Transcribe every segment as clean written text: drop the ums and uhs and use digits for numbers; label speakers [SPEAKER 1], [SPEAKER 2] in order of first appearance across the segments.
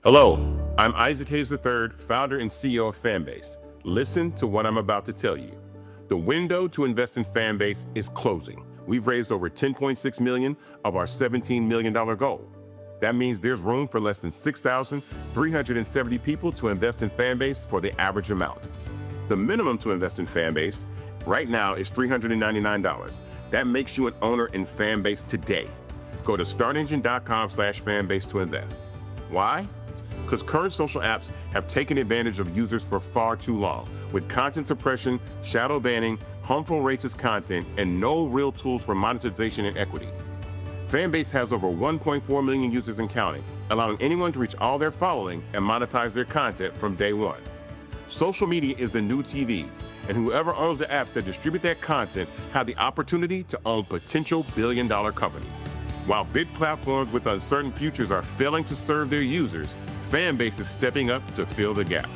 [SPEAKER 1] Hello, I'm Isaac Hayes III, founder and CEO of Fanbase. Listen to what I'm about to tell you. The window to invest in Fanbase is closing. We've raised over $10.6 million of our $17 million goal. That means there's room for less than 6,370 people to invest in Fanbase for the average amount. The minimum to invest in Fanbase right now is $399. That makes you an owner in Fanbase today. Go to startengine.com/fanbase to invest. Why? Because current social apps have taken advantage of users for far too long, with content suppression, shadow banning, harmful racist content, and no real tools for monetization and equity. Fanbase has over 1.4 million users and counting, allowing anyone to reach all their following and monetize their content from day one. Social media is the new TV, and whoever owns the apps that distribute that content have the opportunity to own potential billion-dollar companies. While big platforms with uncertain futures are failing to serve their users, Fanbase is stepping up to fill the gap.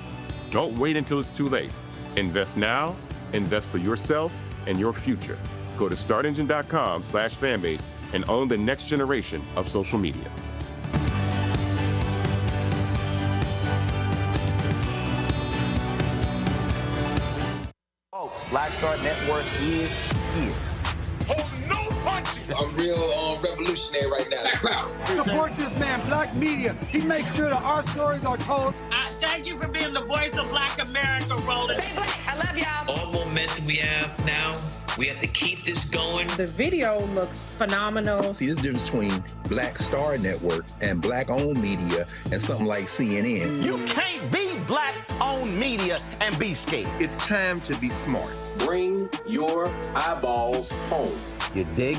[SPEAKER 1] Don't wait until it's too late. Invest now, invest for yourself and your future. Go to startengine.com/fanbase and own the next generation of social media.
[SPEAKER 2] Folks, Black Star Network is here.
[SPEAKER 3] Oh, no punches!
[SPEAKER 4] I'm real revolutionary right now. Black power.
[SPEAKER 5] Support this man, Black Media. He makes sure that our stories are told.
[SPEAKER 6] Thank you for being the voice of Black America, Roland.
[SPEAKER 7] Stay black. I love y'all.
[SPEAKER 8] All momentum we have now, we have to keep this going.
[SPEAKER 9] The video looks phenomenal.
[SPEAKER 10] See, there's a difference between Black Star Network and Black-owned media and something like CNN.
[SPEAKER 2] You can't be Black-owned media and be scared.
[SPEAKER 10] It's time to be smart.
[SPEAKER 11] Bring your eyeballs home.
[SPEAKER 2] You dig?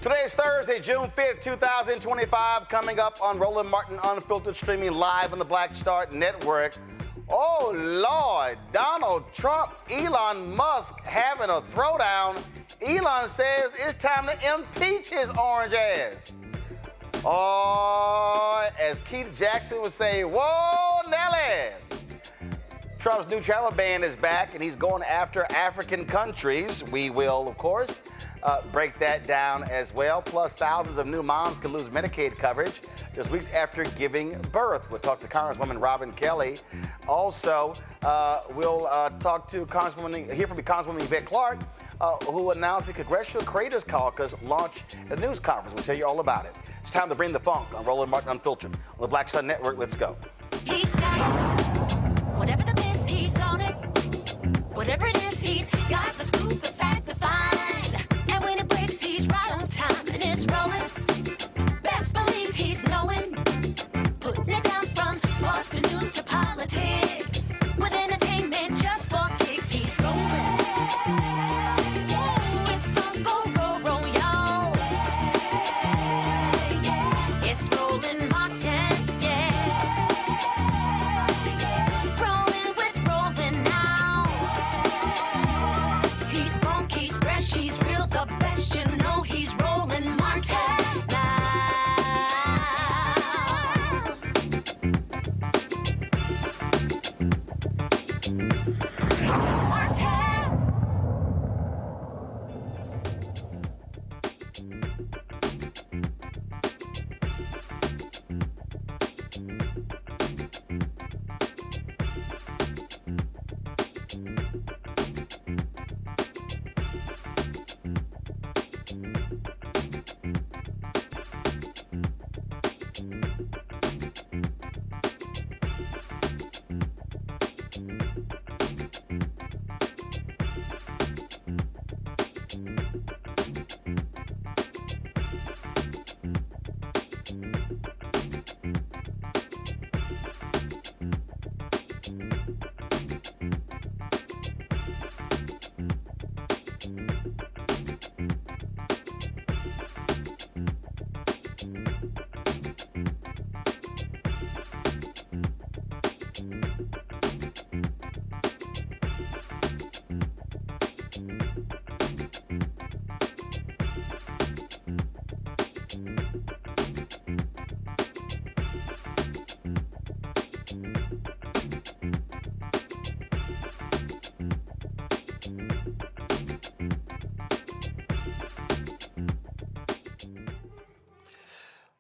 [SPEAKER 2] Today is Thursday, June 5th, 2025. Coming up on Roland Martin Unfiltered, streaming live on the Black Star Network. Oh, Lord, Donald Trump, Elon Musk having a throwdown. Elon says it's time to impeach his orange ass. Oh, as Keith Jackson would say, whoa, Nelly. Trump's new travel ban is back, and he's going after African countries. We will, of course, break that down as well. Plus, thousands of new moms can lose Medicaid coverage just weeks after giving birth. We'll talk to Congresswoman Robin Kelly. Also, we'll talk to hear from Congresswoman Yvette Clarke, who announced the Congressional Creators Caucus launch a news conference. We'll tell you all about it. It's time to bring the funk on Roland Martin Unfiltered on the Black Star Network. Let's go.
[SPEAKER 7] He's got it. Whatever the biz, he's on it. Whatever it is, he's got the scoop, the fact, the find. And when it breaks, he's right on time and it's rolling. Best believe he's knowing. Putting it down from sports to news to politics. With entertainment just for kicks, he's rolling. It's on go, roll, y'all. It's Roland Martin, rolling with Roland now. He's funk, he's fresh, he's real, the best, you know he's Roland Martin now.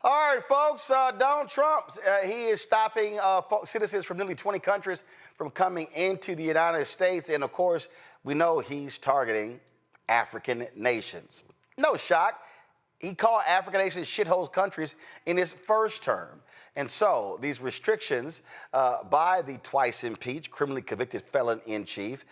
[SPEAKER 7] All right, folks, Donald Trump, he is stopping citizens from nearly 20 countries from coming into the United States. And, of course, we know he's targeting African nations. No shock. He called African nations shithole countries in his first term. And so these restrictions by the twice impeached, criminally convicted felon-in-chief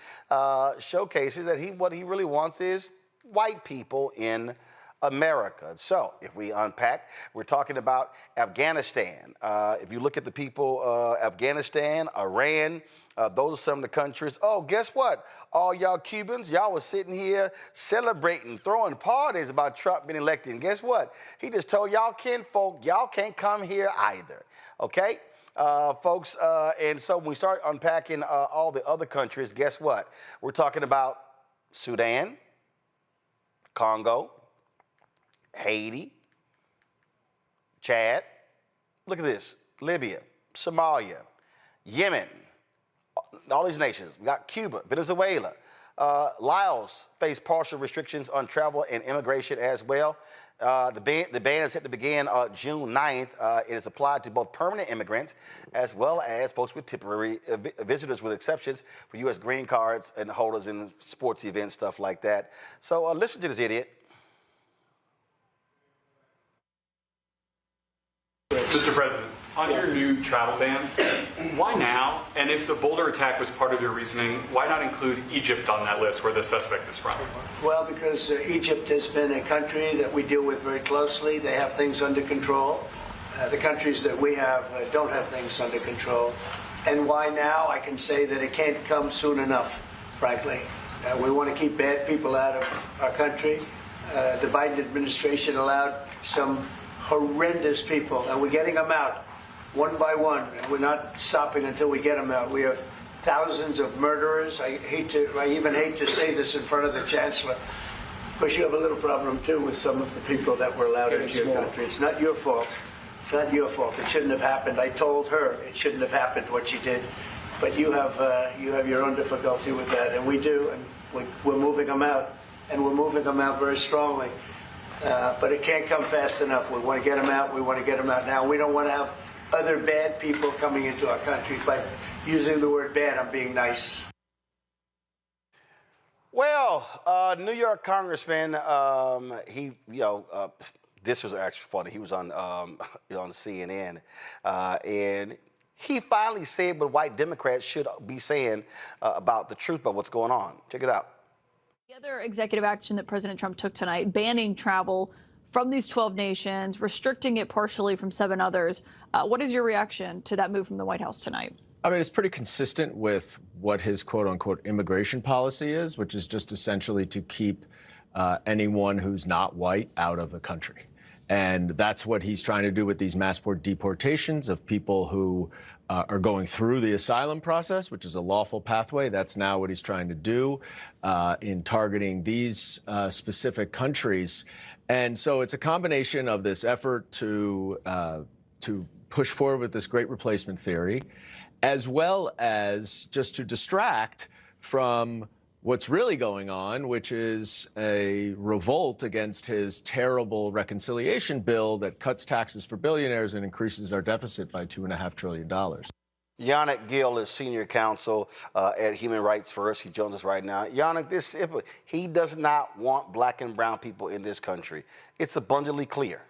[SPEAKER 7] showcases that what he really wants is white people in America. So if we unpack, we're talking about Afghanistan. If you look at the people, Afghanistan, Iran, those are some of the countries. Oh, guess what? All y'all Cubans, y'all was sitting here celebrating, throwing parties about Trump being elected. And guess what? He just told y'all kinfolk, y'all can't come here either. Okay? Folks, and so when we start unpacking all the other countries, guess what? We're talking about Sudan, Congo, Haiti, Chad, look at this, Libya, Somalia, Yemen, all these nations. We got Cuba, Venezuela. Laos face partial restrictions on travel and immigration as well. The ban is set to begin June 9th. It is applied to both permanent immigrants as well as folks with temporary visitors, with exceptions for U.S. green cards and holders in sports events, stuff like that. So listen to this idiot.
[SPEAKER 12] Mr. President, on your new travel ban, why now? And if the Boulder attack was part of your reasoning, why not include Egypt on that list where the suspect is from?
[SPEAKER 13] Well, because Egypt has been a country that we deal with very closely. They have things under control. The countries that we have don't have things under control. And why now? I can say that it can't come soon enough, frankly. We want to keep bad people out of our country. The Biden administration allowed some horrendous people, and we're getting them out one by one, and we're not stopping until we get them out. We have thousands of murderers. I even hate to say this in front of the chancellor. Of course, you have a little problem, too, with some of the people that were allowed into your country. It's not your fault. It's not your fault. It shouldn't have happened. I told her it shouldn't have happened, what she did. But you have your own difficulty with that, and we do, and we're moving them out, and we're moving them out very strongly. But it can't come fast enough. We want to get them out. We want to get them out now. We don't want to have other bad people coming into our country. By using the word bad, I'm being nice.
[SPEAKER 2] Well, New York Congressman, this was actually funny. He was on CNN, and he finally said what white Democrats should be saying about the truth about what's going on. Check it out.
[SPEAKER 14] The other executive action that President Trump took tonight, banning travel from these 12 nations, restricting it partially from 7 others. What is your reaction to that move from the White House tonight?
[SPEAKER 15] I mean, it's pretty consistent with what his quote-unquote immigration policy is, which is just essentially to keep anyone who's not white out of the country. And that's what he's trying to do with these mass deportations of people who are going through the asylum process, which is a lawful pathway. That's now what he's trying to do in targeting these specific countries. And so it's a combination of this effort to push forward with this great replacement theory, as well as just to distract from what's really going on, which is a revolt against his terrible reconciliation bill that cuts taxes for billionaires and increases our deficit by $2.5 trillion.
[SPEAKER 2] Yannick Gill is senior counsel at Human Rights First. He joins us right now. Yannick, he does not want black and brown people in this country. It's abundantly clear.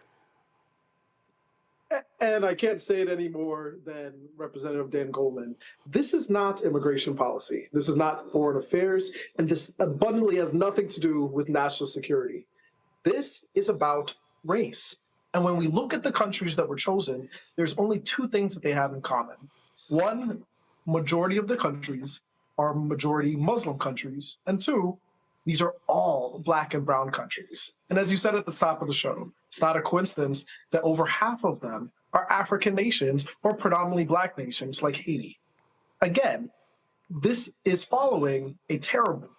[SPEAKER 16] And I can't say it any more than Representative Dan Goldman. This is not immigration policy. This is not foreign affairs. And this abundantly has nothing to do with national security. This is about race. And when we look at the countries that were chosen, there's only 2 things that they have in common. One, majority of the countries are majority Muslim countries. And 2, these are all black and brown countries. And as you said at the top of the show, it's not a coincidence that over half of them are African nations or predominantly black nations like Haiti. Again, this is following a terrible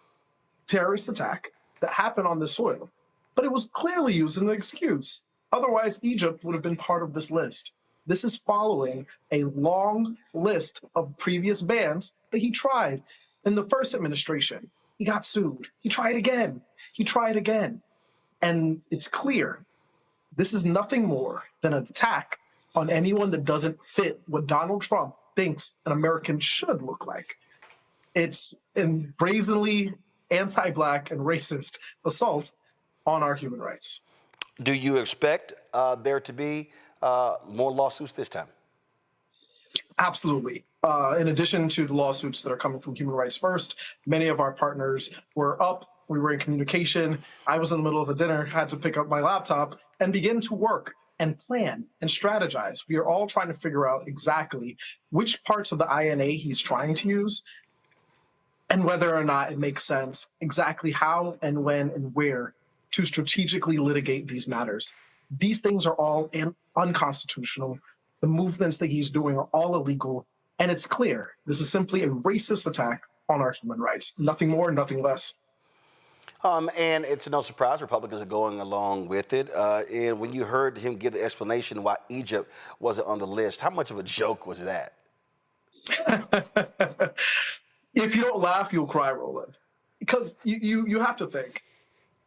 [SPEAKER 16] terrorist attack that happened on the soil, but it was clearly used as an excuse. Otherwise, Egypt would have been part of this list. This is following a long list of previous bans that he tried in the first administration. He got sued. He tried again. He tried again. And it's clear this is nothing more than an attack on anyone that doesn't fit what Donald Trump thinks an American should look like. It's an brazenly anti-black and racist assault on our human rights.
[SPEAKER 2] Do you expect there to be more lawsuits this time?
[SPEAKER 16] Absolutely. In addition to the lawsuits that are coming from Human Rights First, many of our partners were up. We were in communication. I was in the middle of a dinner, had to pick up my laptop and begin to work and plan and strategize. We are all trying to figure out exactly which parts of the INA he's trying to use and whether or not it makes sense, exactly how and when and where to strategically litigate these matters. These things are all unconstitutional. The movements that he's doing are all illegal. And it's clear this is simply a racist attack on our human rights. Nothing more, nothing less.
[SPEAKER 2] And it's no surprise Republicans are going along with it. And when you heard him give the explanation why Egypt wasn't on the list, how much of a joke was that?
[SPEAKER 16] If you don't laugh, you'll cry, Roland. Because you have to think.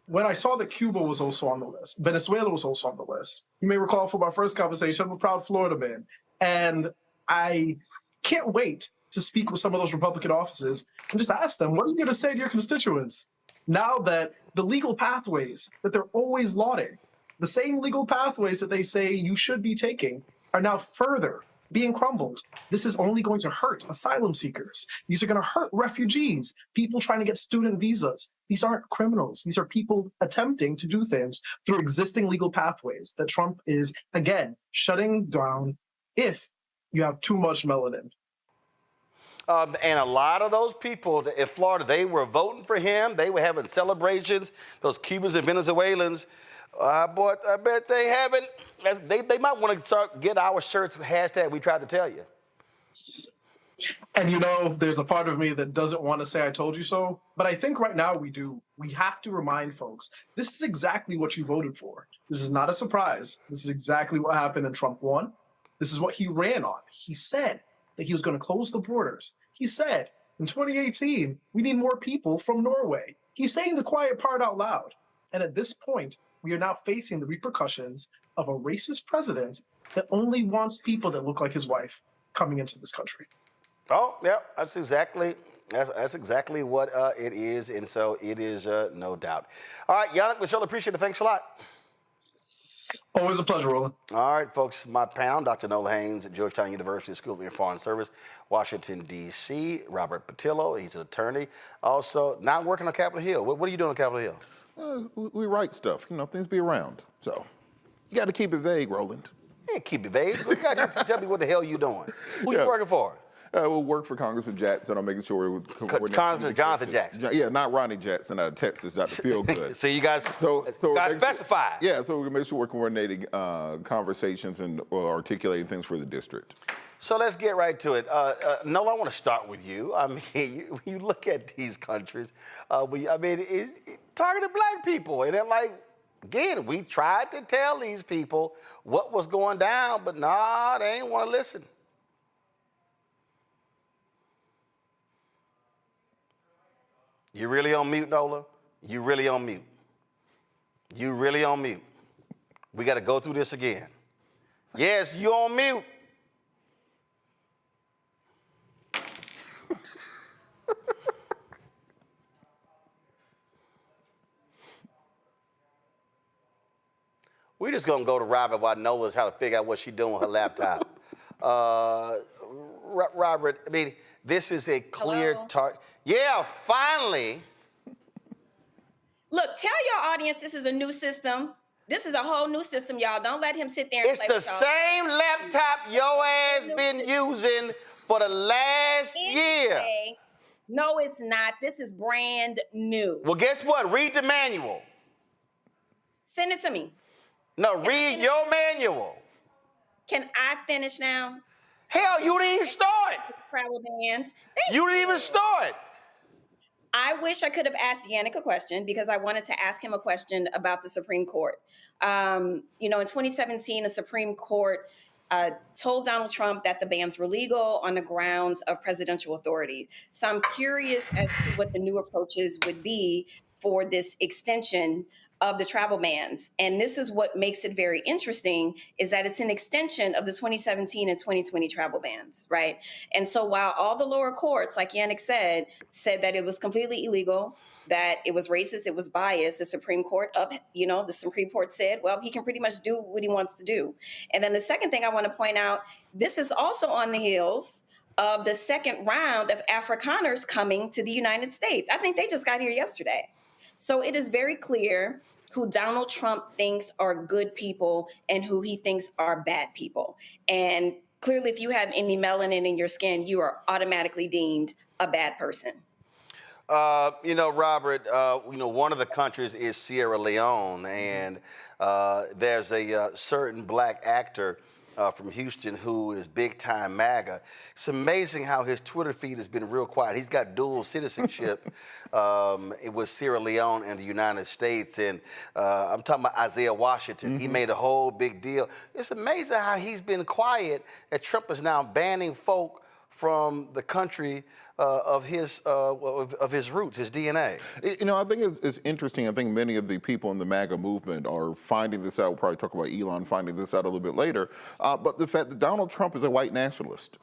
[SPEAKER 16] When I saw that Cuba was also on the list, Venezuela was also on the list. You may recall from our first conversation, I'm a proud Florida man. And I can't wait to speak with some of those Republican offices and just ask them, what are you going to say to your constituents now that the legal pathways that they're always lauding, the same legal pathways that they say you should be taking, are now further being crumbled? This is only going to hurt asylum seekers. These are going to hurt refugees, people trying to get student visas. These aren't criminals. These are people attempting to do things through existing legal pathways that Trump is, again, shutting down if you have too much melanin.
[SPEAKER 2] And a lot of those people in Florida, they were voting for him. They were having celebrations. Those Cubans and Venezuelans, boy, I bet they haven't. They might want to start get our shirts hashtag We Tried to Tell You.
[SPEAKER 16] And you know, there's a part of me that doesn't want to say I told you so, but I think right now we do. We have to remind folks, this is exactly what you voted for. This is not a surprise. This is exactly what happened and Trump won. This is what he ran on. He said that he was going to close the borders. He said in 2018, we need more people from Norway. He's saying the quiet part out loud. And at this point, we are now facing the repercussions of a racist president that only wants people that look like his wife coming into this country.
[SPEAKER 2] Oh, yeah, that's exactly what it is, and so it is no doubt. All right, Yannick, we certainly appreciate it. Thanks a lot.
[SPEAKER 16] Always a pleasure, Roland.
[SPEAKER 2] All right, folks, my panel, Dr. Noel Haynes at Georgetown University School of Foreign Service, Washington, D.C., Robert Patillo, he's an attorney, also now working on Capitol Hill. What are you doing on Capitol Hill?
[SPEAKER 17] We write stuff, things be around, so you got to keep it vague, Roland.
[SPEAKER 2] Yeah, keep it vague. You got to tell me what the hell you doing. Who you working for?
[SPEAKER 17] We'll work for Congressman Jackson on making sure we're
[SPEAKER 2] Congressman Jonathan Jackson.
[SPEAKER 17] Yeah, not Ronnie Jackson out of Texas, Dr. Feelgood.
[SPEAKER 2] So you guys got specified.
[SPEAKER 17] Yeah, so we can make sure we're coordinating conversations and articulating things for the district.
[SPEAKER 2] So let's get right to it. Noel, I want to start with you. I mean, you look at these countries, it's targeted black people. And they're like, again, we tried to tell these people what was going down, but nah, they ain't want to listen. You really on mute, Nola? You really on mute? You really on mute? We got to go through this again. Yes, you on mute. We're just going to go to Robert while Nola's trying to figure out what she's doing with her laptop. Robert, I mean, this is a clear target. Yeah, finally.
[SPEAKER 18] Look, tell your audience this is a new system. This is a whole new system, y'all. Don't let him sit there and
[SPEAKER 2] play with y'all. It's the same laptop your ass been using for the last year.
[SPEAKER 18] No, it's not. This is brand new.
[SPEAKER 2] Well, guess what? Read the manual.
[SPEAKER 18] Send it to me.
[SPEAKER 2] No, read your manual.
[SPEAKER 18] Can I finish now?
[SPEAKER 2] Hell, you didn't even start.
[SPEAKER 18] Travel bans.
[SPEAKER 2] You didn't even start.
[SPEAKER 18] I wish I could have asked Yannick a question because I wanted to ask him a question about the Supreme Court. In 2017, the Supreme Court told Donald Trump that the bans were legal on the grounds of presidential authority. So I'm curious as to what the new approaches would be for this extension of the travel bans. And this is what makes it very interesting, is that it's an extension of the 2017 and 2020 travel bans, right? And so while all the lower courts, like Yannick said that it was completely illegal, that it was racist, it was biased, the Supreme Court the Supreme Court said, well, he can pretty much do what he wants to do. And then the second thing I want to point out, this is also on the heels of the second round of Afrikaners coming to the United States. I think they just got here yesterday. So it is very clear who Donald Trump thinks are good people and who he thinks are bad people. And clearly, if you have any melanin in your skin, you are automatically deemed a bad person.
[SPEAKER 2] Robert, one of the countries is Sierra Leone, and there's a certain black actor from Houston who is big time MAGA. It's amazing how his Twitter feed has been real quiet. He's got dual citizenship with Sierra Leone and the United States. And I'm talking about Isaiah Washington. Mm-hmm. He made a whole big deal. It's amazing how he's been quiet, that Trump is now banning folk from the country of his roots, his DNA.
[SPEAKER 17] I think it's interesting. I think many of the people in the MAGA movement are finding this out. We'll probably talk about Elon finding this out a little bit later. But the fact that Donald Trump is a white nationalist.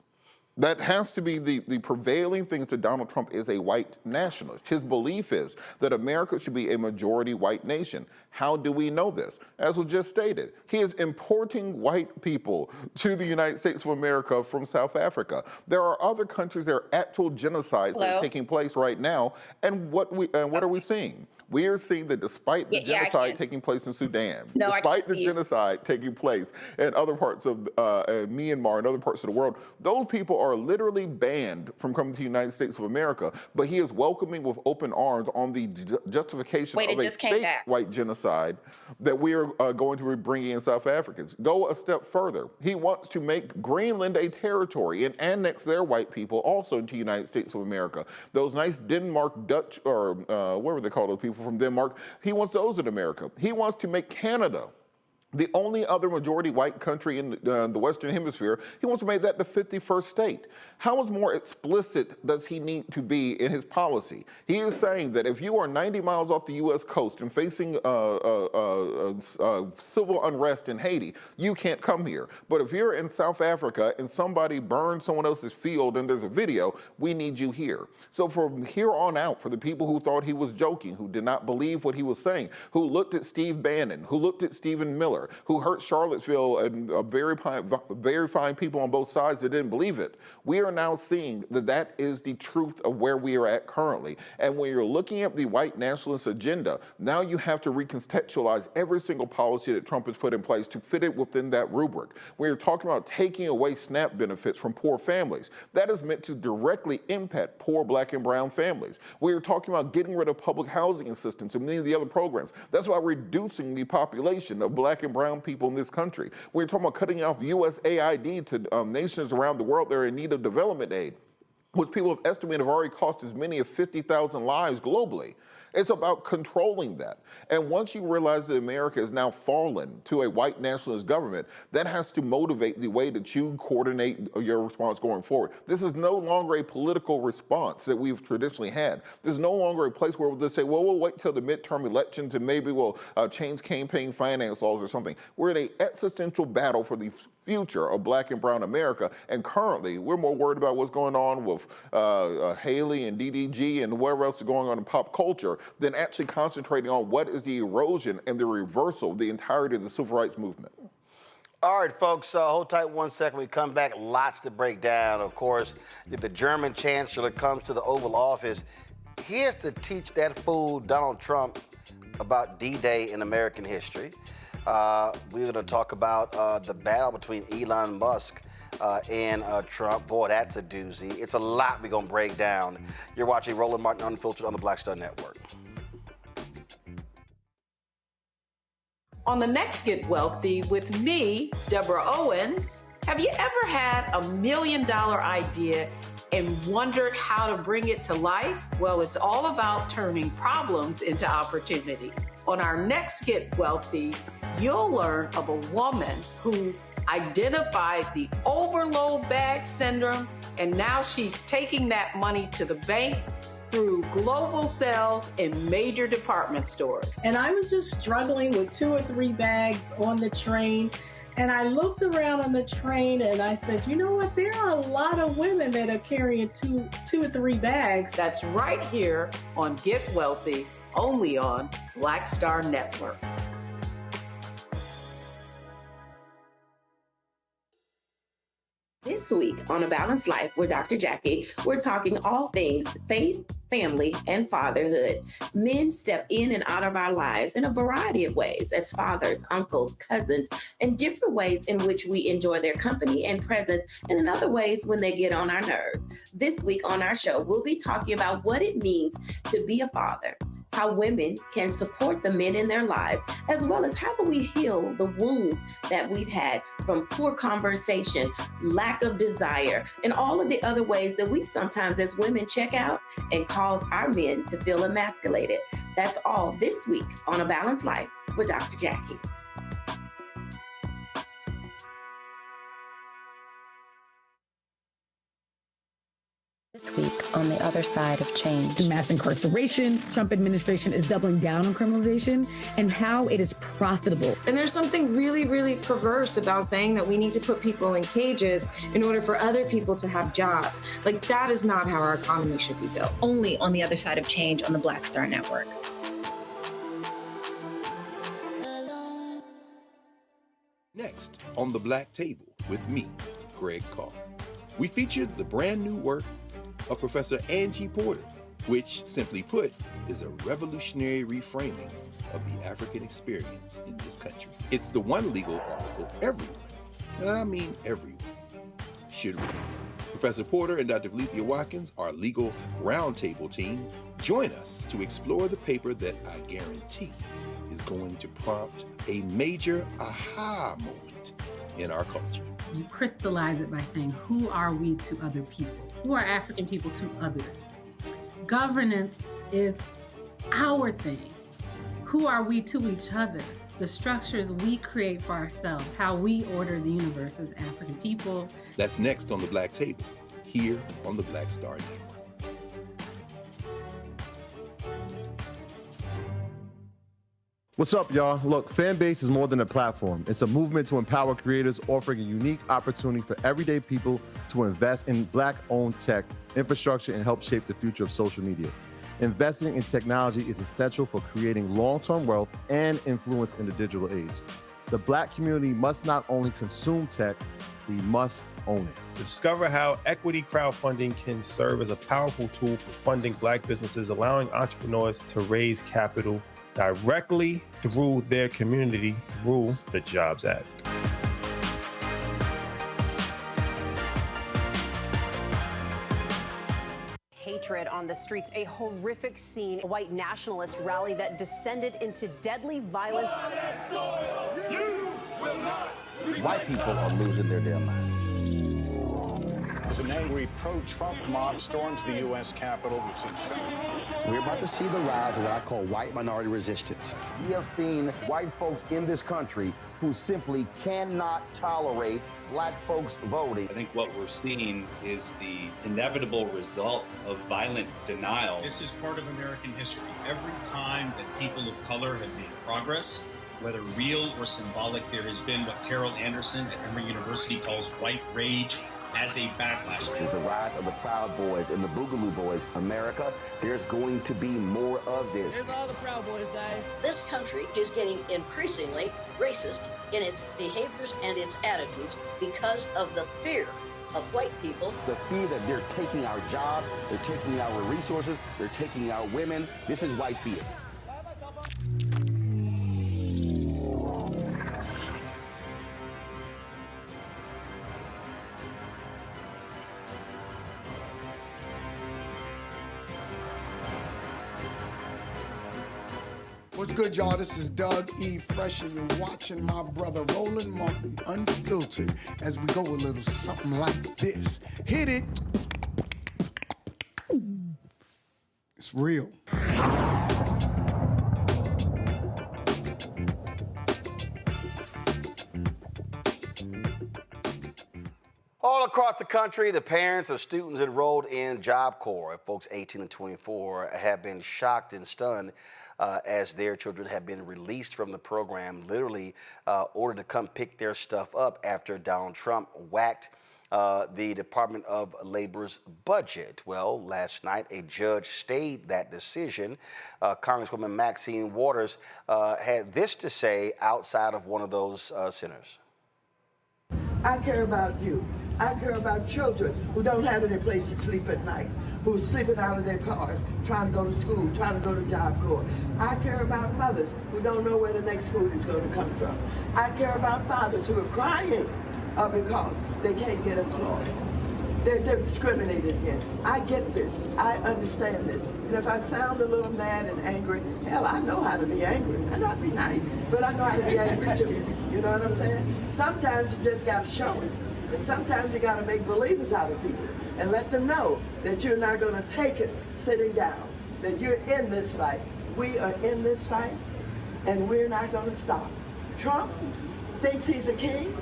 [SPEAKER 17] That has to be the prevailing thing to Donald Trump is a white nationalist. His belief is that America should be a majority white nation. How do we know this? As was just stated, he is importing white people to the United States of America from South Africa. There are other countries, there are actual genocides that are taking place right now. And what are we seeing? We are seeing that despite the genocide taking place in Sudan, despite the genocide taking place in other parts of Myanmar and other parts of the world, those people are literally banned from coming to the United States of America. But he is welcoming with open arms on the justification of a fake white genocide that we are going to be bringing in South Africans. Go a step further. He wants to make Greenland a territory and annex their white people also to the United States of America. Those nice Denmark, Dutch, or what were they called, those people from Denmark? He wants those in America. He wants to make Canada the only other majority white country in the Western Hemisphere. He wants to make that the 51st state. How much more explicit does he need to be in his policy? He is saying that if you are 90 miles off the U.S. coast and facing civil unrest in Haiti, you can't come here. But if you're in South Africa and somebody burned someone else's field and there's a video, we need you here. So from here on out, for the people who thought he was joking, who did not believe what he was saying, who looked at Steve Bannon, who looked at Stephen Miller, who hurt Charlottesville and very fine people on both sides that didn't believe it, we are now seeing that that is the truth of where we are at currently. And when you're looking at the white nationalist agenda, now you have to recontextualize every single policy that Trump has put in place to fit it within that rubric. When you're talking about taking away SNAP benefits from poor families, that is meant to directly impact poor Black and brown families. We are talking about getting rid of public housing assistance and many of the other programs. That's why reducing the population of Black and brown people in this country. We're talking about cutting off USAID to nations around the world that are in need of development aid, which people have estimated have already cost as many as 50,000 lives globally. It's about controlling that. And once you realize that America has now fallen to a white nationalist government, that has to motivate the way that you coordinate your response going forward. This is no longer a political response that we've traditionally had. There's no longer a place where we'll just say, well, we'll wait till the midterm elections and maybe we'll change campaign finance laws or something. We're in an existential battle for the future of Black and brown America, and currently we're more worried about what's going on with Haley and DDG and whatever else is going on in pop culture than actually concentrating on what is the erosion and the reversal of the entirety of the civil rights movement.
[SPEAKER 2] All right, folks, hold tight 1 second. We come back, lots to break down. Of course, if the German chancellor comes to the Oval Office, he has to teach that fool Donald Trump about D-Day in American history. We're going to talk about the battle between Elon Musk and Trump. Boy, that's a doozy. It's a lot we're going to break down. You're watching Roland Martin Unfiltered on the Black Star Network.
[SPEAKER 9] On the next Get Wealthy with me, Deborah Owens, have you ever had $1 million idea and wondered how to bring it to life? Well, it's all about turning problems into opportunities. On our next Get Wealthy, you'll learn of a woman who identified the overload bag syndrome, and now she's taking that money to the bank through global sales in major department stores.
[SPEAKER 19] And I was just struggling with 2 or 3 bags on the train. And I looked around on the train and I said, you know what? There are a lot of women that are carrying two or 3 bags.
[SPEAKER 9] That's right here on Get Wealthy, only on Black Star Network.
[SPEAKER 20] This week on A Balanced Life with Dr. Jackie, we're talking all things faith, family, and fatherhood. Men step in and out of our lives in a variety of ways as fathers, uncles, cousins, and different ways in which we enjoy their company and presence, and in other ways when they get on our nerves. This week on our show, we'll be talking about what it means to be a father, how women can support the men in their lives, as well as how do we heal the wounds that we've had from poor conversation, lack of desire, and all of the other ways that we sometimes as women check out and cause our men to feel emasculated. That's all this week on A Balanced Life with Dr. Jackie.
[SPEAKER 21] This week on The Other Side of Change.
[SPEAKER 22] Mass incarceration, Trump administration is doubling down on criminalization, and how it is profitable.
[SPEAKER 23] And there's something really, really perverse about saying that we need to put people in cages in order for other people to have jobs. Like, that is not how our economy should be built.
[SPEAKER 21] Only on The Other Side of Change on the Black Star Network.
[SPEAKER 24] Next on The Black Table with me, Greg Carr. We featured the brand new work of Professor Angie Porter, which, simply put, is a revolutionary reframing of the African experience in this country. It's the one legal article everyone, and I mean everyone, should read. Professor Porter and Dr. Valeethia Watkins, our legal roundtable team, join us to explore the paper that I guarantee is going to prompt a major aha moment in our culture.
[SPEAKER 1] You crystallize it by saying, who are we to other people? Who are African people to others? Governance is our thing. Who are we to each other? The structures we create for ourselves, how we order the universe as African people.
[SPEAKER 24] That's next on The Black Table, here on the Black Star Network.
[SPEAKER 3] What's up, y'all? Look, Fanbase is more than a platform. It's a movement to empower creators, offering a unique opportunity for everyday people to invest in Black-owned tech, infrastructure, and help shape the future of social media. Investing in technology is essential for creating long-term wealth and influence in the digital age. The Black community must not only consume tech, we must own it.
[SPEAKER 4] Discover how equity crowdfunding can serve as a powerful tool for funding Black businesses, allowing entrepreneurs to raise capital directly through their community through the Jobs Act.
[SPEAKER 5] Hatred on the streets, a horrific scene, a white nationalist rally that descended into deadly violence.
[SPEAKER 7] White people are losing their damn minds.
[SPEAKER 25] As an angry pro-Trump mob storms the U.S. Capitol,
[SPEAKER 7] We're about to see the rise of what I call white minority resistance. We have seen white folks in this country who simply cannot tolerate Black folks voting.
[SPEAKER 26] I think what we're seeing is the inevitable result of violent denial.
[SPEAKER 27] This is part of American history. Every time that people of color have made progress, whether real or symbolic, there has been what Carol Anderson at Emory University calls white rage as a backlash.
[SPEAKER 7] This is the rise of the Proud Boys and the Boogaloo Boys. America, there's going to be more of this.
[SPEAKER 28] Here's all the Proud Boys, guys.
[SPEAKER 29] This country is getting increasingly racist in its behaviors and its attitudes because of the fear of white people.
[SPEAKER 7] The fear that they're taking our jobs, they're taking our resources, they're taking our women. This is white fear.
[SPEAKER 30] What's good, y'all? This is Doug E. Fresh, and you're watching my brother Roland Martin Unfiltered as we go a little something like this. Hit it. It's real.
[SPEAKER 7] All across the country, the parents of students enrolled in Job Corps, folks 18 to 24, have been shocked and stunned as their children have been released from the program, literally ordered to come pick their stuff up after Donald Trump whacked the Department of Labor's budget. Well, last night, a judge stayed that decision. Congresswoman Maxine Waters had this to say outside of one of those centers.
[SPEAKER 31] I care about you. I care about children who don't have any place to sleep at night, who are sleeping out of their cars, trying to go to school, trying to go to Job Corps. I care about mothers who don't know where the next food is going to come from. I care about fathers who are crying because they can't get employed. They're discriminated against. I get this. I understand this. And if I sound a little mad and angry, hell, I know how to be angry. I know how to be nice, but I know how to be angry too. You know what I'm saying? Sometimes you just got to show it. And sometimes you got to make believers out of people and let them know that you're not going to take it sitting down, that you're in this fight. We are in this fight, and we're not going to stop. Trump thinks he's a king.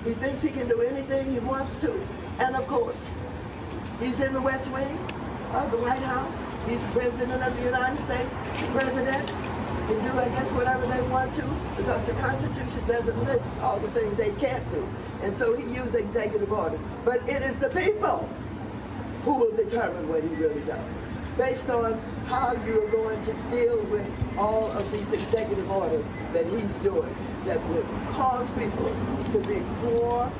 [SPEAKER 31] He thinks he can do anything he wants to. And of course, he's in the West Wing of the White House. He's the President of the United States. The President can do, I guess, whatever they want to, because the Constitution doesn't list all the things they can't do. And so he used executive orders. But it is the people who will determine what he really does, based on how you're going to deal with all of these executive orders that he's doing that would cause people to be poor,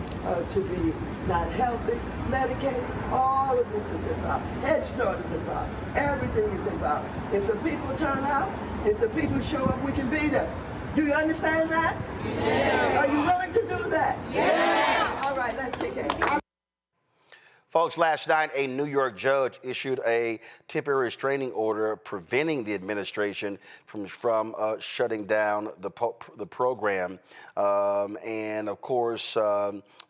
[SPEAKER 31] to be not healthy. Medicaid, all of this is involved. Head Start is involved. Everything is involved. If the people turn out, if the people show up, we can beat them. Do you understand that? Yeah. Are you willing to do that? Yeah. All right, let's kick it.
[SPEAKER 2] Folks, last night, a New York judge issued a temporary restraining order preventing the administration from shutting down the program. And of course,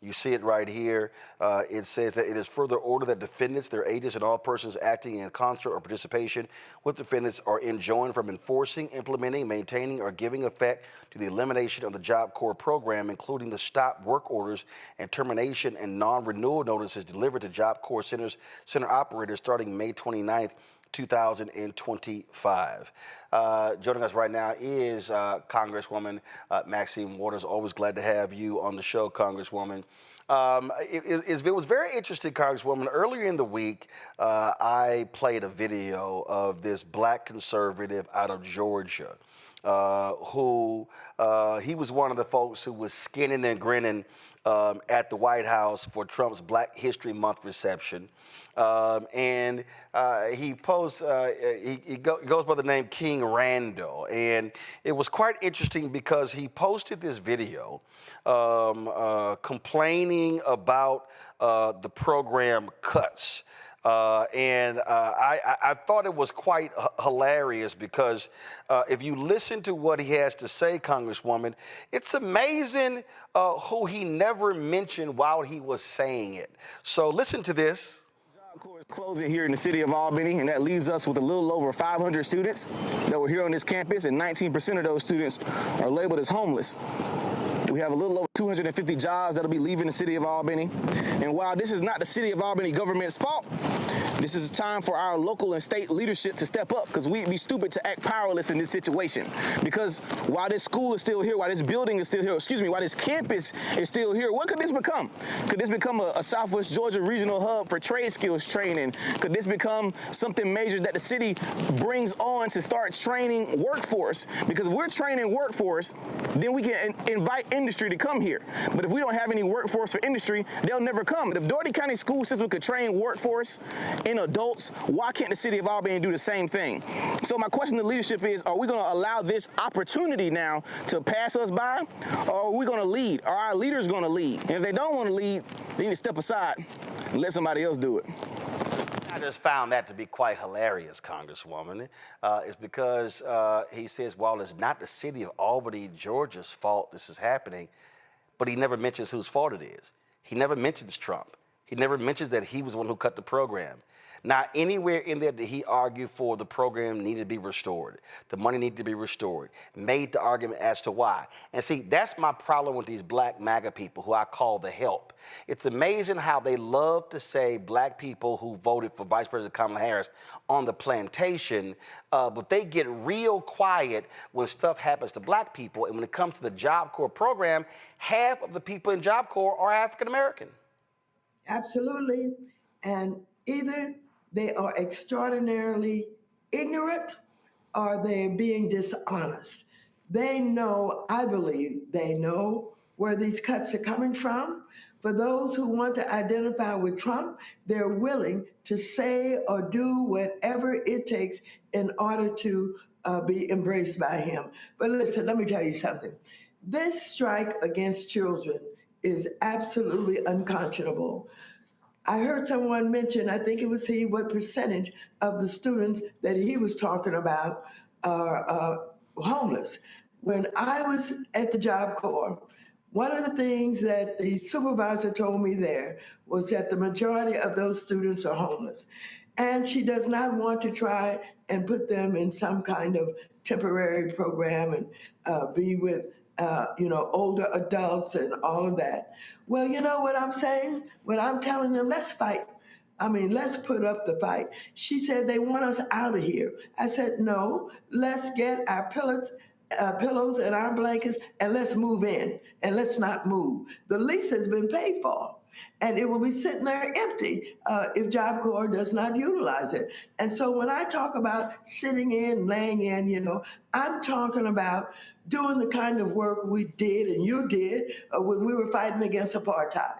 [SPEAKER 2] you see it right here. It says that it is further ordered that defendants, their agents, and all persons acting in concert or participation with defendants are enjoined from enforcing, implementing, maintaining, or giving effect to the elimination of the Job Corps program, including the stop work orders and termination and non-renewal notices delivered to Job Corps center operators starting May 29th, 2025. Joining us right now is Congresswoman Maxine Waters. Always glad to have you on the show, Congresswoman. It was very interesting, Congresswoman. Earlier in the week, I played a video of this black conservative out of Georgia who he was one of the folks who was skinning and grinning at the White House for Trump's Black History Month reception. And he goes by the name King Randall. And it was quite interesting because he posted this video complaining about the program cuts. I thought it was quite hilarious because if you listen to what he has to say, Congresswoman, it's amazing who he never mentioned while he was saying it. So listen to this.
[SPEAKER 6] Job Corps is closing here in the city of Albany, and that leaves us with a little over 500 students that were here on this campus, and 19% of those students are labeled as homeless. We have a little over 250 jobs that'll be leaving the city of Albany. And while this is not the city of Albany government's fault, this is a time for our local and state leadership to step up, because we'd be stupid to act powerless in this situation. Because while this school is still here, while this building is still here, while this campus is still here, what could this become? Could this become a Southwest Georgia regional hub for trade skills training? Could this become something major that the city brings on to start training workforce? Because if we're training workforce, then we can invite industry to come here. But if we don't have any workforce for industry, they'll never come. But if Doherty County School System could train workforce in adults, why can't the city of Albany do the same thing? So my question to leadership is, are we going to allow this opportunity now to pass us by, or are we going to lead? Are our leaders going to lead? And if they don't want to lead, they need to step aside and let somebody else do it.
[SPEAKER 2] I just found that to be quite hilarious, Congresswoman. It's because he says, while it's not the city of Albany, Georgia's fault this is happening, but he never mentions whose fault it is. He never mentions Trump. He never mentions that he was the one who cut the program. Not anywhere in there did he argue for the program needed to be restored. The money needed to be restored. Made the argument as to why. And see, that's my problem with these black MAGA people who I call the help. It's amazing how they love to say black people who voted for Vice President Kamala Harris on the plantation, but they get real quiet when stuff happens to black people. And when it comes to the Job Corps program, half of the people in Job Corps are African American.
[SPEAKER 31] Absolutely. And either they are extraordinarily ignorant or they're being dishonest. They know, I believe, they know where these cuts are coming from. For those who want to identify with Trump, they're willing to say or do whatever it takes in order to be embraced by him. But listen, let me tell you something. This strike against children is absolutely unconscionable. I heard someone mention, I think it was he, what percentage of the students that he was talking about are homeless. When I was at the Job Corps, one of the things that the supervisor told me there was that the majority of those students are homeless. And she does not want to try and put them in some kind of temporary program and be with older adults and all of that. Well, you know what I'm saying? When I'm telling them, let's fight. I mean, let's put up the fight. She said they want us out of here. I said, no, let's get our pillows and our blankets and let's move in and let's not move. The lease has been paid for and it will be sitting there empty if Job Corps does not utilize it. And so when I talk about sitting in, laying in, I'm talking about doing the kind of work we did and you did when we were fighting against apartheid.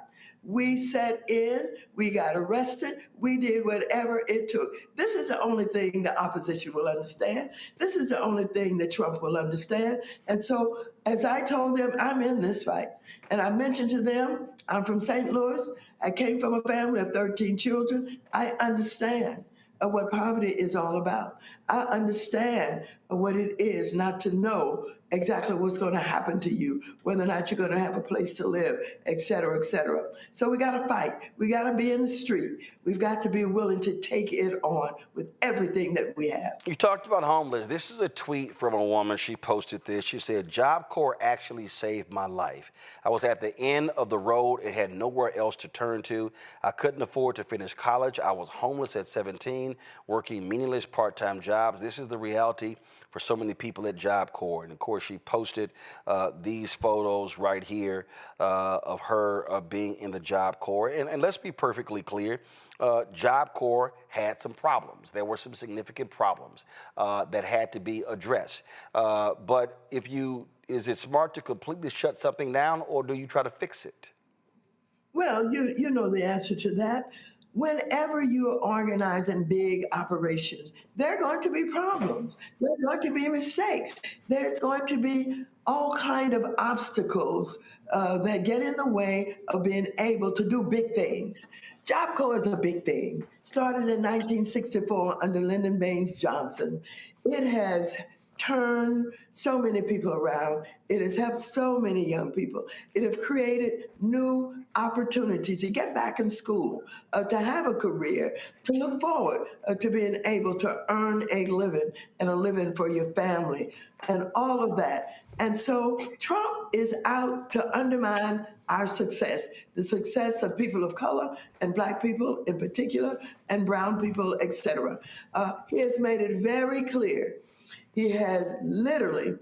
[SPEAKER 31] We set in, we got arrested, we did whatever it took. This is the only thing the opposition will understand. This is the only thing that Trump will understand. And so, as I told them, I'm in this fight. And I mentioned to them, I'm from St. Louis. I came from a family of 13 children. I understand what poverty is all about. I understand what it is not to know exactly what's going to happen to you, whether or not you're going to have a place to live, et cetera, et cetera. So we got to fight. We got to be in the street. We've got to be willing to take it on with everything that we have.
[SPEAKER 2] You talked about homeless. This is a tweet from a woman. She posted this. She said, Job Corps actually saved my life. I was at the end of the road and had nowhere else to turn to. I couldn't afford to finish college. I was homeless at 17, working meaningless part-time jobs. This is the reality for so many people at Job Corps. And of course, she posted these photos right here of her being in the Job Corps. And let's be perfectly clear, Job Corps had some problems. There were some significant problems that had to be addressed. But is it smart to completely shut something down, or do you try to fix it?
[SPEAKER 31] Well, you know the answer to that. Whenever you are organizing big operations, there are going to be problems. There are going to be mistakes. There's going to be all kind of obstacles that get in the way of being able to do big things. Job Corps is a big thing. Started in 1964 under Lyndon Baines Johnson. It has turned so many people around. It has helped so many young people. It has created new opportunities to get back in school, to have a career, to look forward to being able to earn a living and a living for your family and all of that. And so Trump is out to undermine our success, the success of people of color and Black people in particular, and brown people, et cetera. He has made it very clear. He has literally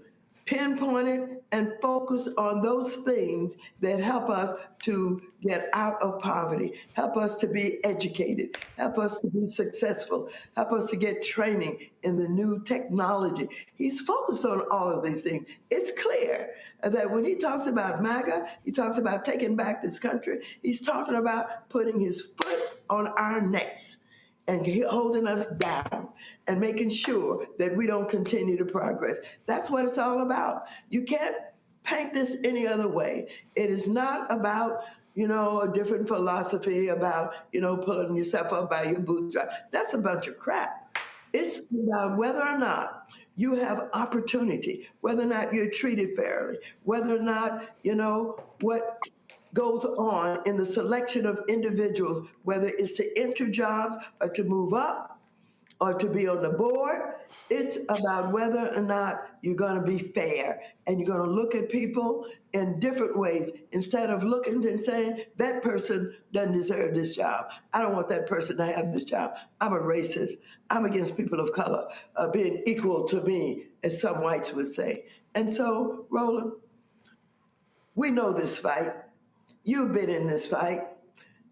[SPEAKER 31] pinpointed and focused on those things that help us to get out of poverty, help us to be educated, help us to be successful, help us to get training in the new technology. He's focused on all of these things. It's clear that when he talks about MAGA, he talks about taking back this country, he's talking about putting his foot on our necks and holding us down and making sure that we don't continue to progress. That's what it's all about. You can't paint this any other way. It is not about, a different philosophy about, pulling yourself up by your bootstraps. That's a bunch of crap. It's about whether or not you have opportunity, whether or not you're treated fairly, whether or not, what goes on in the selection of individuals, whether it's to enter jobs or to move up or to be on the board. It's about whether or not you're going to be fair and you're going to look at people in different ways instead of looking and saying, that person doesn't deserve this job. I don't want that person to have this job. I'm a racist. I'm against people of color being equal to me, as some whites would say. And so, Roland, we know this fight. You've been in this fight,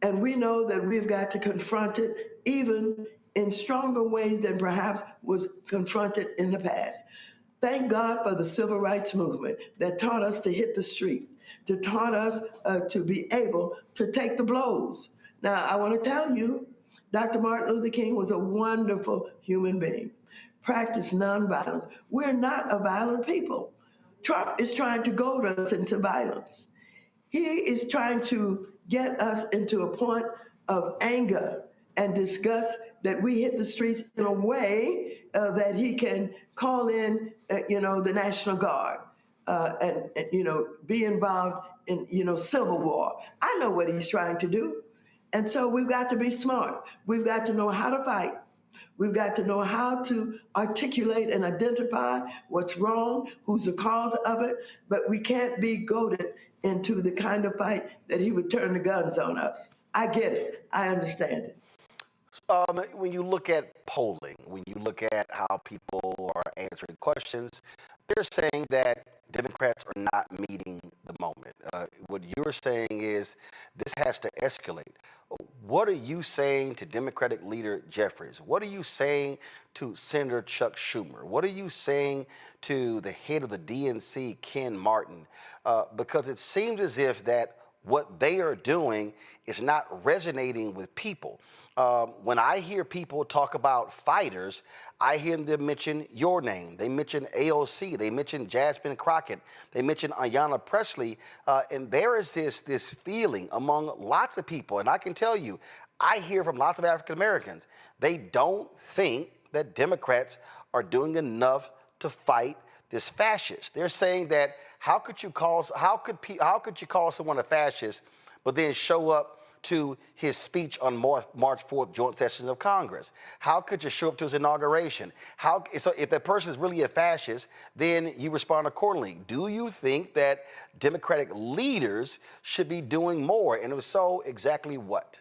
[SPEAKER 31] and we know that we've got to confront it even in stronger ways than perhaps was confronted in the past. Thank God for the civil rights movement that taught us to hit the street, that taught us to be able to take the blows. Now, I want to tell you, Dr. Martin Luther King was a wonderful human being, practiced nonviolence. We're not a violent people. Trump is trying to goad us into violence. He is trying to get us into a point of anger and disgust that we hit the streets in a way that he can call in, the National Guard and be involved in, civil war. I know what he's trying to do. And so we've got to be smart. We've got to know how to fight. We've got to know how to articulate and identify what's wrong, who's the cause of it, but we can't be goaded into the kind of fight that he would turn the guns on us. I get it. I understand it.
[SPEAKER 2] When you look at polling, when you look at how people are answering questions, they're saying that Democrats are not meeting the moment. What you're saying is this has to escalate. What are you saying to Democratic leader Jeffries? What are you saying to Senator Chuck Schumer? What are you saying to the head of the DNC, Ken Martin? Because it seems as if that what they are doing is not resonating with people. When I hear people talk about fighters, I hear them mention your name. They mention AOC. They mention Jasmine Crockett. They mention Ayanna Pressley. And there is this feeling among lots of people. And I can tell you, I hear from lots of African Americans, they don't think that Democrats are doing enough to fight this fascist. They're saying that how could you call someone a fascist, but then show up to his speech on March 4th, joint sessions of Congress? How could you show up to his inauguration? So if that person is really a fascist, then you respond accordingly. Do you think that Democratic leaders should be doing more? And if so, exactly what?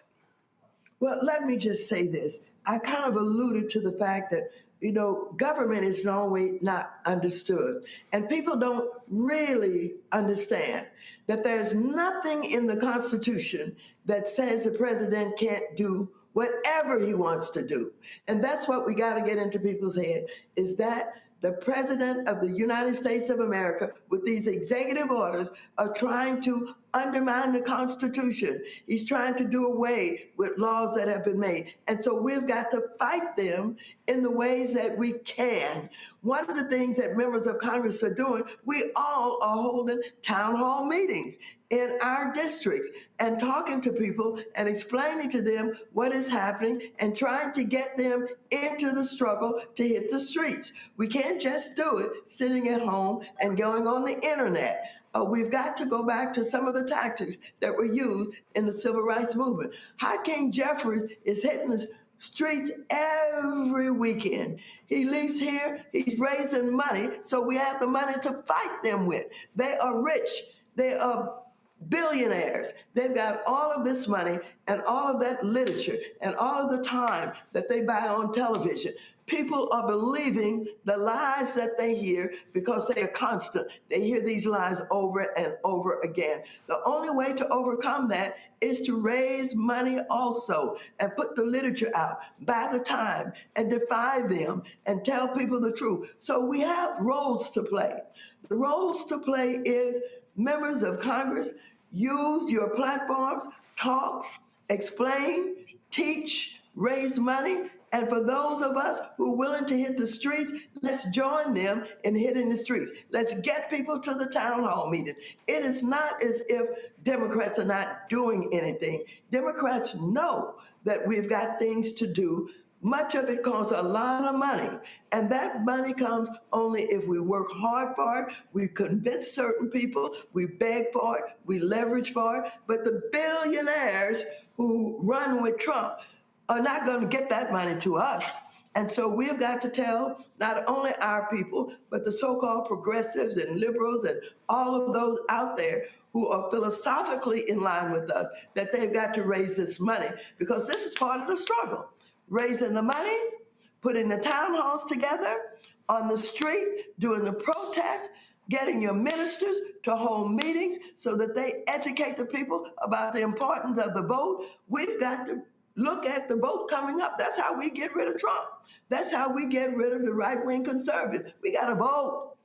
[SPEAKER 31] Well, let me just say this. I kind of alluded to the fact that, you know, government is always not understood. And people don't really understand that there's nothing in the Constitution that says the president can't do whatever he wants to do. And that's what we got to get into people's head, is that the president of the United States of America, with these executive orders, are trying to undermine the Constitution. He's trying to do away with laws that have been made. And so we've got to fight them in the ways that we can. One of the things that members of Congress are doing, we all are holding town hall meetings in our districts and talking to people and explaining to them what is happening and trying to get them into the struggle to hit the streets. We can't just do it sitting at home and going on the internet. We've got to go back to some of the tactics that were used in the civil rights movement. Hakeem Jeffries is hitting the streets every weekend. He leaves here, he's raising money, so we have the money to fight them with. They are rich, they are billionaires. They've got all of this money and all of that literature and all of the time that they buy on television. People are believing the lies that they hear because they are constant. They hear these lies over and over again. The only way to overcome that is to raise money also and put the literature out, buy the time, and defy them and tell people the truth. So we have roles to play. The roles to play is members of Congress, use your platforms, talk, explain, teach, raise money. And for those of us who are willing to hit the streets, let's join them in hitting the streets. Let's get people to the town hall meeting. It is not as if Democrats are not doing anything. Democrats know that we've got things to do. Much of it costs a lot of money. And that money comes only if we work hard for it, we convince certain people, we beg for it, we leverage for it. But the billionaires who run with Trump are not going to get that money to us. And so we've got to tell not only our people, but the so-called progressives and liberals and all of those out there who are philosophically in line with us, that they've got to raise this money, because this is part of the struggle. Raising the money, putting the town halls together, on the street, doing the protests, getting your ministers to hold meetings so that they educate the people about the importance of the vote. We've got to look at the vote coming up. That's how we get rid of Trump. That's how we get rid of the right-wing conservatives. We got to vote,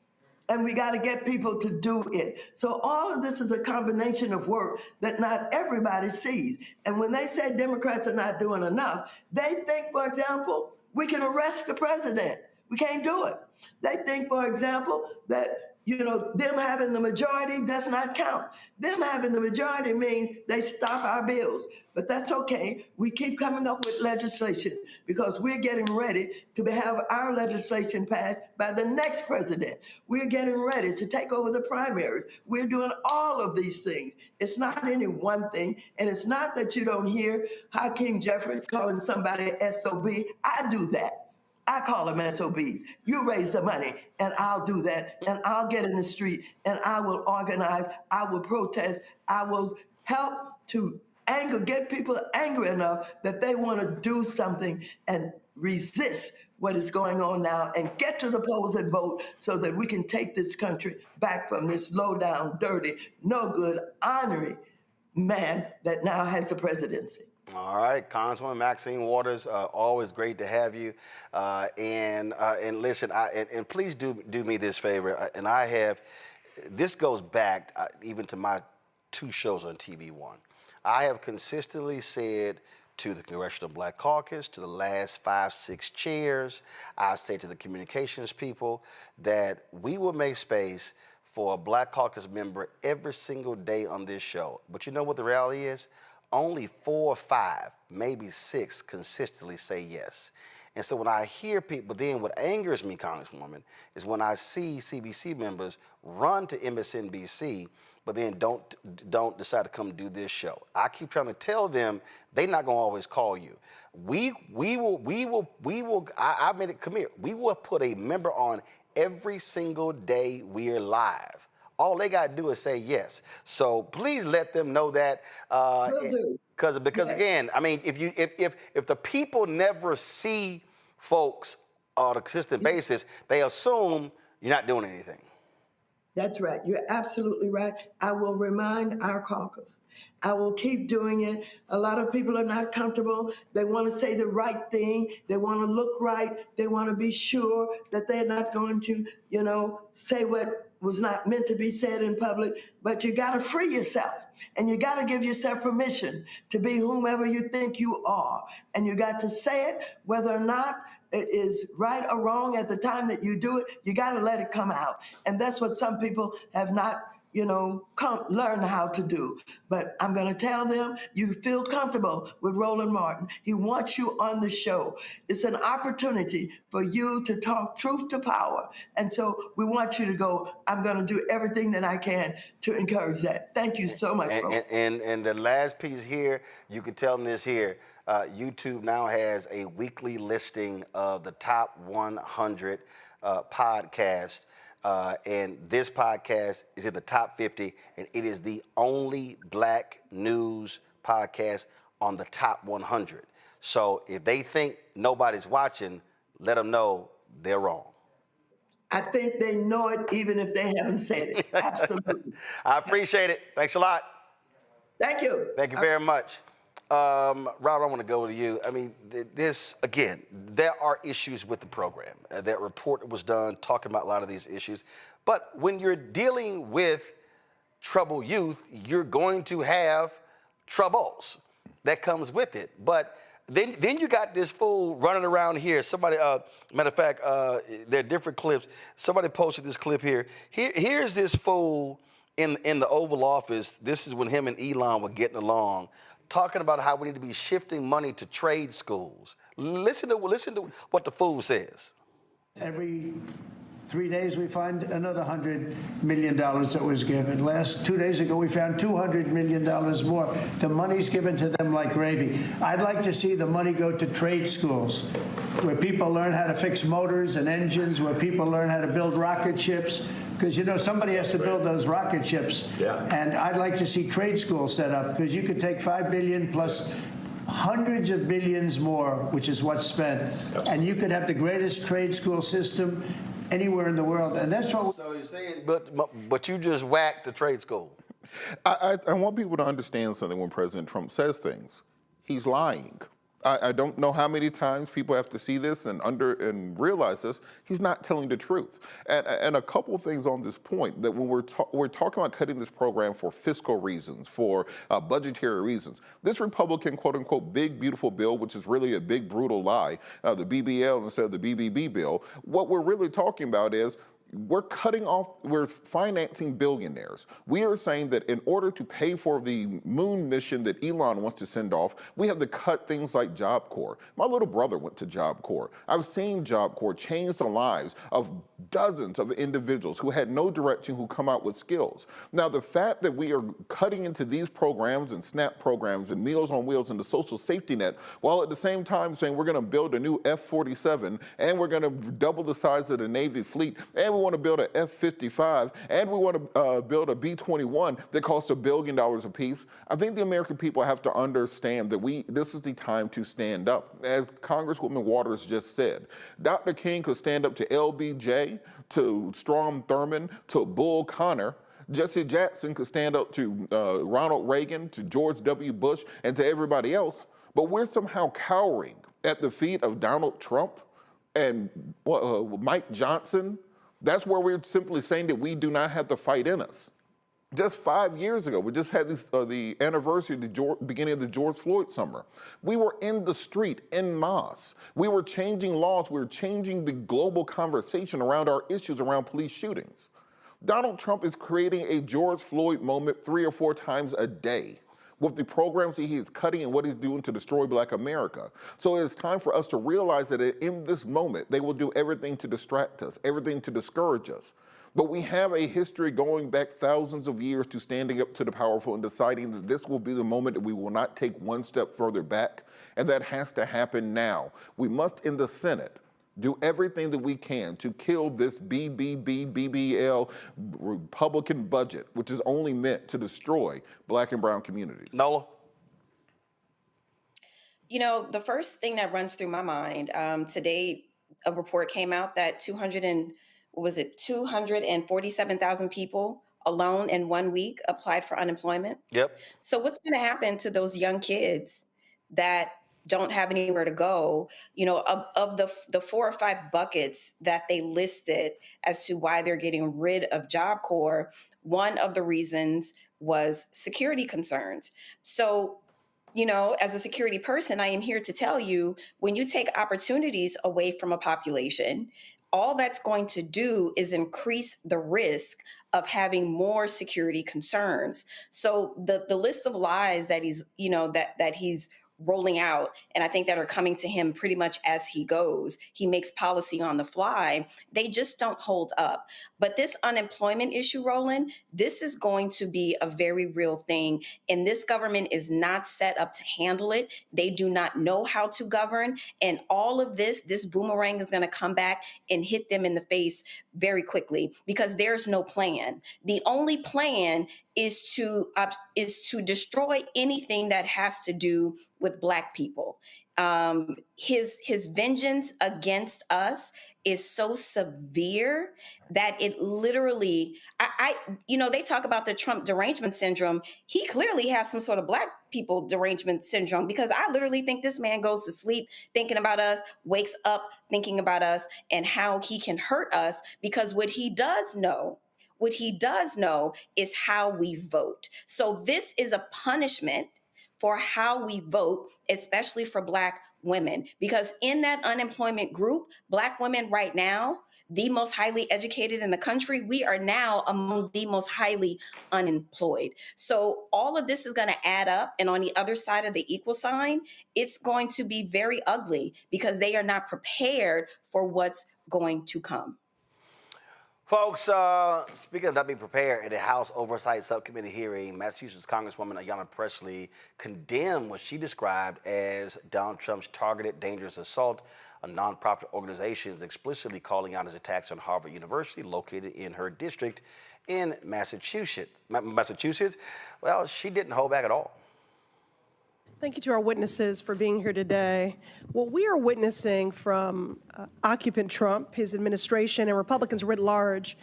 [SPEAKER 31] and we got to get people to do it. So all of this is a combination of work that not everybody sees. And when they say Democrats are not doing enough, they think, for example, we can arrest the president. We can't do it. They think, for example, that them having the majority does not count. Them having the majority means they stop our bills. But that's okay. We keep coming up with legislation because we're getting ready to have our legislation passed by the next president. We're getting ready to take over the primaries. We're doing all of these things. It's not any one thing. And it's not that you don't hear Hakeem Jeffries calling somebody SOB. I do that. I call them SOBs. You raise the money, and I'll do that, and I'll get in the street, and I will organize, I will protest, I will help to get people angry enough that they want to do something and resist what is going on now and get to the polls and vote so that we can take this country back from this low-down, dirty, no good, ornery man that now has the presidency.
[SPEAKER 2] All right, Congresswoman Maxine Waters, always great to have you. And listen, and please do me this favor. And this goes back even to my 2 shows on TV One. I have consistently said to the Congressional Black Caucus, to the last 5, 6 chairs, I've said to the communications people that we will make space for a Black Caucus member every single day on this show. But you know what the reality is? Only 4 or 5, maybe 6 consistently say yes. And so when I hear people, then what angers me, Congresswoman, is when I see CBC members run to MSNBC, but then don't decide to come do this show. I keep trying to tell them they're not gonna always call you. We will, I made it clear, we will put a member on every single day we're live. All they gotta do is say yes. So please let them know that. Because again, I mean, if the people never see folks on a consistent basis, they assume you're not doing anything.
[SPEAKER 31] That's right. You're absolutely right. I will remind our caucus. I will keep doing it. A lot of people are not comfortable. They want to say the right thing. They want to look right. They want to be sure that they're not going to, say what was not meant to be said in public. But you got to free yourself. And you got to give yourself permission to be whomever you think you are. And you got to say it, whether or not it is right or wrong at the time that you do it, you got to let it come out. And that's what some people have not, learned how to do. But I'm going to tell them, you feel comfortable with Roland Martin. He wants you on the show. It's an opportunity for you to talk truth to power. And so we want you to go. I'm going to do everything that I can to encourage that. Thank you so much, Roland.
[SPEAKER 2] And the last piece here, you can tell them this here. YouTube now has a weekly listing of the top 100 podcasts. And this podcast is in the top 50, and it is the only Black news podcast on the top 100. So if they think nobody's watching, let them know they're wrong.
[SPEAKER 31] I think they know it even if they haven't said it. Absolutely.
[SPEAKER 2] I appreciate it. Thanks a lot.
[SPEAKER 31] Thank you.
[SPEAKER 2] Thank you very much. Robert, I want to go to you. I mean, again, there are issues with the program. That report was done talking about a lot of these issues. But when you're dealing with troubled youth, you're going to have troubles that comes with it. But then you got this fool running around here. Somebody, matter of fact, there are different clips. Somebody posted this clip here. Here's this fool in the Oval Office. This is when him and Elon were getting along, talking about how we need to be shifting money to trade schools. Listen to what the fool says.
[SPEAKER 8] Every 3 days we find another $100 million that was given. 2 days ago we found $200 million more. The money's given to them like gravy. I'd like to see the money go to trade schools, where people learn how to fix motors and engines, where people learn how to build rocket ships. Because, somebody has to build those rocket ships. Yeah. And I'd like to see trade schools set up, because you could take $5 billion plus hundreds of billions more, which is what's spent, and you could have the greatest trade school system anywhere in the world. And that's what.
[SPEAKER 2] So you're saying, but you just whacked the trade school.
[SPEAKER 10] I want people to understand something when President Trump says things. He's lying. I don't know how many times people have to see this and realize this. He's not telling the truth. And a couple of things on this point, that when we're talking about cutting this program for fiscal reasons, for budgetary reasons, this Republican quote-unquote big beautiful bill, which is really a big brutal lie, the BBL instead of the BBB bill, what we're really talking about is we're financing billionaires. We are saying that in order to pay for the moon mission that Elon wants to send off, we have to cut things like Job Corps. My little brother went to Job Corps. I've seen Job Corps change the lives of dozens of individuals who had no direction, who come out with skills. Now, the fact that we are cutting into these programs and SNAP programs and Meals on Wheels and the social safety net, while at the same time saying we're going to build a new F-47 and we're going to double the size of the Navy fleet, and we want to build an F-55, and we want to build a B-21 that costs $1 billion a piece. I think the American people have to understand that this is the time to stand up. As Congresswoman Waters just said, Dr. King could stand up to LBJ, to Strom Thurmond, to Bull Connor. Jesse Jackson could stand up to Ronald Reagan, to George W. Bush, and to everybody else. But we're somehow cowering at the feet of Donald Trump and Mike Johnson. That's where we're simply saying that we do not have the fight in us. Just 5 years ago, we just had the anniversary of the beginning of the George Floyd summer. We were in the street, en masse. We were changing laws. We were changing the global conversation around our issues around police shootings. Donald Trump is creating a George Floyd moment 3 or 4 times a day with the programs that he is cutting and what he's doing to destroy Black America. So it's time for us to realize that in this moment, they will do everything to distract us, everything to discourage us. But we have a history going back thousands of years to standing up to the powerful and deciding that this will be the moment that we will not take one step further back, and that has to happen now. We must, in the Senate, do everything that we can to kill this BBL Republican budget, which is only meant to destroy Black and brown communities.
[SPEAKER 2] Nola?
[SPEAKER 20] You know, the first thing that runs through my mind, today a report came out that 247,000 people alone in 1 week applied for unemployment.
[SPEAKER 2] Yep.
[SPEAKER 20] So what's going to happen to those young kids that don't have anywhere to go? You know, of the 4 or 5 buckets that they listed as to why they're getting rid of Job Corps, one of the reasons was security concerns. So, you know, as a security person, I am here to tell you, when you take opportunities away from a population, all that's going to do is increase the risk of having more security concerns. So the list of lies that he's, you know, that he's rolling out, and I think that are coming to him pretty much as he goes. He makes policy on the fly. They just don't hold up. But this unemployment issue, Roland, this is going to be a very real thing. And this government is not set up to handle it. They do not know how to govern. And all of this boomerang is going to come back and hit them in the face very quickly because there's no plan. The only plan is to destroy anything that has to do with Black people. His vengeance against us is so severe that it literally, you know, they talk about the Trump derangement syndrome. He clearly has some sort of Black people derangement syndrome, because I literally think this man goes to sleep thinking about us, wakes up thinking about us, and how he can hurt us, because what he does know is how we vote. So this is a punishment for how we vote, especially for Black women, because in that unemployment group, Black women right now, the most highly educated in the country, we are now among the most highly unemployed. So all of this is going to add up. And on the other side of the equal sign, it's going to be very ugly because they are not prepared for what's going to come.
[SPEAKER 2] Folks, speaking of not being prepared, at the House Oversight Subcommittee hearing, Massachusetts Congresswoman Ayanna Pressley condemned what she described as Donald Trump's targeted dangerous assault on nonprofit organizations, explicitly calling out his attacks on Harvard University, located in her district in Massachusetts. Well, she didn't hold back at all.
[SPEAKER 9] Thank you to our witnesses for being here today. What we are witnessing from occupant Trump, his administration, and Republicans writ large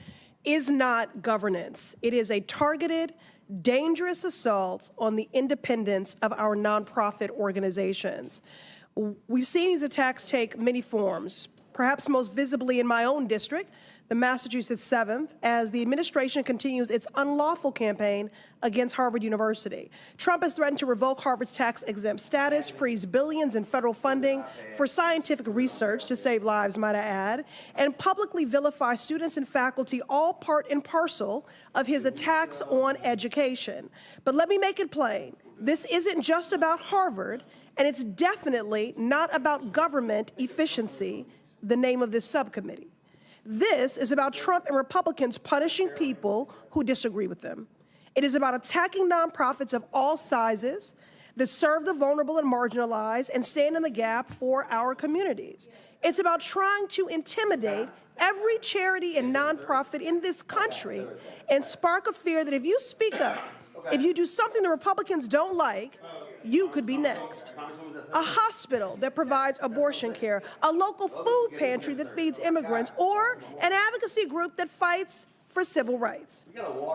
[SPEAKER 9] is not governance. It is a targeted, dangerous assault on the independence of our nonprofit organizations. We've seen these attacks take many forms, perhaps most visibly in my own district, the Massachusetts 7th, as the administration continues its unlawful campaign against Harvard University. Trump has threatened to revoke Harvard's tax-exempt status, freeze billions in federal funding for scientific research to save lives, might I add, and publicly vilify students and faculty, all part and parcel of his attacks on education. But let me make it plain. This isn't just about Harvard, and it's definitely not about government efficiency, the name of this subcommittee. This is about Trump and Republicans punishing people who disagree with them. It is about attacking nonprofits of all sizes that serve the vulnerable and marginalized and stand in the gap for our communities. It's about trying to intimidate every charity and nonprofit in this country and spark a fear that if you speak up, if you do something the Republicans don't like, you could be next. A hospital that provides abortion care, a local food pantry that feeds immigrants, or an advocacy group that fights for civil rights.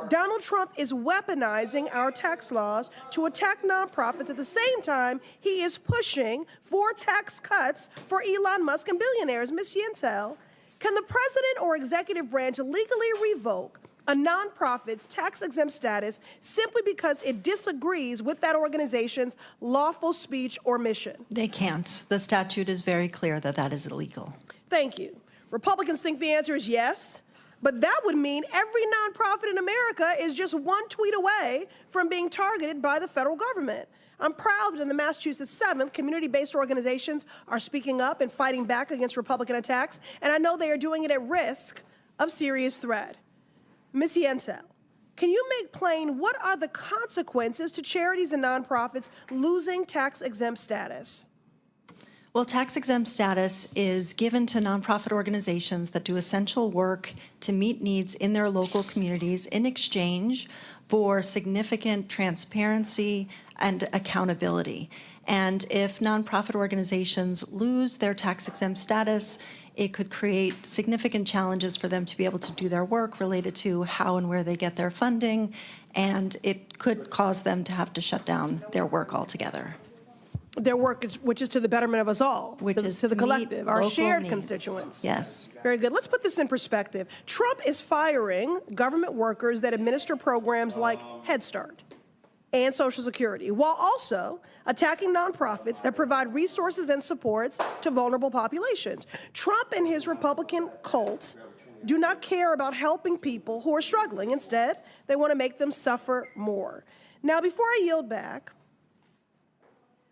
[SPEAKER 9] Donald Trump is weaponizing our tax laws to attack nonprofits at the same time he is pushing for tax cuts for Elon Musk and billionaires. Ms. Yentel, can the president or executive branch legally revoke a nonprofit's tax-exempt status simply because it disagrees with that organization's lawful speech or mission?
[SPEAKER 11] They can't. The statute is very clear that that is illegal.
[SPEAKER 9] Thank you. Republicans think the answer is yes, but that would mean every nonprofit in America is just one tweet away from being targeted by the federal government. I'm proud that in the Massachusetts 7th, community-based organizations are speaking up and fighting back against Republican attacks, and I know they are doing it at risk of serious threat. Ms. Yentel, can you make plain what are the consequences to charities and nonprofits losing tax-exempt status?
[SPEAKER 11] Well, tax-exempt status is given to nonprofit organizations that do essential work to meet needs in their local communities in exchange for significant transparency and accountability. And if nonprofit organizations lose their tax-exempt status, it could create significant challenges for them to be able to do their work related to how and where they get their funding, and it could cause them to have to shut down their work altogether.
[SPEAKER 9] Their work, which is to the betterment of us all,
[SPEAKER 11] which is
[SPEAKER 9] to the collective, our shared
[SPEAKER 11] needs.
[SPEAKER 9] Constituents.
[SPEAKER 11] Yes.
[SPEAKER 9] Very good. Let's put this in perspective. Trump is firing government workers that administer programs like Head Start and Social Security, while also attacking nonprofits that provide resources and supports to vulnerable populations. Trump and his Republican cult do not care about helping people who are struggling. Instead, they want to make them suffer more. Now, before I yield back,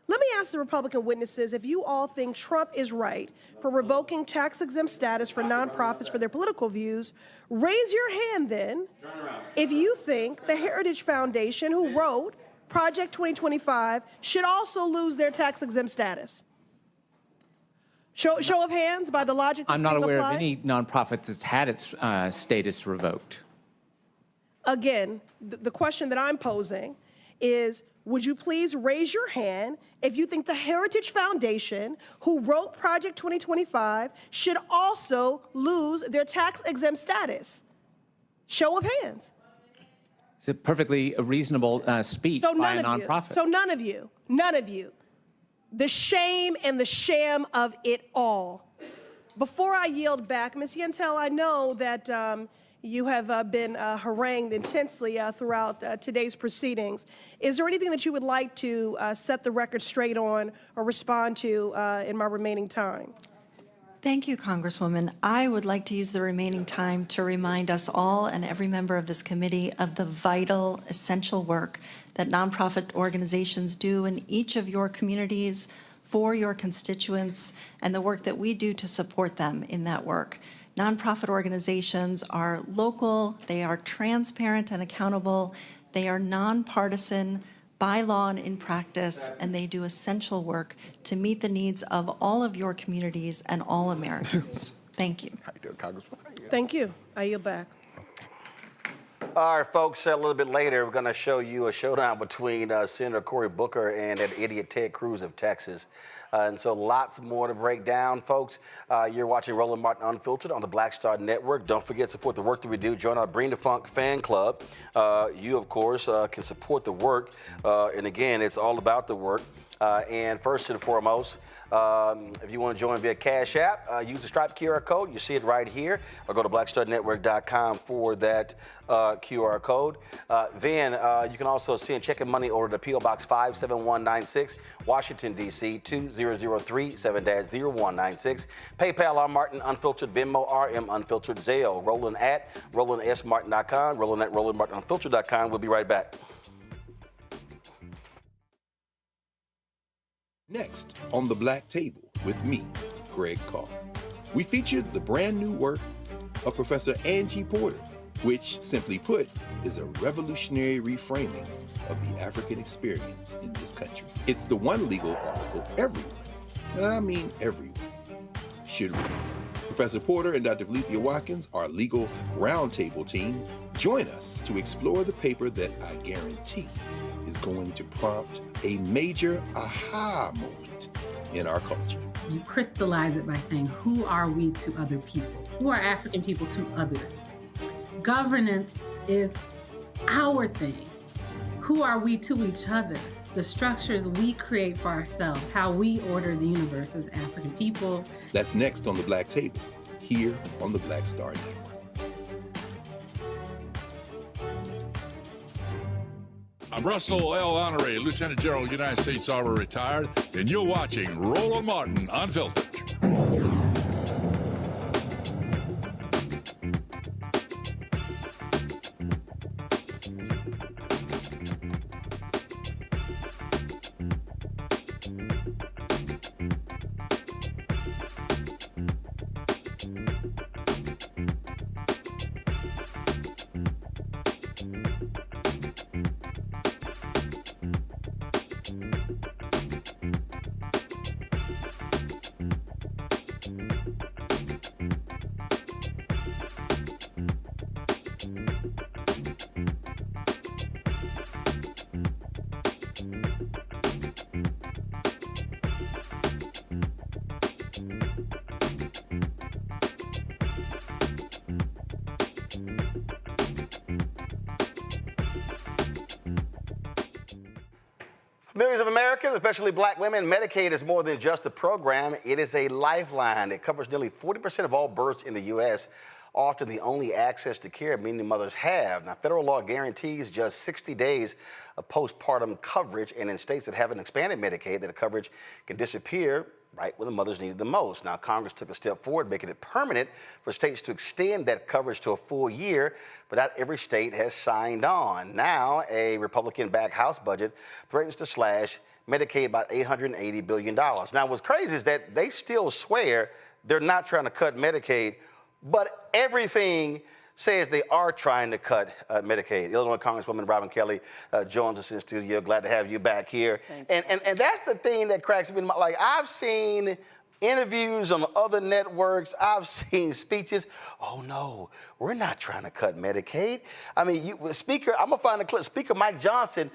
[SPEAKER 9] let me ask the Republican witnesses if you all think Trump is right for revoking tax-exempt status for nonprofits for their political views. Raise your hand then if you think the Heritage Foundation, who wrote Project 2025, should also lose their tax-exempt status. Show of hands by the logic that's
[SPEAKER 12] I'm not aware
[SPEAKER 9] applied.
[SPEAKER 12] of any nonprofit that's had its status revoked.
[SPEAKER 9] Again, the question that I'm posing is, would you please raise your hand if you think the Heritage Foundation, who wrote Project 2025, should also lose their tax-exempt status? Show of hands.
[SPEAKER 12] It's a perfectly reasonable speech by a nonprofit.
[SPEAKER 9] So none of you. The shame and the sham of it all. Before I yield back, Ms. Yentel, I know that you have been harangued intensely throughout today's proceedings. Is there anything that you would like to set the record straight on or respond to in my remaining time?
[SPEAKER 11] Thank you, Congresswoman. I would like to use the remaining time to remind us all and every member of this committee of the vital, essential work that nonprofit organizations do in each of your communities for your constituents and the work that we do to support them in that work. Nonprofit organizations are local, they are transparent and accountable, they are nonpartisan by law and in practice, and they do essential work to meet the needs of all of your communities and all Americans. Thank you.
[SPEAKER 10] How you doing, Congresswoman?
[SPEAKER 9] Thank you. I yield back.
[SPEAKER 2] All right, folks, a little bit later, we're going to show you a showdown between Senator Cory Booker and that idiot Ted Cruz of Texas. And so lots more to break down, folks. You're watching Roland Martin Unfiltered on the Black Star Network. Don't forget to support the work that we do. Join our Bring the Funk fan club. You, of course, can support the work. And again, it's all about the work. And first and foremost, if you want to join via Cash App, use the Stripe QR code. You see it right here. Or go to blackstarnetwork.com for that QR code. Then you can also send check and money order to P.O. Box 57196, Washington, D.C. 2003 7-0196. PayPal R Martin Unfiltered, Venmo RM Unfiltered, Zelle, Roland at RolandSMartin.com, Roland at RolandMartinUnfiltered.com. We'll be right back.
[SPEAKER 24] Next on The Black Table with me, Greg Carr, we featured the brand new work of Professor Angie Porter, which, simply put, is a revolutionary reframing of the African experience in this country. It's the one legal article everyone, and I mean everyone, should read. Professor Porter and Dr. Valencia Watkins, our legal roundtable team, join us to explore the paper that I guarantee is going to prompt a major aha moment in our culture.
[SPEAKER 1] You crystallize it by saying, who are we to other people? Who are African people to others? Governance is our thing. Who are we to each other? The structures we create for ourselves, how we order the universe as African people.
[SPEAKER 24] That's next on The Black Table, here on the Black Star Network.
[SPEAKER 13] I'm Russell L. Honoré, Lieutenant General, United States Army, retired, and you're watching Roland Martin Unfiltered.
[SPEAKER 2] Millions of Americans, especially black women, Medicaid is more than just a program. It is a lifeline. It covers nearly 40% of all births in the U.S., often the only access to care many mothers have. Now, federal law guarantees just 60 days of postpartum coverage, and in states that haven't expanded Medicaid, that coverage can disappear right when the mothers need it the most. Now, Congress took a step forward, making it permanent for states to extend that coverage to a full year, but not every state has signed on. Now, a Republican-backed House budget threatens to slash Medicaid by $880 billion. Now, what's crazy is that they still swear they're not trying to cut Medicaid, but everything says they are trying to cut Medicaid. Illinois Congresswoman Robin Kelly joins us in studio. Glad to have you back here. And that's the thing that cracks me. Like, I've seen interviews on other networks. I've seen speeches. Oh no, we're not trying to cut Medicaid. I mean, Speaker, I'm gonna find a clip. Speaker Mike Johnson,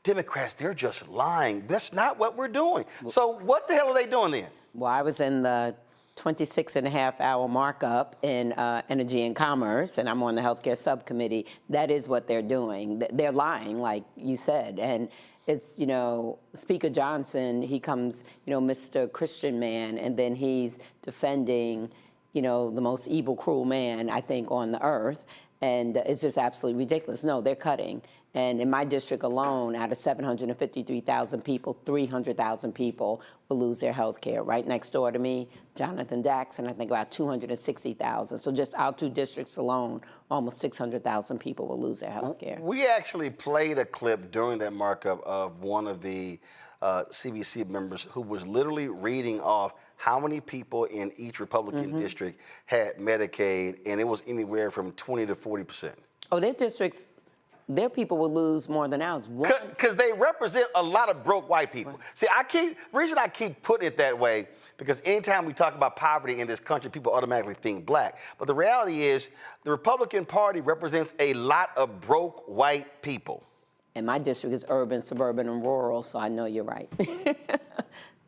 [SPEAKER 2] Democrats, they're just lying. That's not what we're doing. So what the hell are they doing then?
[SPEAKER 14] Well, I was in the 26.5-hour markup in Energy and Commerce, and I'm on the healthcare subcommittee. That is what they're doing. They're lying, like you said. And it's, you know, Speaker Johnson, he comes, you know, Mr. Christian man, and then he's defending, you know, the most evil, cruel man, I think, on the earth. And it's just absolutely ridiculous. No, they're cutting. And in my district alone, out of 753,000 people, 300,000 people will lose their health care. Right next door to me, Jonathan Jackson, I think about 260,000. So just our two districts alone, almost 600,000 people will lose their health care.
[SPEAKER 2] We actually played a clip during that markup of one of the CBC members who was literally reading off how many people in each Republican district had Medicaid, and it was anywhere from 20 to 40%.
[SPEAKER 14] Oh, their districts, their people will lose more than ours.
[SPEAKER 2] Because they represent a lot of broke white people. See, the reason I keep putting it that way, because anytime we talk about poverty in this country, people automatically think black. But the reality is, the Republican Party represents a lot of broke white people.
[SPEAKER 14] And my district is urban, suburban, and rural, so I know you're right.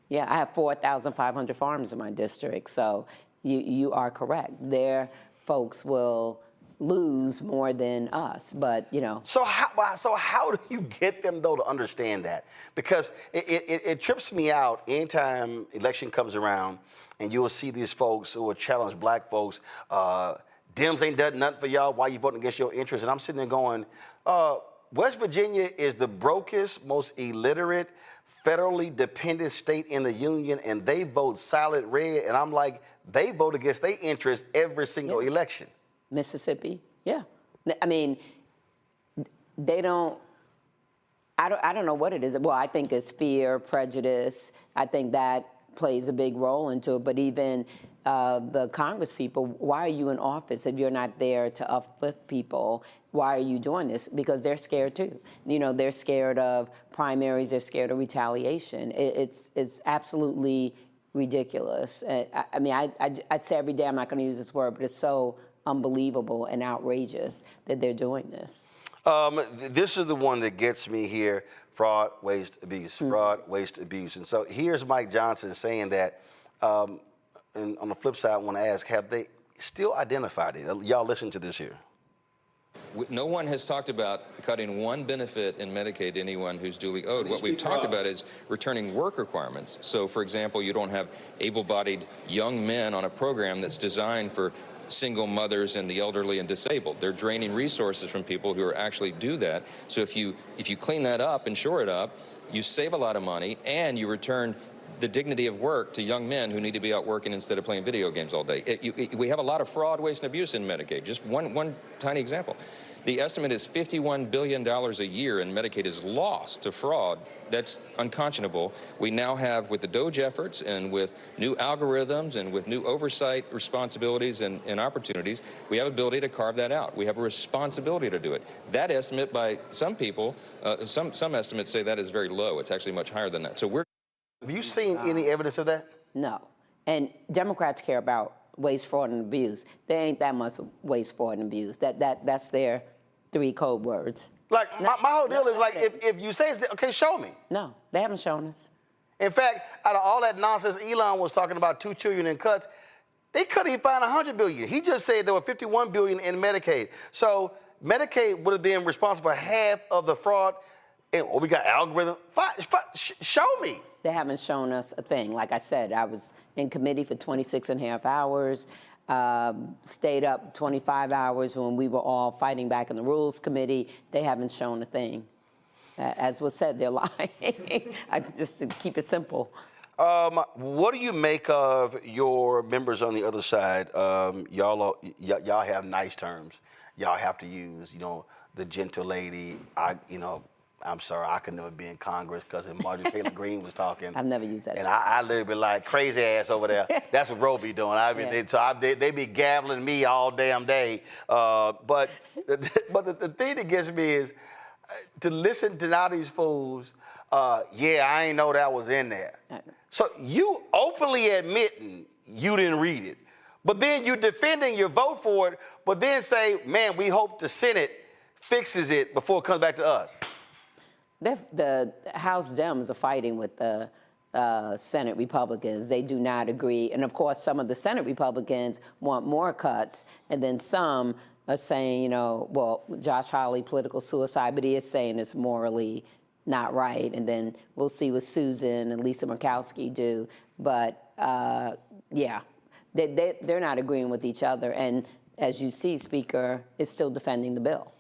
[SPEAKER 14] Yeah, I have 4,500 farms in my district, so you are correct. Their folks will lose more than us, but you know.
[SPEAKER 2] So how do you get them though to understand that? Because it trips me out anytime election comes around, and you will see these folks who will challenge black folks. Dems ain't done nothing for y'all. Why you voting against your interests? And I'm sitting there going, West Virginia is the brokest, most illiterate, federally dependent state in the union, and they vote solid red. And I'm like, they vote against their interests every single election.
[SPEAKER 14] Mississippi, yeah. I mean, they don't, I don't know what it is. Well, I think it's fear, prejudice. I think that plays a big role into it. But even the Congress people, why are you in office if you're not there to uplift people? Why are you doing this? Because they're scared too. You know, they're scared of primaries. They're scared of retaliation. It's absolutely ridiculous. I mean, I say every day, I'm not going to use this word, but it's so unbelievable and outrageous that they're doing this.
[SPEAKER 2] This is the one that gets me here: fraud, waste, abuse. Fraud, waste, abuse. And so here's Mike Johnson saying that. And on the flip side, I want to ask, have they still identified it? Y'all listen to this here.
[SPEAKER 15] No one has talked about cutting one benefit in Medicaid to anyone who's duly owed. What we've talked about is returning work requirements. So, for example, you don't have able-bodied young men on a program that's designed for single mothers and the elderly and disabled. They're draining resources from people who are actually do that. So if you clean that up and shore it up, you save a lot of money and you return the dignity of work to young men who need to be out working instead of playing video games all day. We have a lot of fraud, waste, and abuse in Medicaid. Just one tiny example. The estimate is $51 billion a year in Medicaid is lost to fraud. That's unconscionable. We now have, with the DOGE efforts and with new algorithms and with new oversight responsibilities and opportunities, we have ability to carve that out. We have a responsibility to do it. That estimate by some people, some estimates say that is very low. It's actually much higher than that. So we're.
[SPEAKER 2] Have you seen any evidence of that?
[SPEAKER 14] No. And Democrats care about waste, fraud, and abuse. There ain't that much waste, fraud, and abuse. That's their 3 code words.
[SPEAKER 2] Like, my whole deal is like, if you say, okay, show me.
[SPEAKER 14] No, they haven't shown us.
[SPEAKER 2] In fact, out of all that nonsense Elon was talking about, $2 trillion in cuts, they couldn't even find $100 billion. He just said there were $51 billion in Medicaid. So Medicaid would have been responsible for half of the fraud. And we got algorithm. Show me.
[SPEAKER 14] They haven't shown us a thing. Like I said, I was in committee for 26.5 hours, stayed up 25 hours when we were all fighting back in the Rules Committee. They haven't shown a thing. As was said, they're lying. Just to keep it simple.
[SPEAKER 2] What do you make of your members on the other side? Y'all have nice terms. Y'all have to use, the gentle lady. I'm sorry, I could never be in Congress because if Marjorie Taylor Greene was talking.
[SPEAKER 14] I've never used that.
[SPEAKER 2] And I literally be like, crazy ass over there. That's what Ro be doing. They be gaveling me all damn day. But the thing that gets me is to listen to now these fools, I ain't know that was in there. So you openly admitting you didn't read it. But then you defending your vote for it, but then say, man, we hope the Senate fixes it before it comes back to us.
[SPEAKER 14] The House Dems are fighting with the Senate Republicans. They do not agree. And of course, some of the Senate Republicans want more cuts. And then some are saying, Josh Hawley, political suicide, but he is saying it's morally not right. And then we'll see what Susan and Lisa Murkowski do. But they're not agreeing with each other. And as you see, Speaker is still defending the bill.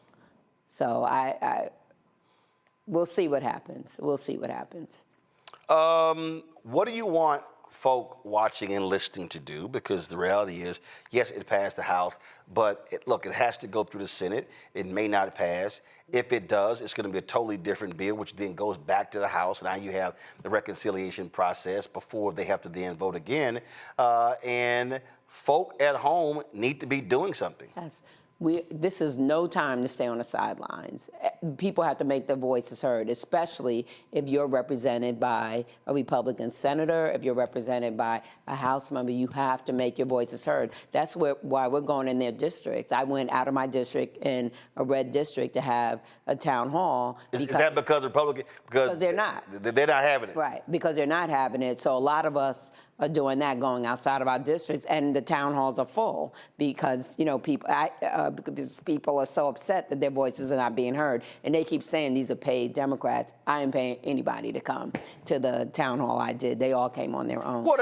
[SPEAKER 14] So we'll see what happens. We'll see what happens.
[SPEAKER 2] What do you want folk watching and listening to do? Because the reality is, yes, it passed the House, but it has to go through the Senate. It may not pass. If it does, it's going to be a totally different bill, which then goes back to the House. Now you have the reconciliation process before they have to then vote again. And folk at home need to be doing something.
[SPEAKER 14] Yes. This is no time to stay on the sidelines. People have to make their voices heard, especially if you're represented by a Republican senator, if you're represented by a House member, you have to make your voices heard. That's why we're going in their districts. I went out of my district in a red district to have a town hall.
[SPEAKER 2] Is that because Republicans?
[SPEAKER 14] Because they're not.
[SPEAKER 2] They're not having it.
[SPEAKER 14] Right, because they're not having it. So a lot of us are doing that, going outside of our districts, and the town halls are full because because people are so upset that their voices are not being heard, and they keep saying these are paid Democrats. I ain't paying anybody to come to the town hall I did. They all came on their own.
[SPEAKER 2] Well,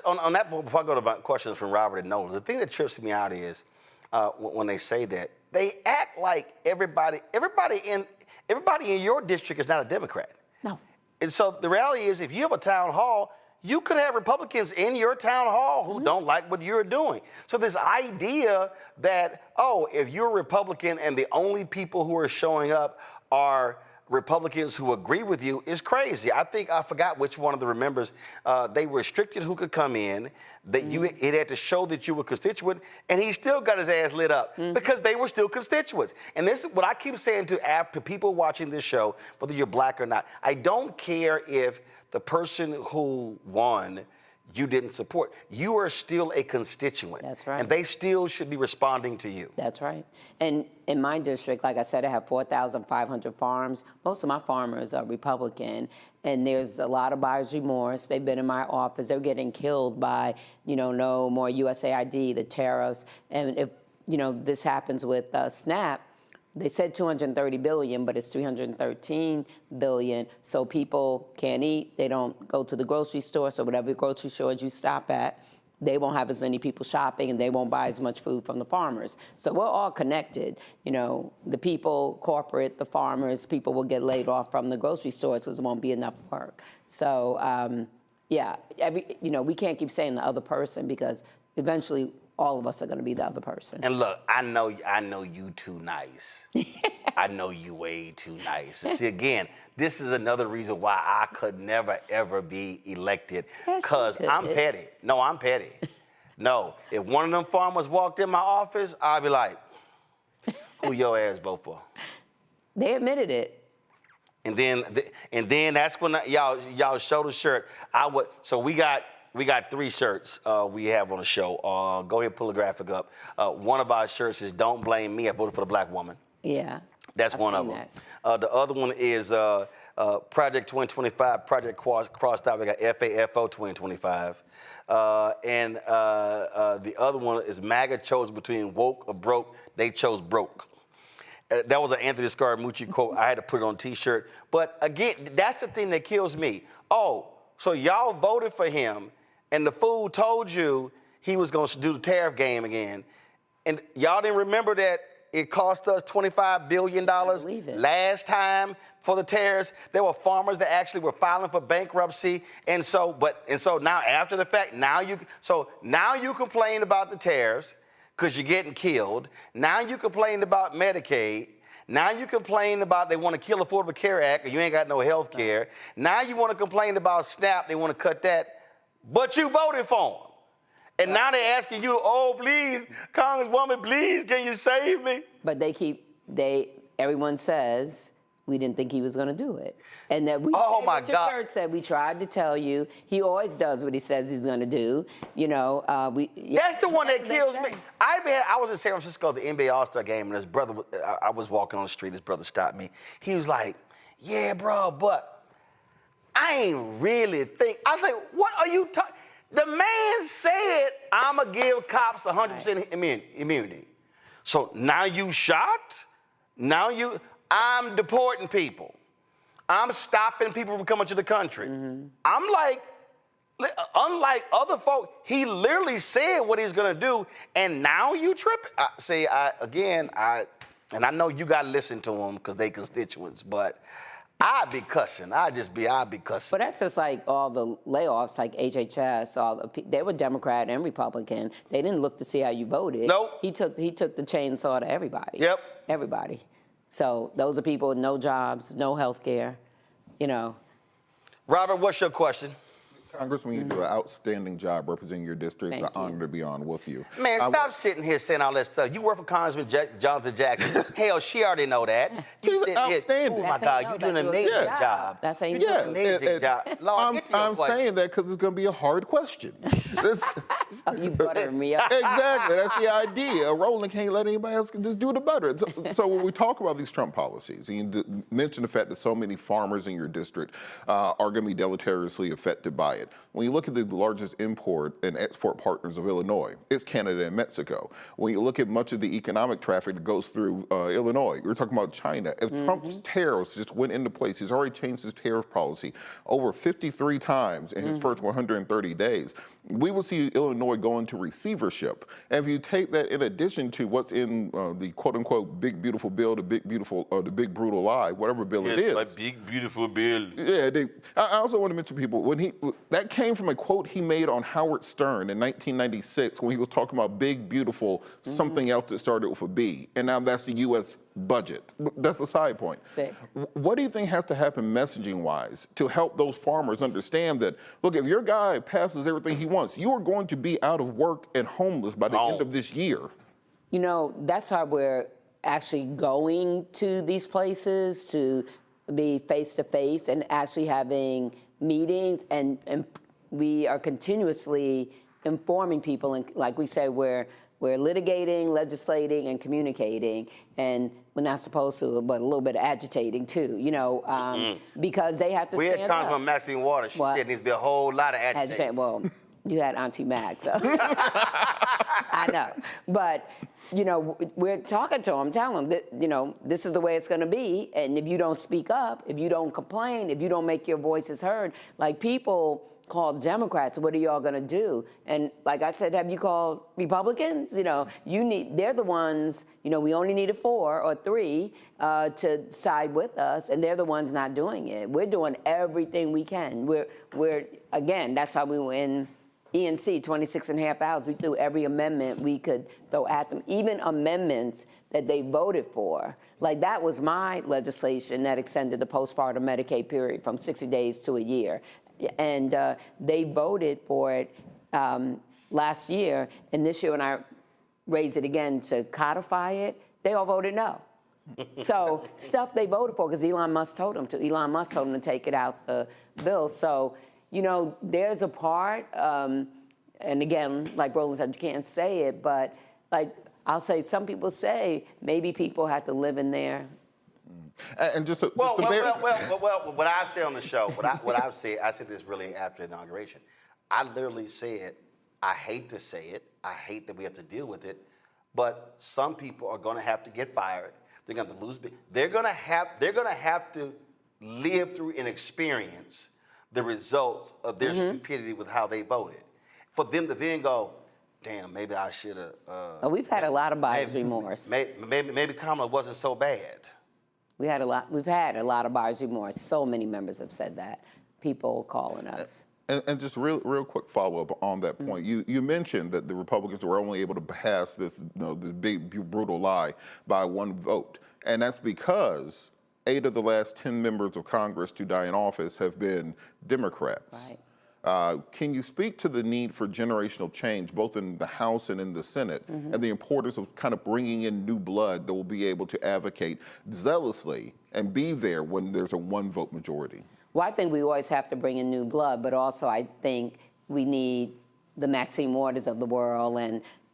[SPEAKER 2] on that, before I go to questions from Robert and Nolan, the thing that trips me out is when they say that they act like everybody in your district is not a Democrat.
[SPEAKER 14] No.
[SPEAKER 2] And so the reality is, if you have a town hall, you could have Republicans in your town hall who don't like what you're doing. So this idea that, if you're a Republican and the only people who are showing up are Republicans who agree with you is crazy. I forgot which one of the members, they restricted who could come in, that it had to show that you were constituent, and he still got his ass lit up because they were still constituents. And this is what I keep saying to people watching this show, whether you're black or not. I don't care if the person who won you didn't support. You are still a constituent.
[SPEAKER 14] That's right.
[SPEAKER 2] And they still should be responding to you.
[SPEAKER 14] That's right. And in my district, like I said, I have 4,500 farms. Most of my farmers are Republican. And there's a lot of buyer's remorse. They've been in my office. They're getting killed by, no more USAID, the tariffs. And if, this happens with SNAP, they said $230 billion, but it's $313 billion. So people can't eat. They don't go to the grocery store. So whatever grocery stores you stop at, they won't have as many people shopping and they won't buy as much food from the farmers. So we're all connected. You know, the people, corporate, the farmers, people will get laid off from the grocery stores because there won't be enough work. So, yeah, we can't keep saying the other person because eventually all of us are going to be the other person.
[SPEAKER 2] And look, I know you too nice. I know you way too nice. See, again, this is another reason why I could never, ever be elected, because I'm petty. No, I'm petty. No, if one of them farmers walked in my office, I'd be like, who your ass vote for?
[SPEAKER 14] They admitted it.
[SPEAKER 2] And then that's when y'all show the shirt. So we got 3 shirts we have on the show. Go ahead, pull the graphic up. One of our shirts is "Don't Blame Me, I Voted for the Black Woman."
[SPEAKER 14] Yeah.
[SPEAKER 2] That's one of them. The other one is Project 2025, Project Crossed Out. We got FAFO 2025. And the other one is MAGA chose between woke or broke. They chose broke. That was an Anthony Scaramucci quote. I had to put it on a T-shirt. But again, that's the thing that kills me. Oh, so y'all voted for him, and the fool told you he was going to do the tariff game again. And y'all didn't remember that it cost us $25 billion last time for the tariffs. There were farmers that actually were filing for bankruptcy. And so now after the fact, now you complain about the tariffs because you're getting killed. Now you complain about Medicaid. Now you complain about they want to kill Affordable Care Act and you ain't got no health care. Now you want to complain about SNAP, they want to cut that, but you voted for them. And now they're asking you, oh, please, Congresswoman, please, can you save me?
[SPEAKER 14] But everyone says we didn't think he was going to do it. And that your shirt said, we tried to tell you. He always does what he says he's going to do. You know,
[SPEAKER 2] that's the one that kills me. I was in San Francisco at the NBA All-Star game, and his brother, I was walking on the street, his brother stopped me. He was like, yeah, bro, but I ain't really think. I was like, what are you talking? The man said, I'm going to give cops 100% immunity. So now you shocked? I'm deporting people. I'm stopping people from coming to the country. Mm-hmm. I'm like, unlike other folk, he literally said what he's going to do, and now you tripping. And I know you got to listen to them because they constituents, but I'd be cussing. I'd be cussing.
[SPEAKER 14] But that's just like all the layoffs, like HHS. They were Democrat and Republican. They didn't look to see how you voted.
[SPEAKER 2] Nope.
[SPEAKER 14] He took the chainsaw to everybody.
[SPEAKER 2] Yep.
[SPEAKER 14] Everybody. So those are people with no jobs, no health care, you know.
[SPEAKER 2] Robert, what's your question?
[SPEAKER 10] Congressman, you do an outstanding job representing your district. It's an honor to be on with you.
[SPEAKER 2] Man, stop sitting here saying all that stuff. You work for Congressman Jonathan Jackson. Hell, she already know that. You
[SPEAKER 10] She's outstanding.
[SPEAKER 2] Oh, my God, you're doing an amazing job.
[SPEAKER 14] That's how you
[SPEAKER 2] do an amazing job. Lord,
[SPEAKER 10] I'm saying that because it's going to be a hard question.
[SPEAKER 14] You butter me up.
[SPEAKER 10] Exactly. That's the idea. Roland can't let anybody else just do the butter. So when we talk about these Trump policies, you mentioned the fact that so many farmers in your district are going to be deleteriously affected by it. When you look at the largest import and export partners of Illinois, it's Canada and Mexico. When you look at much of the economic traffic that goes through Illinois, we're talking about China. If Trump's tariffs just went into place, he's already changed his tariff policy over 53 times in his first 130 days. We will see Illinois go into receivership. And if you take that in addition to what's in the quote-unquote big, beautiful bill, the big, beautiful, the big, brutal lie, whatever bill it is.
[SPEAKER 2] Like big, beautiful bill.
[SPEAKER 10] Yeah, I also want to mention people, that came from a quote he made on Howard Stern in 1996 when he was talking about big, beautiful, something else that started with a B. And now that's the U.S. budget. That's the side point.
[SPEAKER 14] Sick.
[SPEAKER 10] What do you think has to happen messaging-wise to help those farmers understand that, look, if your guy passes everything he wants, you are going to be out of work and homeless by the end of this year?
[SPEAKER 14] You know, that's how we're actually going to these places, to be face-to-face and actually having meetings, and we are continuously informing people, and like we say, we're litigating, legislating, and communicating, and we're not supposed to, but a little bit of agitating too, you know, because they have to stand up.
[SPEAKER 2] We had Congresswoman Maxine Waters. She said there needs to be a whole lot of agitating.
[SPEAKER 14] Well, you had Auntie Max, so. I know, but you know, we're talking to them, telling them that, you know, this is the way it's going to be, and if you don't speak up, if you don't complain, if you don't make your voices heard, like people called Democrats, what are y'all gonna do? And like I said, have you called Republicans? You know, they're the ones, you know, we only needed 4 or 3 to side with us, and they're the ones not doing it. We're doing everything we can. We're again, that's how we were in ENC, 26 and a half hours. We threw every amendment we could throw at them, even amendments that they voted for. Like that was my legislation that extended the postpartum Medicaid period from 60 days to a year. And they voted for it last year, and this year when I raised it again to codify it, they all voted no. So stuff they voted for because Elon Musk told them to. Elon Musk told them to take it out the bill. So, you know, there's a part, and again, like Roland said, you can't say it, but like I'll say some people say maybe people have to live in there.
[SPEAKER 10] And
[SPEAKER 2] well, what I've said on the show, what I've said, I said this really after the inauguration. I literally said, I hate to say it, I hate that we have to deal with it, but some people are going to have to get fired. They're going to lose. They're going to have to live through and experience the results of their stupidity with how they voted. For them to then go, damn, maybe I should have.
[SPEAKER 14] We've had a lot of buyer's remorse.
[SPEAKER 2] Maybe Kamala wasn't so bad.
[SPEAKER 14] We've had a lot of buyer's remorse. So many members have said that. People calling us.
[SPEAKER 10] And just real quick follow-up on that point. You mentioned that the Republicans were only able to pass this, this big, brutal lie by 1 vote. And that's because 8 of the last 10 members of Congress to die in office have been Democrats. Right. Can you speak to the need for generational change, both in the House and in the Senate, and the importance of kind of bringing in new blood that will be able to advocate zealously and be there when there's a 1-vote majority?
[SPEAKER 14] Well, I think we always have to bring in new blood, but also I think we need the Maxine Waters of the world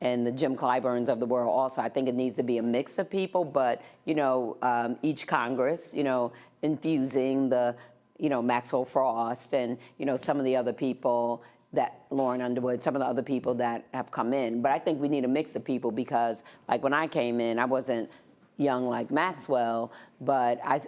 [SPEAKER 14] and the Jim Clyburns of the world also. I think it needs to be a mix of people, but, you know, each Congress, you know, infusing the, you know, Maxwell Frost and, you know, some of the other people that, Lauren Underwood, some of the other people that have come in. But I think we need a mix of people because, like, when I came in, I wasn't young like Maxwell, but I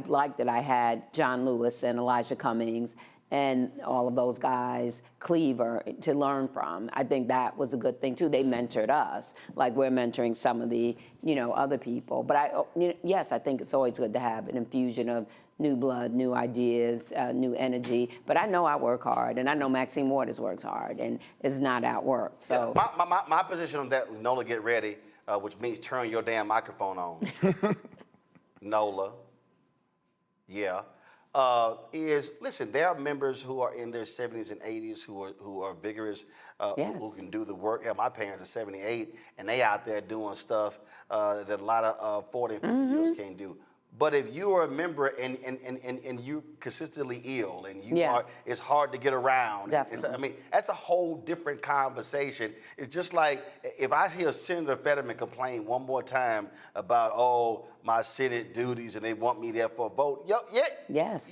[SPEAKER 14] liked that I had John Lewis and Elijah Cummings and all of those guys, Cleaver, to learn from. I think that was a good thing, too. They mentored us, like we're mentoring some of the, you know, other people. But yes, I think it's always good to have an infusion of new blood, new ideas, new energy. But I know I work hard, and I know Maxine Waters works hard and is not outworked. So
[SPEAKER 2] yeah, my position on that, Nola, get ready, which means turn your damn microphone on. Nola, yeah. Is listen, there are members who are in their 70s and 80s who are vigorous, who can do the work. Yeah, my parents are 78, and they out there doing stuff that a lot of 40 and 50 years can't do. But if you are a member and you're consistently ill and you are, it's hard to get around. I mean, that's a whole different conversation. It's just like if I hear Senator Fetterman complain one more time about, oh, my Senate duties and they want me there for a vote.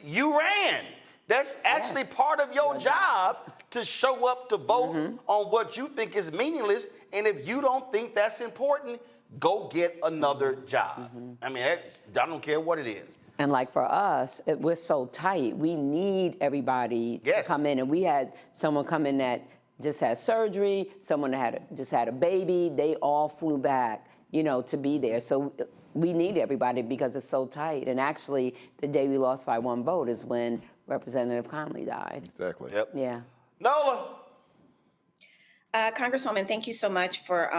[SPEAKER 2] You ran. That's actually part of your job to show up to vote on what you think is meaningless. And if you don't think that's important, go get another job. I mean, I don't care what it is.
[SPEAKER 14] And like for us, we're so tight. We need everybody to come in. And we had someone come in that just had surgery, someone that just had a baby. They all flew back, you know, to be there. So we need everybody because it's so tight. And actually, the day we lost by 1 vote is when Representative Conley died.
[SPEAKER 10] Exactly.
[SPEAKER 2] Yep.
[SPEAKER 14] Yeah.
[SPEAKER 2] Nola.
[SPEAKER 3] Congresswoman, thank you so much for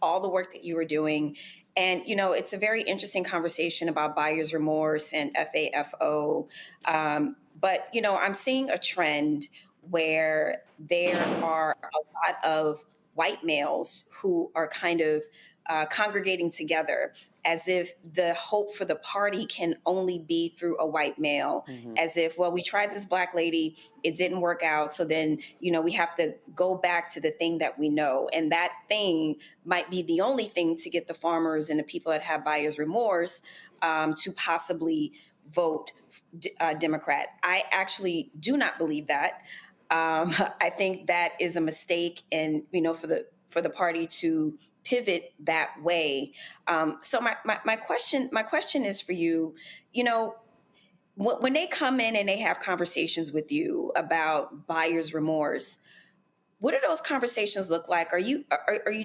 [SPEAKER 3] all the work that you were doing. And, you know, it's a very interesting conversation about buyer's remorse and FAFO. But, you know, I'm seeing a trend where there are a lot of white males who are kind of congregating together as if the hope for the party can only be through a white male, as if, well, we tried this black lady, it didn't work out, so then, you know, we have to go back to the thing that we know. And that thing might be the only thing to get the farmers and the people that have buyer's remorse to possibly vote Democrat. I actually do not believe that. I think that is a mistake, and, you know, for the party to pivot that way. So my question is for you. You know, when they come in and they have conversations with you about buyer's remorse, what do those conversations look like? Are you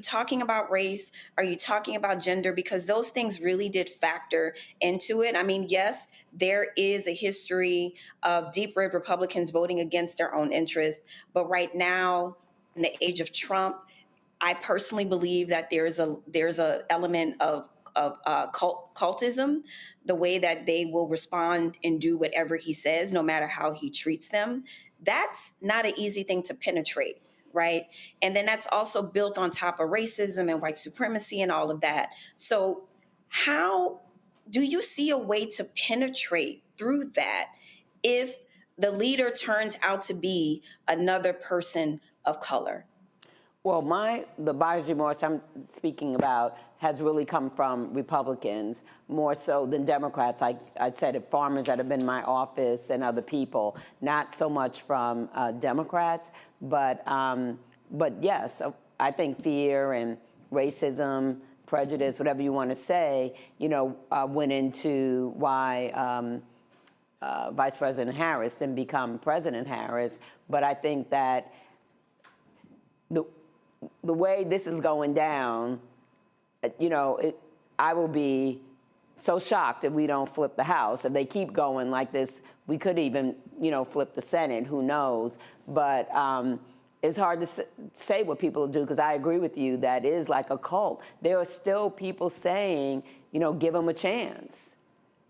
[SPEAKER 3] talking about race? Are you talking about gender? Because those things really did factor into it. I mean, yes, there is a history of deep red Republicans voting against their own interests. But right now, in the age of Trump, I personally believe that there's a element of cultism, the way that they will respond and do whatever he says, no matter how he treats them. That's not an easy thing to penetrate. Right. And then that's also built on top of racism and white supremacy and all of that. So how do you see a way to penetrate through that if the leader turns out to be another person of color?
[SPEAKER 14] Well, the buyer's remorse I'm speaking about has really come from Republicans more so than Democrats. I said farmers that have been in my office and other people, not so much from Democrats, but yes, I think fear and racism, prejudice, whatever you want to say, went into why Vice President Harris didn't become President Harris. But I think that the way this is going down, I will be so shocked if we don't flip the House. If they keep going like this, we could even, flip the Senate, who knows. But it's hard to say what people do, because I agree with you, that is like a cult. There are still people saying, give them a chance.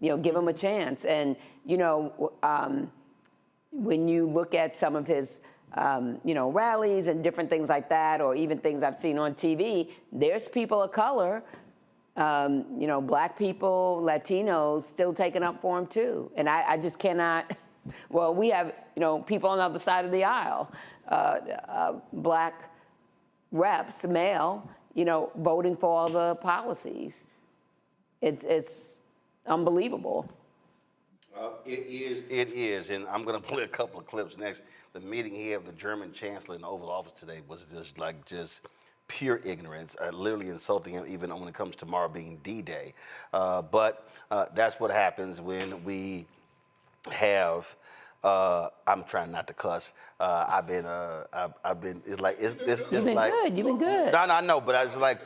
[SPEAKER 14] Give them a chance. And, when you look at some of his rallies and different things like that, or even things I've seen on TV, there's people of color, Black people, Latinos, still taking up for him too. And I just cannot, well, we have, people on the other side of the aisle, Black reps, male, voting for all the policies. It's unbelievable.
[SPEAKER 2] It is, and I'm going to play a couple of clips next. The meeting he had with the German Chancellor in the Oval Office today was just pure ignorance, literally insulting him even when it comes to tomorrow being D-Day. But that's what happens when we have. I'm trying not to cuss. I've been. It's like it's
[SPEAKER 14] You've been
[SPEAKER 2] like
[SPEAKER 14] good. You've been good.
[SPEAKER 2] No, I know, but I was like,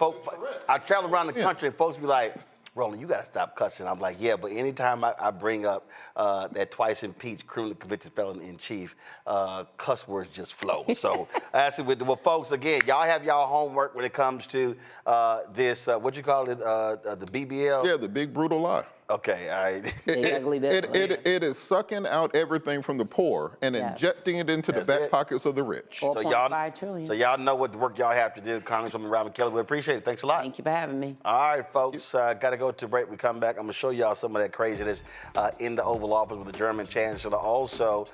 [SPEAKER 2] I travel around the country and folks be like, Roland, you got to stop cussing. I'm like, yeah, but anytime I bring up that twice impeached, criminally convicted felon in chief, cuss words just flow. So I asked it well, folks, again, y'all have y'all homework when it comes to this, what you call it, the BBL?
[SPEAKER 10] Yeah, the big brutal lie.
[SPEAKER 2] Okay, all right.
[SPEAKER 10] It is sucking out everything from the poor and injecting it into the back pockets of the rich.
[SPEAKER 2] So y'all know what the work y'all have to do. Congresswoman Robin Kelly, we appreciate it. Thanks a lot.
[SPEAKER 14] Thank you for having me.
[SPEAKER 2] All right, folks, got to go to break. We come back. I'm going to show y'all some of that craziness in the Oval Office with the German Chancellor. Also,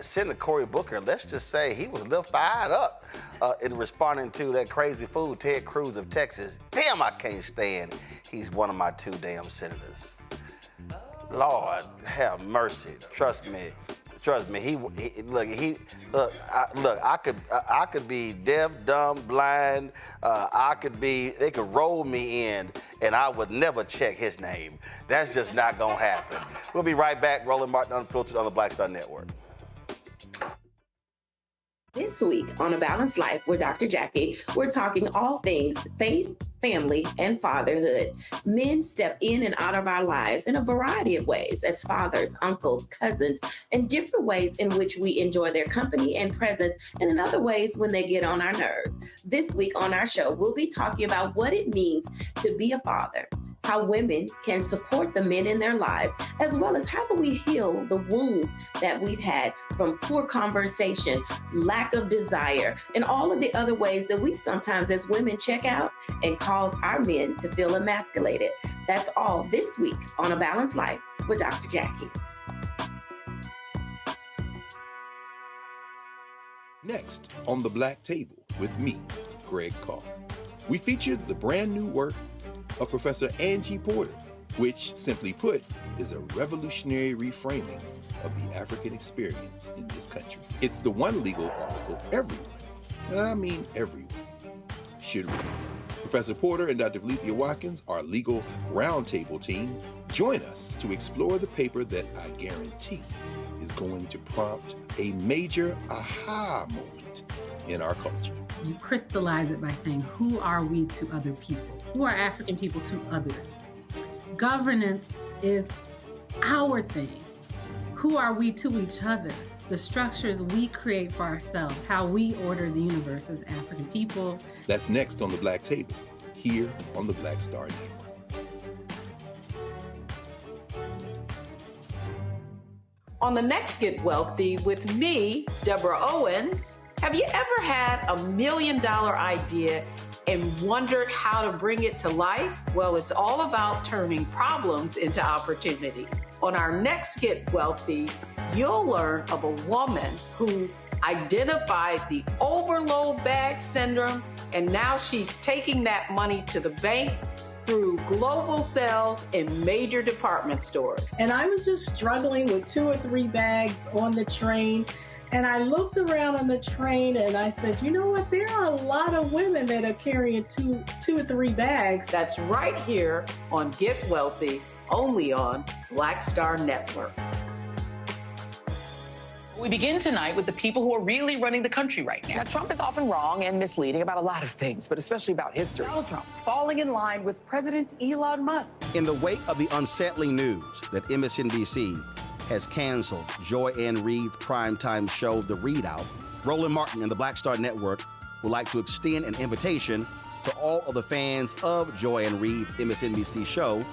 [SPEAKER 2] Senator Cory Booker, let's just say he was a little fired up in responding to that crazy fool, Ted Cruz of Texas. Damn, I can't stand. He's one of my two damn senators. Lord, have mercy. Trust me. I could be deaf, dumb, blind. They could roll me in, and I would never check his name. That's just not gonna happen. We'll be right back. Roland Martin Unfiltered on the Black Star Network.
[SPEAKER 20] This week on A Balanced Life with Dr. Jackie, we're talking all things faith, family, and fatherhood. Men step in and out of our lives in a variety of ways as fathers, uncles, cousins, and different ways in which we enjoy their company and presence, and in other ways when they get on our nerves. This week on our show, we'll be talking about what it means to be a father, how women can support the men in their lives, as well as how do we heal the wounds that we've had from poor conversation, lack of desire, and all of the other ways that we sometimes as women check out and cause our men to feel emasculated. That's all this week on A Balanced Life with Dr. Jackie.
[SPEAKER 24] Next on The Black Table with me, Greg Carr, we featured the brand new work of Professor Angie Porter, which, simply put, is a revolutionary reframing of the African experience in this country. It's the one legal article everyone, and I mean everyone, should read. Professor Porter and Dr. Valencia Watkins, our legal roundtable team, Join us to explore the paper that I guarantee is going to prompt a major aha moment in our culture.
[SPEAKER 1] You crystallize it by saying, who are we to other people? Who are African people to others? Governance is our thing. Who are we to each other? The structures we create for ourselves, how we order the universe as African people.
[SPEAKER 24] That's next on the Black Table, here on the Black Star Network.
[SPEAKER 4] On the next Get Wealthy with me, Deborah Owens, have you ever had $1 million idea and wondered how to bring it to life? Well, it's all about turning problems into opportunities. On our next Get Wealthy, you'll learn of a woman who identified the overload bag syndrome, and now she's taking that money to the bank through global sales in major department stores.
[SPEAKER 5] And I was just struggling with 2 or 3 bags on the train. And I looked around on the train and I said, you know what? There are a lot of women that are carrying two or 3 bags.
[SPEAKER 4] That's right here on Get Wealthy, only on Black Star Network.
[SPEAKER 16] We begin tonight with the people who are really running the country right now. Now, Trump is often wrong and misleading about a lot of things, but especially about history. Donald Trump falling in line with President Elon Musk.
[SPEAKER 2] In the wake of the unsettling news that MSNBC has canceled Joy Ann Reid's primetime show, The Readout, Roland Martin and the Black Star Network would like to extend an invitation to all of the fans of Joy Ann Reid's MSNBC show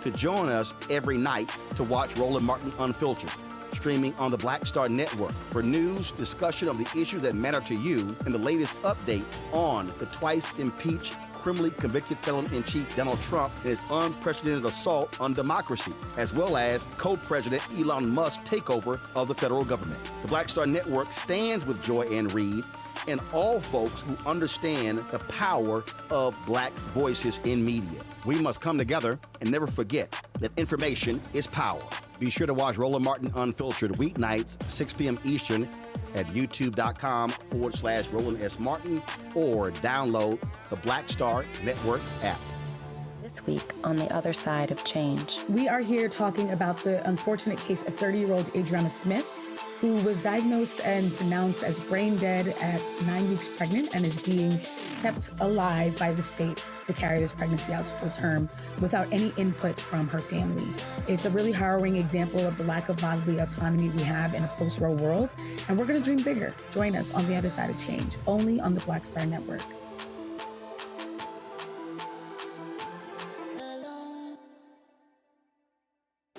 [SPEAKER 2] to join us every night to watch Roland Martin Unfiltered, streaming on the Black Star Network for news, discussion of the issues that matter to you, and the latest updates on the twice impeached, criminally convicted felon-in-chief Donald Trump and his unprecedented assault on democracy, as well as co-president Elon Musk's takeover of the federal government. The Black Star Network stands with Joy Ann Reid and all folks who understand the power of Black voices in media. We must come together and never forget that information is power. Be sure to watch Roland Martin Unfiltered weeknights, 6 p.m. Eastern at youtube.com/Roland S. Martin or download the Black Star Network app.
[SPEAKER 17] This week on The Other Side of Change.
[SPEAKER 18] We are here talking about the unfortunate case of 30-year-old Adriana Smith, who was diagnosed and pronounced as brain dead at 9 weeks pregnant and is being kept alive by the state to carry this pregnancy out to full term without any input from her family. It's a really harrowing example of the lack of bodily autonomy we have in a post-war world, and we're going to dream bigger. Join us on The Other Side of Change, only on the Black Star Network.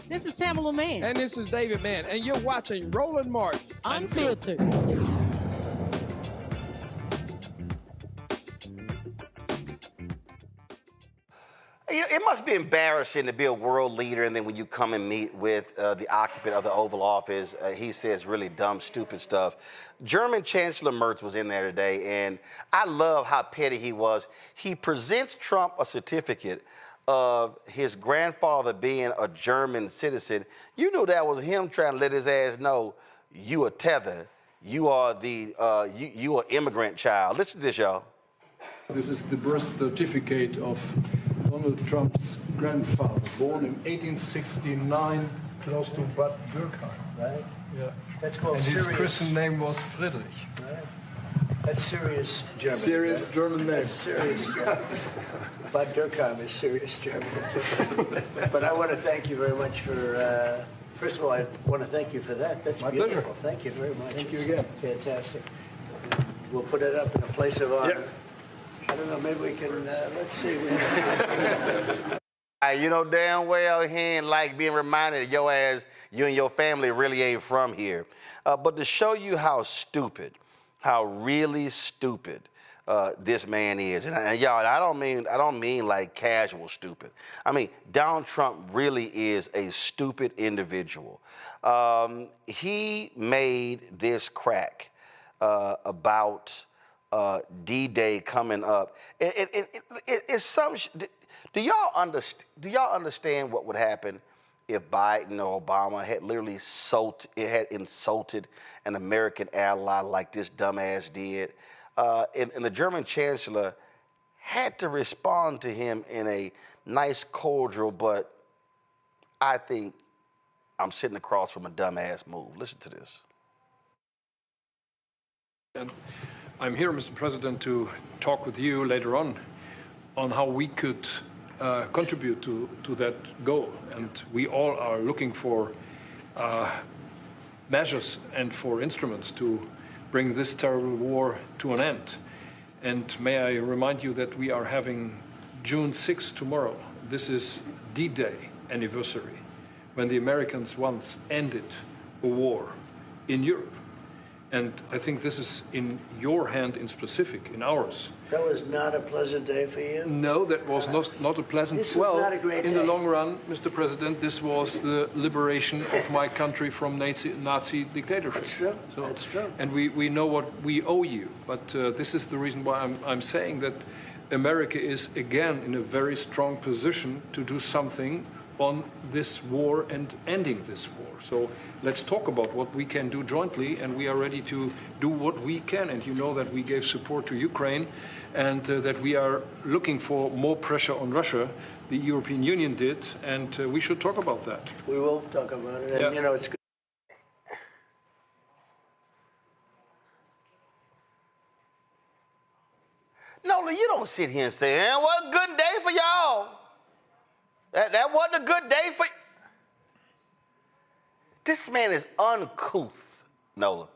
[SPEAKER 19] This is Tamala Mann.
[SPEAKER 21] And this is David Mann. And you're watching Roland Martin
[SPEAKER 19] Unfiltered.
[SPEAKER 2] It must be embarrassing to be a world leader, and then when you come and meet with the occupant of the Oval Office, he says really dumb, stupid stuff. German Chancellor Merz was in there today, and I love how petty he was. He presents Trump a certificate of his grandfather being a German citizen. You knew that was him trying to let his ass know you a tether. You are the you are immigrant child. Listen to this, y'all.
[SPEAKER 22] This is the birth certificate of Donald Trump's grandfather, born in 1869, close to Bad Dürkheim.
[SPEAKER 8] Right?
[SPEAKER 22] Yeah.
[SPEAKER 8] That's called
[SPEAKER 22] and his
[SPEAKER 8] serious.
[SPEAKER 22] Christian name was Friedrich.
[SPEAKER 8] Right? That's serious German.
[SPEAKER 22] Serious
[SPEAKER 8] right?
[SPEAKER 22] German name.
[SPEAKER 8] That's serious German. Bad Dürkheim is serious German. But I want to thank you very much for, first of all, I want to thank you for that. That's
[SPEAKER 22] My
[SPEAKER 8] beautiful.
[SPEAKER 22] pleasure.
[SPEAKER 8] Thank you very much.
[SPEAKER 22] Thank you again.
[SPEAKER 8] Fantastic. We'll put it up in a place of honor.
[SPEAKER 22] Yep.
[SPEAKER 8] I don't know, maybe we can, let's see.
[SPEAKER 2] You know damn well he ain't like being reminded that your ass, you and your family really ain't from here. But to show you how stupid, how really stupid this man is, and y'all, I don't mean like casual stupid. I mean, Donald Trump really is a stupid individual. He made this crack about D-Day coming up. It's some. Do y'all understand what would happen if Biden or Obama had literally insulted an American ally like this dumbass did? And the German chancellor had to respond to him in a nice, cordial, but I think I'm sitting across from a dumbass move. Listen to this.
[SPEAKER 22] And I'm here, Mr. President, to talk with you later on how we could contribute to that goal. And we all are looking for measures and for instruments to bring this terrible war to an end. And may I remind you that we are having June 6th tomorrow. This is D-Day anniversary, when the Americans once ended a war in Europe. And I think this is in your hand in specific, in ours.
[SPEAKER 8] That was not a pleasant day for you?
[SPEAKER 22] No, that was not a pleasant.
[SPEAKER 8] This was not a great
[SPEAKER 22] in
[SPEAKER 8] day.
[SPEAKER 22] the long run, Mr. President, this was the liberation of my country from Nazi dictatorship.
[SPEAKER 8] That's true.
[SPEAKER 22] So,
[SPEAKER 8] that's true.
[SPEAKER 22] And we know what we owe you. But this is the reason why I'm saying that America is again in a very strong position to do something on this war and ending this war. So let's talk about what we can do jointly, and we are ready to do what we can. And you know that we gave support to Ukraine, and that we are looking for more pressure on Russia. The European Union did, and we should talk about that.
[SPEAKER 8] We will talk about it. And,
[SPEAKER 22] Yeah.
[SPEAKER 8] you know, it's good.
[SPEAKER 2] Nola, you don't sit here and say, "Man, what a good day for y'all." That wasn't a good day for you. This man is uncouth, Nola.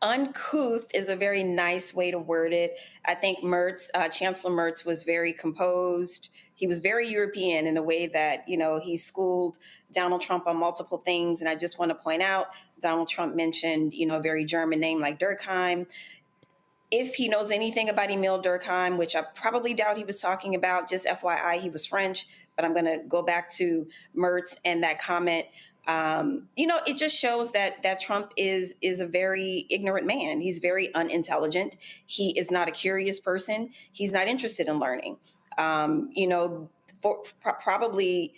[SPEAKER 3] Uncouth is a very nice way to word it. I think Chancellor Merz was very composed. He was very European in a way that, you know, he schooled Donald Trump on multiple things. And I just want to point out, Donald Trump mentioned, you know, a very German name like Durkheim. If he knows anything about Emile Durkheim, which I probably doubt he was talking about, just FYI, he was French, but I'm going to go back to Merz and that comment. You know, it just shows that Trump is a very ignorant man. He's very unintelligent. He is not a curious person. He's not interested in learning. You know, probably,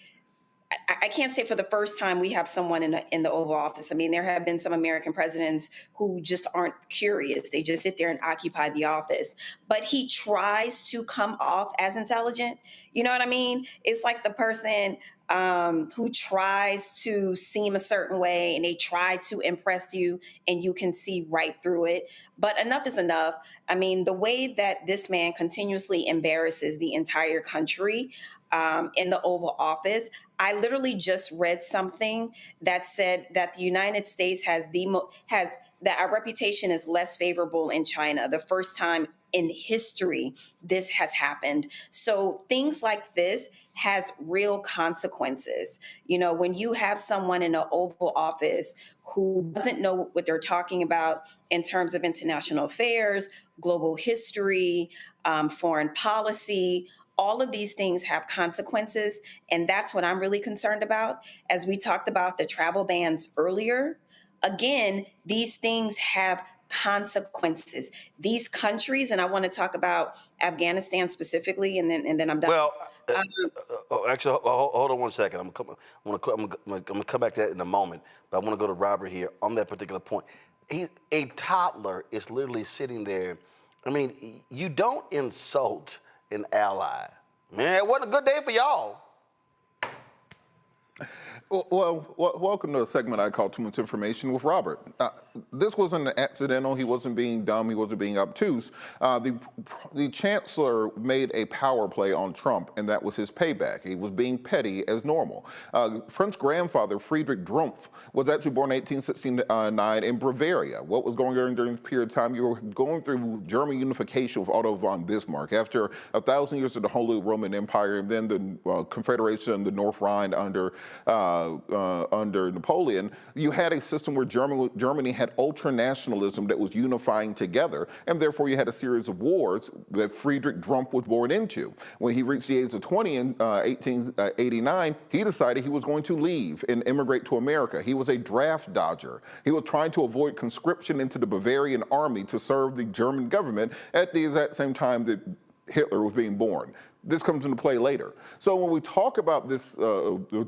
[SPEAKER 3] I can't say for the first time we have someone in the Oval Office. I mean, there have been some American presidents who just aren't curious. They just sit there and occupy the office. But he tries to come off as intelligent. You know what I mean? It's like the person who tries to seem a certain way, and they try to impress you, and you can see right through it. But enough is enough. I mean, the way that this man continuously embarrasses the entire country in the Oval Office. I literally just read something that said that the United States that our reputation is less favorable in China. The first time in history this has happened. So things like this has real consequences. You know, when you have someone in the Oval Office who doesn't know what they're talking about in terms of international affairs, global history, foreign policy, all of these things have consequences. And that's what I'm really concerned about. As we talked about the travel bans earlier, again, these things have consequences. These countries, and I want to talk about Afghanistan specifically, and then I'm done.
[SPEAKER 2] Well, actually, hold on one second. I'm gonna come back to that in a moment. But I want to go to Robert here on that particular point. A toddler is literally sitting there. I mean, you don't insult an ally. Man, it wasn't a good day for y'all.
[SPEAKER 10] Well, welcome to a segment I call Too Much Information with Robert. This wasn't accidental. He wasn't being dumb. He wasn't being obtuse. The chancellor made a power play on Trump, and that was his payback. He was being petty as normal. Trump's grandfather, Friedrich Trumpf, was actually born in 1869 in Bavaria. What was going on during this period of time? You were going through German unification with Otto von Bismarck. After 1,000 years of the Holy Roman Empire, and then the Confederation, the North Rhine under Napoleon, you had a system where Germany had ultranationalism that was unifying together, and therefore you had a series of wars that Friedrich Trumpf was born into. When he reached the age of 20 in 1889, he decided he was going to leave and immigrate to America. He was a draft dodger. He was trying to avoid conscription into the Bavarian army to serve the German government at the exact same time that Hitler was being born. this comes into play later. So when we talk about this,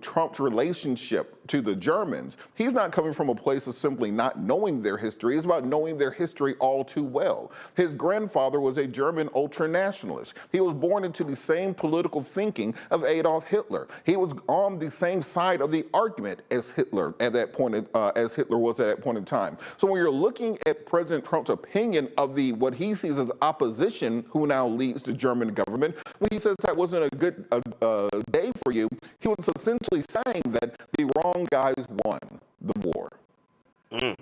[SPEAKER 10] Trump's relationship to the Germans, he's not coming from a place of simply not knowing their history. It's about knowing their history all too well. His grandfather was a German ultranationalist. He was born into the same political thinking of Adolf Hitler. He was on the same side of the argument as Hitler at that point, as Hitler was at that point in time. So when you're looking at President Trump's opinion of what he sees as opposition, who now leads the German government, when he says that wasn't a good day for you, he was essentially saying that the wrong guys won the war.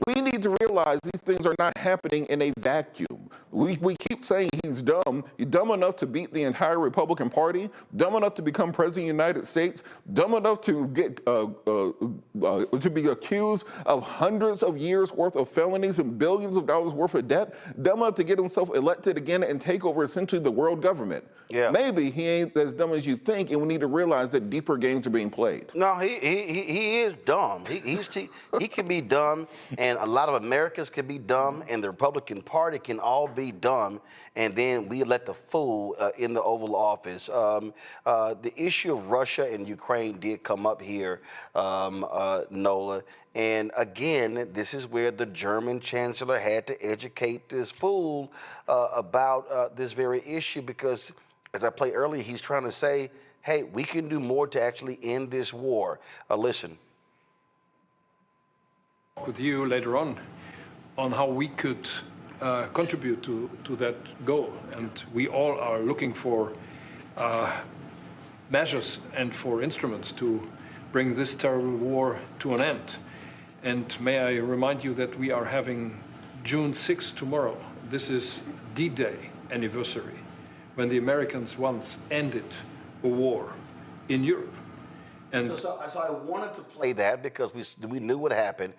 [SPEAKER 10] We need to realize these things are not happening in a vacuum. We keep saying he's dumb. He's dumb enough to beat the entire Republican Party, dumb enough to become president of the United States, dumb enough to get to be accused of hundreds of years worth of felonies and billions of dollars worth of debt, dumb enough to get himself elected again and take over essentially the world government. Yeah. Maybe he ain't as dumb as you think, and we need to realize that deeper games are being played.
[SPEAKER 2] No, he is dumb. He can be dumb, and a lot of Americans can be dumb, and the Republican Party can all be dumb, and then we let the fool in the Oval Office. The issue of Russia and Ukraine did come up here, Nola. And again, this is where the German chancellor had to educate this fool about this very issue, because as I played earlier, he's trying to say, hey, we can do more to actually end this war. Listen.
[SPEAKER 22] With you later on how we could contribute to that goal. And we all are looking for measures and for instruments to bring this terrible war to an end. And may I remind you that we are having June 6th tomorrow. This is D-Day anniversary, when the Americans once ended a war in Europe. And
[SPEAKER 2] so I wanted to play that because we knew what happened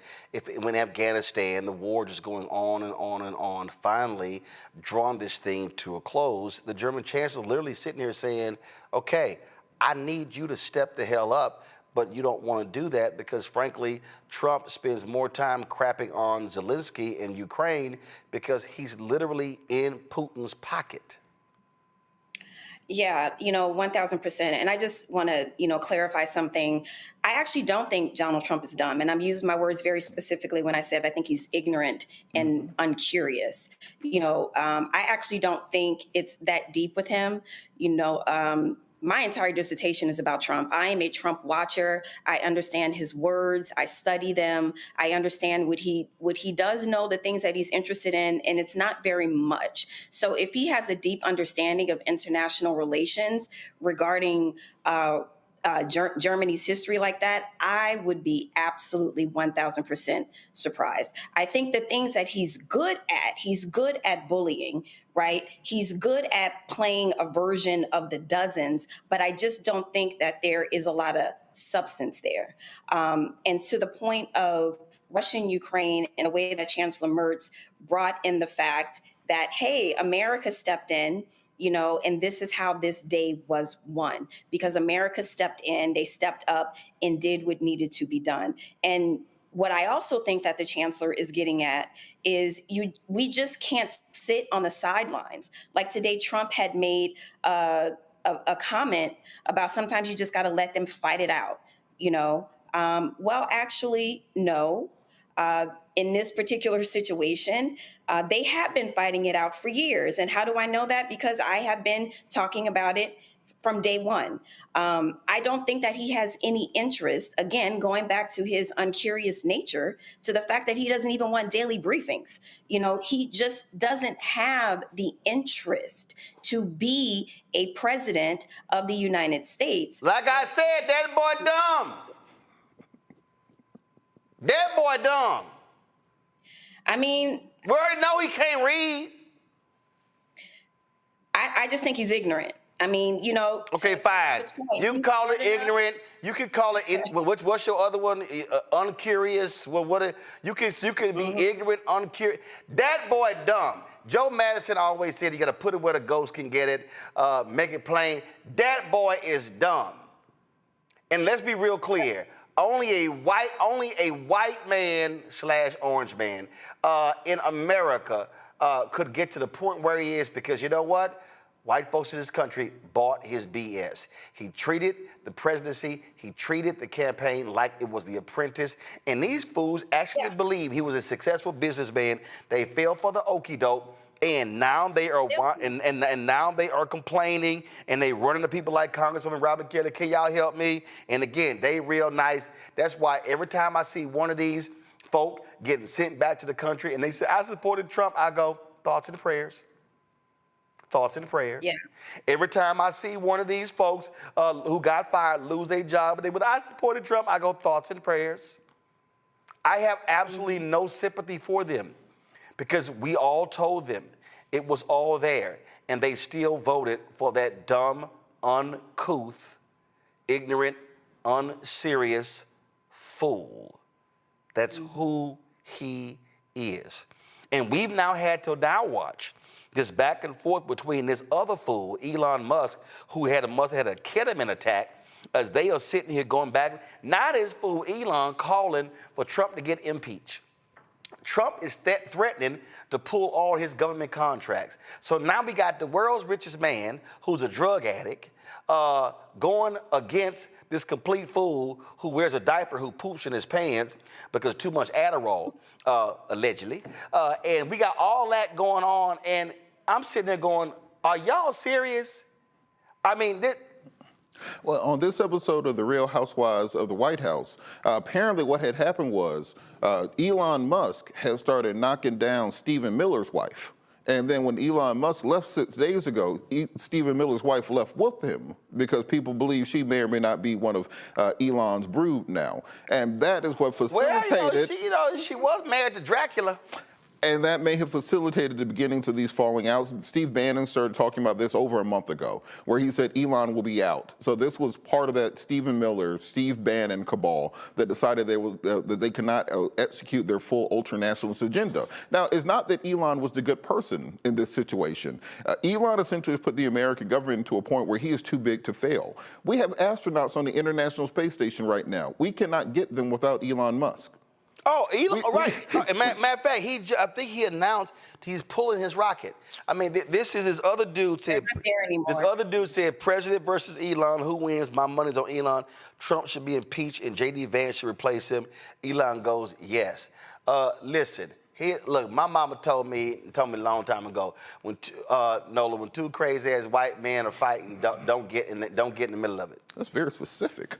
[SPEAKER 2] when Afghanistan, the war just going on and on and on, finally drawn this thing to a close. The German chancellor literally sitting here saying, okay, I need you to step the hell up, but you don't want to do that because, frankly, Trump spends more time crapping on Zelensky in Ukraine because he's literally in Putin's pocket.
[SPEAKER 3] Yeah, 1,000%. And I just want to, clarify something. I actually don't think Donald Trump is dumb. And I'm using my words very specifically when I said I think he's ignorant and uncurious. I actually don't think it's that deep with him. My entire dissertation is about Trump. I am a Trump watcher. I understand his words. I study them. I understand what he does know, the things that he's interested in, and it's not very much. So if he has a deep understanding of international relations regarding Germany's history like that, I would be absolutely 1,000% surprised. I think the things that he's good at bullying, right? He's good at playing a version of the dozens, but I just don't think that there is a lot of substance there. And to the point of Russia and Ukraine, in a way that Chancellor Merz brought in the fact that, hey, America stepped in, and this is how this day was won, because America stepped in, they stepped up and did what needed to be done. And what I also think that the chancellor is getting at is we just can't sit on the sidelines. Like today, Trump had made a comment about sometimes you just got to let them fight it out, Well, actually, no. In this particular situation, they have been fighting it out for years. And how do I know that? Because I have been talking about it from day one. I don't think that he has any interest, again, going back to his uncurious nature, to the fact that he doesn't even want daily briefings. He just doesn't have the interest to be a president of the United States.
[SPEAKER 2] Like I said, that boy dumb. That boy dumb.
[SPEAKER 3] I mean,
[SPEAKER 2] we already know he can't read.
[SPEAKER 3] I just think he's ignorant. I mean,
[SPEAKER 2] Okay, fine. You can call it ignorant. You can call it. What's your other one? Uncurious. Well, you can be ignorant, uncurious. That boy dumb. Joe Madison always said you got to put it where the ghost can get it. Make it plain. That boy is dumb. And let's be real clear. Only a white man / orange man in America could get to the point where he is, because you know what? white folks in this country bought his BS. He treated the presidency, he treated the campaign like it was The Apprentice, and these fools actually believe he was a successful businessman. They fell for the okie doke, and now they are and now they are complaining, and they running to people like Congresswoman Robin Kelly. Can y'all help me? And again, they real nice. That's why every time I see one of these folk getting sent back to the country, and they say I supported Trump, I go thoughts and prayers. Thoughts and prayers.
[SPEAKER 3] Yeah.
[SPEAKER 2] Every time I see one of these folks who got fired lose their job, but I supported Trump, I go thoughts and prayers. I have absolutely no sympathy for them because we all told them it was all there, and they still voted for that dumb, uncouth, ignorant, unserious fool. That's who he is. And we've now had to now watch this back and forth between this other fool, Elon Musk, who must have had a ketamine attack, as they are sitting here going back. Now this fool Elon calling for Trump to get impeached. Trump is threatening to pull all his government contracts. So now we got the world's richest man, who's a drug addict, going against this complete fool who wears a diaper, who poops in his pants because too much Adderall, allegedly. And we got all that going on, and I'm sitting there going, are y'all serious? I mean,
[SPEAKER 10] well, on this episode of The Real Housewives of the White House, apparently what had happened was Elon Musk had started knocking down Stephen Miller's wife. And then when Elon Musk left 6 days ago, Stephen Miller's wife left with him because people believe she may or may not be one of Elon's brood now. And that is what facilitated...
[SPEAKER 2] Well, she was married to Dracula.
[SPEAKER 10] And that may have facilitated the beginnings of these falling outs. Steve Bannon started talking about this over a month ago, where he said Elon will be out. So this was part of that Stephen Miller, Steve Bannon cabal that decided that they could not execute their full ultra-nationalist agenda. Now, it's not that Elon was the good person in this situation. Elon essentially put the American government to a point where he is too big to fail. We have astronauts on the International Space Station right now. We cannot get them without Elon Musk.
[SPEAKER 2] Oh, Elon, right. Matter of fact, I think he announced he's pulling his rocket. I mean, this is his other dude said. This other dude said, "President versus Elon. Who wins? My money's on Elon. Trump should be impeached, and J.D. Vance should replace him." Elon goes, "Yes." Listen, look. My mama told me a long time ago, when Nola, when two crazy ass white men are fighting, don't get in the middle of it.
[SPEAKER 10] That's very specific.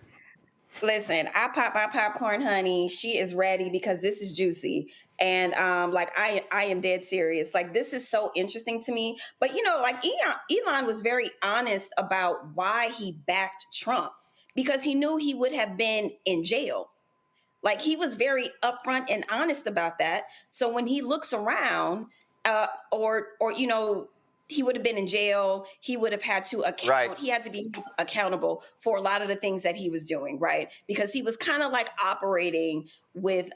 [SPEAKER 3] Listen, I pop my popcorn, honey. She is ready because this is juicy. And I am dead serious. Like, this is so interesting to me. But, Elon was very honest about why he backed Trump, because he knew he would have been in jail. Like, he was very upfront and honest about that. So when he looks around he would have been in jail. He would have had to account. Right. He had to be accountable for a lot of the things that he was doing, right? Because he was kind of like operating with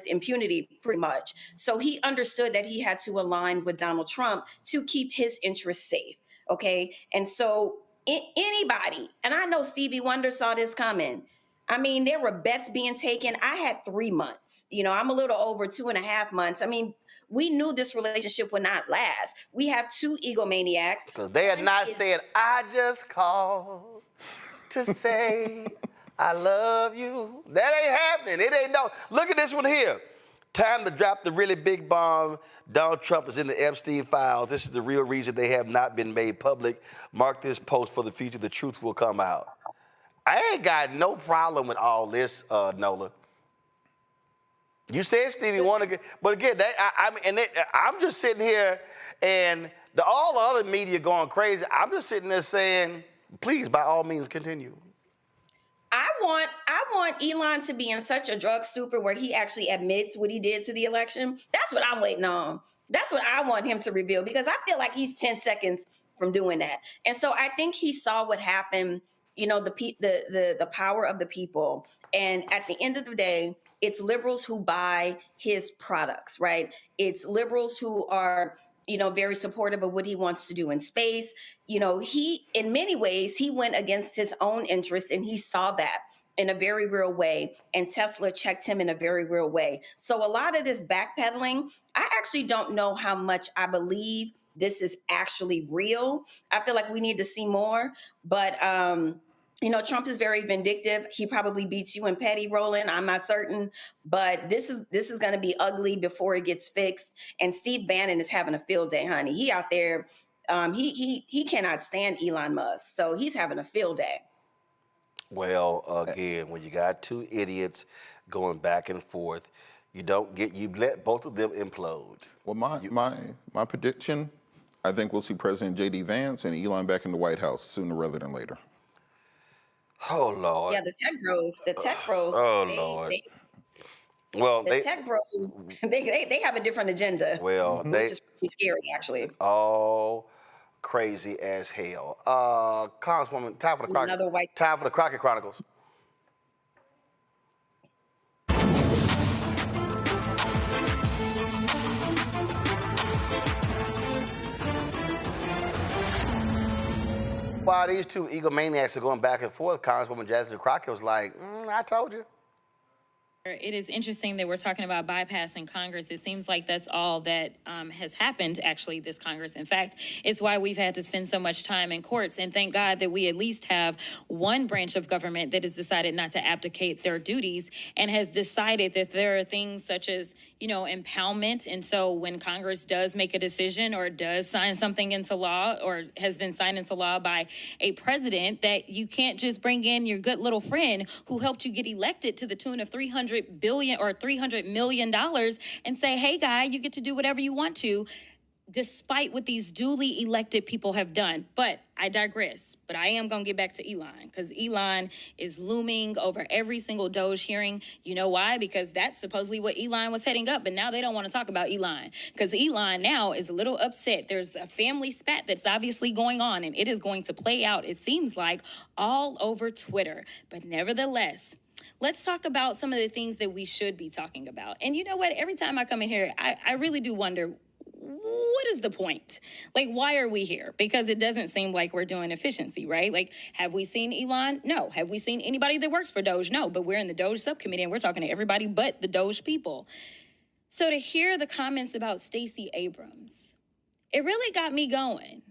[SPEAKER 3] impunity, pretty much. So he understood that he had to align with Donald Trump to keep his interests safe. Okay, and so anybody, and I know Stevie Wonder saw this coming. I mean, there were bets being taken. I had 3 months. I'm a little over 2.5 months. I mean, we knew this relationship would not last. We have two egomaniacs.
[SPEAKER 2] Because they had not said, "I just called to say I love you." That ain't happening. It ain't no. Look at this one here. Time to drop the really big bomb. Donald Trump is in the Epstein files. This is the real reason they have not been made public. Mark this post for the future. The truth will come out. I ain't got no problem with all this, Nola. You said Stevie Wonder, but again, I'm just sitting here, and all the other media going crazy. I'm just sitting there saying, please, by all means, continue.
[SPEAKER 3] I want Elon to be in such a drug stupor where he actually admits what he did to the election. That's what I'm waiting on. That's what I want him to reveal, because I feel like he's 10 seconds from doing that. And so I think he saw what happened, the power of the people. And at the end of the day, it's liberals who buy his products, right? It's liberals who are, very supportive of what he wants to do in space. He, in many ways, he went against his own interests, and he saw that in a very real way. And Tesla checked him in a very real way. So a lot of this backpedaling, I actually don't know how much I believe this is actually real. I feel like we need to see more, but Trump is very vindictive. He probably beats you in petty, Roland. I'm not certain, but this is going to be ugly before it gets fixed. And Steve Bannon is having a field day, honey. He out there, he cannot stand Elon Musk, so he's having a field day.
[SPEAKER 2] Well, again, when you got two idiots going back and forth, you let both of them implode.
[SPEAKER 10] Well, my prediction, I think we'll see President J.D. Vance and Elon back in the White House sooner rather than later.
[SPEAKER 2] Oh, Lord.
[SPEAKER 3] Yeah, the tech bros.
[SPEAKER 2] Oh, Lord.
[SPEAKER 3] The tech bros, they have a different agenda.
[SPEAKER 2] Well,
[SPEAKER 3] which is pretty scary, actually.
[SPEAKER 2] Oh, crazy as hell. Congresswoman, time for the Crockett Chronicles. While these two egomaniacs are going back and forth, Congresswoman Jasmine Crockett was like, I told you.
[SPEAKER 6] It is interesting that we're talking about bypassing Congress. It seems like that's all that has happened, actually, this Congress. In fact, it's why we've had to spend so much time in courts. And thank God that we at least have one branch of government that has decided not to abdicate their duties and has decided that there are things such as, impoundment. And so when Congress does make a decision or does sign something into law or has been signed into law by a president, that you can't just bring in your good little friend who helped you get elected to the tune of $300 billion or $300 million and say, hey, guy, you get to do whatever you want to, despite what these duly elected people have done. But I digress. But I am going to get back to Elon, because Elon is looming over every single Doge hearing. You know why? Because that's supposedly what Elon was heading up. But now they don't want to talk about Elon, because Elon now is a little upset. There's a family spat that's obviously going on, and it is going to play out, it seems like, all over Twitter. But nevertheless, let's talk about some of the things that we should be talking about. And you know what? Every time I come in here, I really do wonder, what is the point? Like, why are we here? Because it doesn't seem like we're doing efficiency, right? Like, have we seen Elon? No. Have we seen anybody that works for Doge? No. But we're in the Doge subcommittee and we're talking to everybody but the Doge people. So to hear the comments about Stacey Abrams, it really got me going.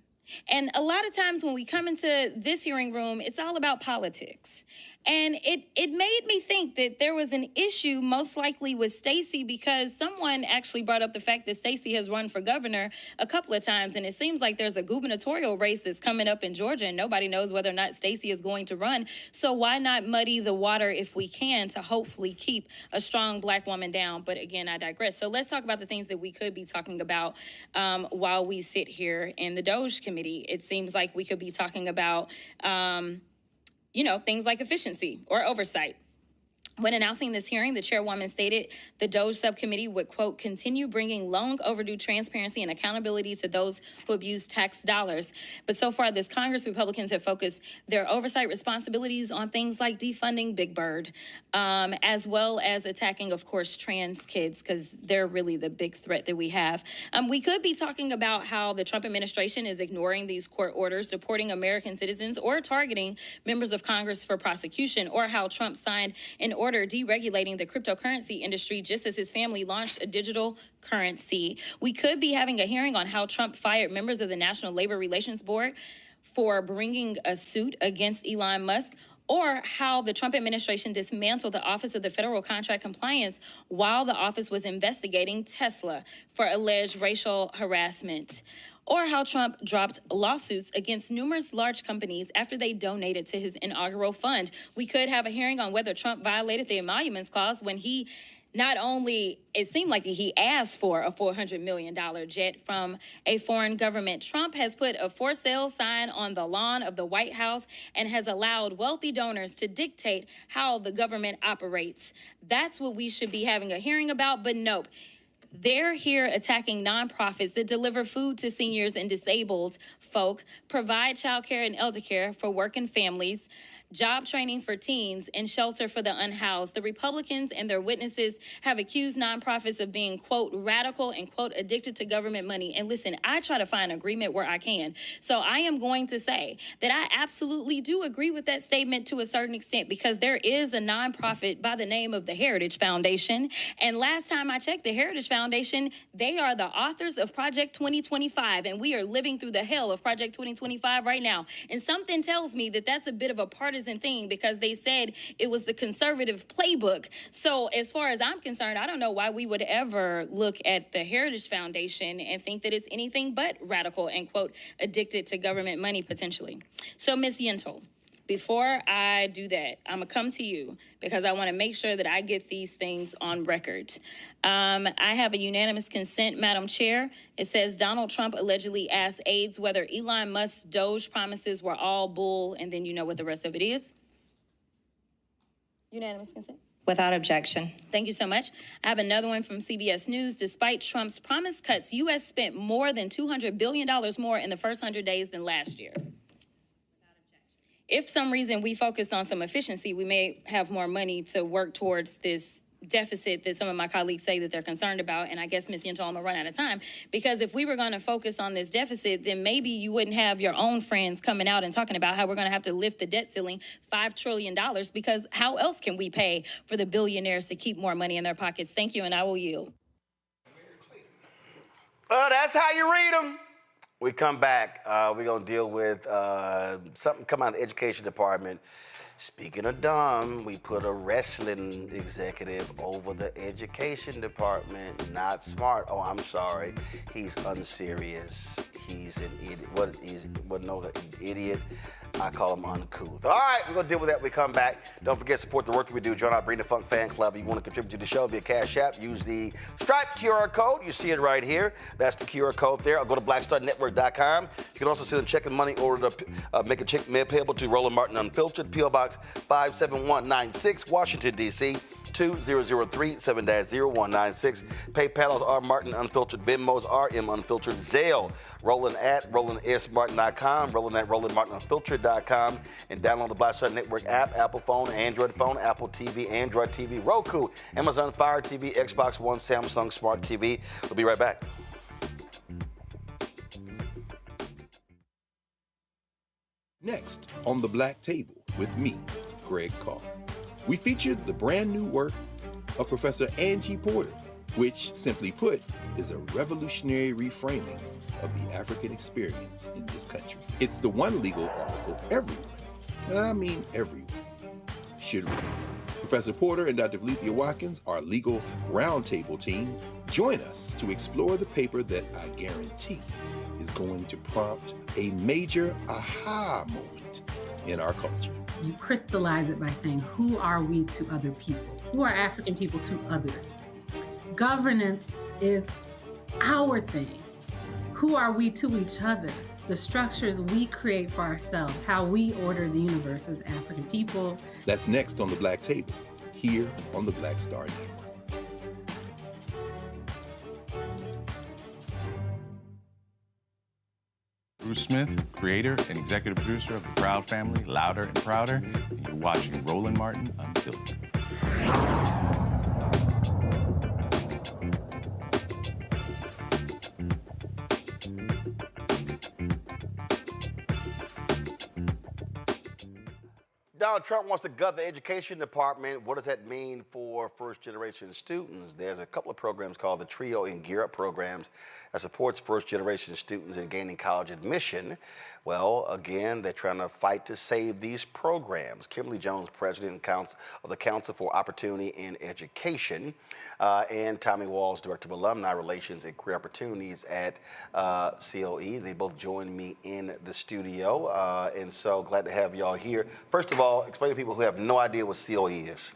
[SPEAKER 6] And a lot of times when we come into this hearing room, it's all about politics. And it made me think that there was an issue most likely with Stacey, because someone actually brought up the fact that Stacey has run for governor a couple of times. And it seems like there's a gubernatorial race that's coming up in Georgia, and nobody knows whether or not Stacey is going to run. So why not muddy the water if we can, to hopefully keep a strong Black woman down? But again, I digress. So let's talk about the things that we could be talking about while we sit here in the Doge committee. It seems like we could be talking about things like efficiency or oversight. When announcing this hearing, the chairwoman stated the Doge subcommittee would, quote, continue bringing long overdue transparency and accountability to those who abuse tax dollars. But so far this Congress, Republicans have focused their oversight responsibilities on things like defunding Big Bird, as well as attacking, of course, trans kids, because they're really the big threat that we have. We could be talking about how the Trump administration is ignoring these court orders, deporting American citizens, or targeting members of Congress for prosecution, or how Trump signed an order deregulating the cryptocurrency industry just as his family launched a digital currency. We could be having a hearing on how Trump fired members of the National Labor Relations Board for bringing a suit against Elon Musk, or how the Trump administration dismantled the Office of the Federal Contract Compliance while the office was investigating Tesla for alleged racial harassment, or how Trump dropped lawsuits against numerous large companies after they donated to his inaugural fund. We could have a hearing on whether Trump violated the emoluments clause when he not only, it seemed like he asked for a $400 million jet from a foreign government. Trump has put a for sale sign on the lawn of the White House and has allowed wealthy donors to dictate how the government operates. That's what we should be having a hearing about, but nope. They're here attacking nonprofits that deliver food to seniors and disabled folk, provide child care and elder care for working families, job training for teens, and shelter for the unhoused. The Republicans and their witnesses have accused nonprofits of being, quote, radical and, quote, addicted to government money. And listen, I try to find agreement where I can. So I am going to say that I absolutely do agree with that statement to a certain extent, because there is a nonprofit by the name of the Heritage Foundation. And last time I checked, the Heritage Foundation, they are the authors of Project 2025, and we are living through the hell of Project 2025 right now. And something tells me that that's a bit of a partisan thing, because they said it was the conservative playbook. So as far as I'm concerned, I don't know why we would ever look at the Heritage Foundation and think that it's anything but radical and, quote, addicted to government money potentially. So Ms. Yentl, before I do that, I'm going to come to you because I want to make sure that I get these things on record. I have a unanimous consent, Madam Chair. It says Donald Trump allegedly asked aides whether Elon Musk's Doge promises were all bull, and then you know what the rest of it is. Unanimous consent?
[SPEAKER 7] Without objection.
[SPEAKER 6] Thank you so much. I have another one from CBS News. Despite Trump's promised cuts, U.S. spent more than $200 billion more in the first 100 days than last year. If some reason we focused on some efficiency, we may have more money to work towards this deficit that some of my colleagues say that they're concerned about. And I guess, Ms. Yentl, I'm gonna run out of time, because if we were gonna focus on this deficit, then maybe you wouldn't have your own friends coming out and talking about how we're gonna have to lift the debt ceiling $5 trillion, because how else can we pay for the billionaires to keep more money in their pockets? Thank you, and I will yield.
[SPEAKER 2] That's how you read them. We come back, we're going to deal with something come out of the education department. Speaking of dumb, we put a wrestling executive over the education department. Not smart. Oh, I'm sorry. He's unserious. He's an idiot. Idiot. I call him uncouth. All right, we're going to deal with that when we come back. Don't forget to support the work that we do. Join our Bring the Funk fan club. If you want to contribute to the show via Cash App, use the Stripe QR code. You see it right here. That's the QR code there. I'll go to blackstarnetwork.com. You can also send a check and money order to make a check payable to Roland Martin Unfiltered, P.O. Box 57196, Washington, D.C. 2003 7-0196. PayPal is R Martin Unfiltered. Venmo is RM Unfiltered. Zelle, Roland at RolandSMartin.com. Roland at RolandMartinUnfiltered.com. And download the Black Star Network app, Apple phone, Android phone, Apple TV, Android TV, Roku, Amazon Fire TV, Xbox One, Samsung Smart TV. We'll be right back.
[SPEAKER 24] Next on The Black Table with me, Greg Carr. We featured the brand new work of Professor Angie Porter, which, simply put, is a revolutionary reframing of the African experience in this country. It's the one legal article everyone, and I mean everyone, should read. Professor Porter and Dr. Valencia Watkins, our legal roundtable team, join us to explore the paper that I guarantee is going to prompt a major aha moment in our culture.
[SPEAKER 1] You crystallize it by saying, who are we to other people? Who are African people to others? Governance is our thing. Who are we to each other? The structures we create for ourselves, how we order the universe as African people.
[SPEAKER 24] That's next on The Black Table, here on the Black Star Network.
[SPEAKER 11] Bruce Smith, creator and executive producer of The Proud Family, Louder and Prouder, and you're watching Roland Martin Unfiltered.
[SPEAKER 2] Donald Trump wants to gut the education department. What does that mean for first-generation students? There's a couple of programs called the TRIO and Gear Up programs that supports first-generation students in gaining college admission. Well, again, they're trying to fight to save these programs. Kimberly Jones, president of the Council for Opportunity in Education, and Tommy Walls, director of Alumni Relations and Career Opportunities at COE. They both joined me in the studio, and so glad to have y'all here. First of all, explain to people who have no idea what COE is.